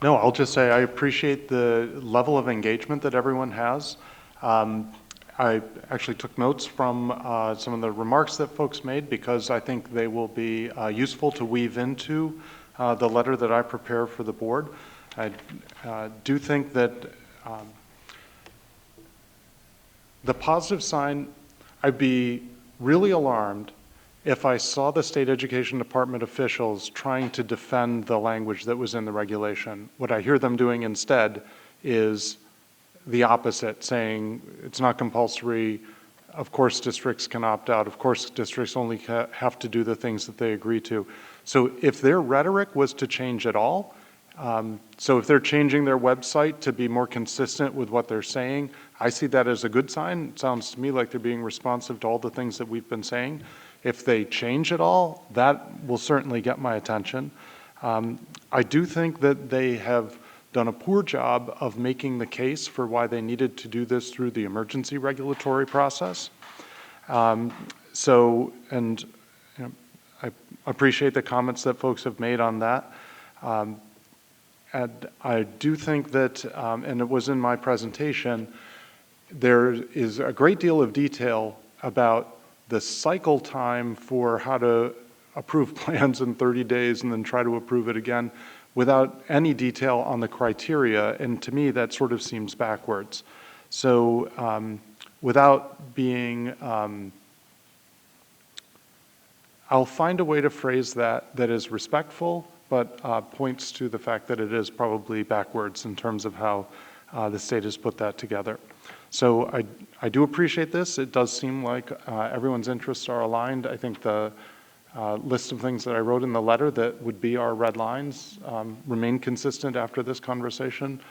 D: No, I'll just say I appreciate the level of engagement that everyone has. I actually took notes from some of the remarks that folks made because I think they will be useful to weave into the letter that I prepare for the board. I do think that the positive sign, I'd be really alarmed if I saw the State Education Department officials trying to defend the language that was in the regulation. What I hear them doing instead is the opposite, saying it's not compulsory, of course districts can opt out, of course districts only have to do the things that they agree to. So if their rhetoric was to change at all, so if they're changing their website to be more consistent with what they're saying, I see that as a good sign. It sounds to me like they're being responsive to all the things that we've been saying. If they change at all, that will certainly get my attention. I do think that they have done a poor job of making the case for why they needed to do this through the emergency regulatory process. And you know, I appreciate the comments that folks have made on that. And I do think that, and it was in my presentation, there is a great deal of detail about the cycle time for how to approve plans in 30 days and then try to approve it again without any detail on the criteria, and to me that sort of seems backwards. So without being, I'll find a way to phrase that is respectful, but points to the fact that it is probably backwards in terms of how the state has put that together. So I do appreciate this. It does seem like everyone's interests are aligned. I think the list of things that I wrote in the letter that would be our red lines remain consistent after this conversation.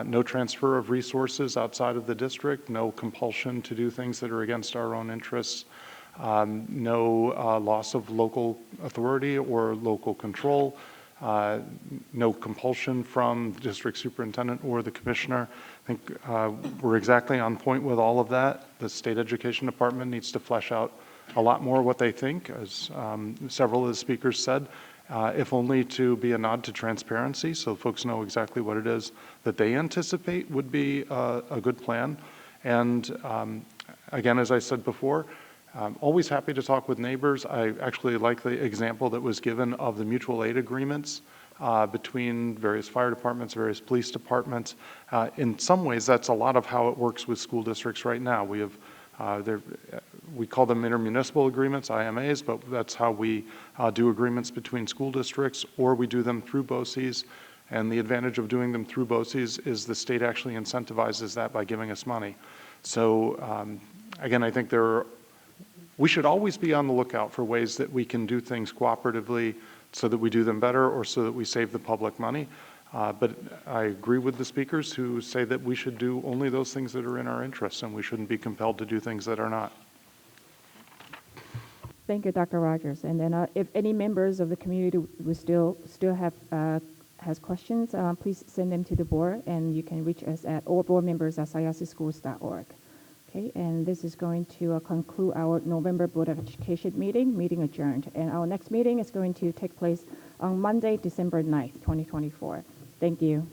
D: No transfer of resources outside of the district, no compulsion to do things that are against our own interests, no loss of local authority or local control, no compulsion from the district superintendent or the commissioner. I think we're exactly on point with all of that. The State Education Department needs to flesh out a lot more what they think, as several of the speakers said, if only to be a nod to transparency so folks know exactly what it is that they anticipate would be a good plan. And again, as I said before, I'm always happy to talk with neighbors. I actually like the example that was given of the mutual aid agreements between various fire departments, various police departments. In some ways, that's a lot of how it works with school districts right now. We have, we call them intermunicipal agreements, IMAs, but that's how we do agreements between school districts, or we do them through BOCES. And the advantage of doing them through BOCES is the state actually incentivizes that by giving us money. So again, I think we should always be on the lookout for ways that we can do things cooperatively so that we do them better or so that we save the public money. But I agree with the speakers who say that we should do only those things that are in our interests, and we shouldn't be compelled to do things that are not.
L: Thank you, Dr. Rogers. And then if any members of the community will still have has questions, please send them to the board, and you can reach us at allboardmembers@sayasischools.org. Okay, and this is going to conclude our November Board of Education meeting adjourned. And our next meeting is going to take place on Monday, December 9th, 2024. Thank you.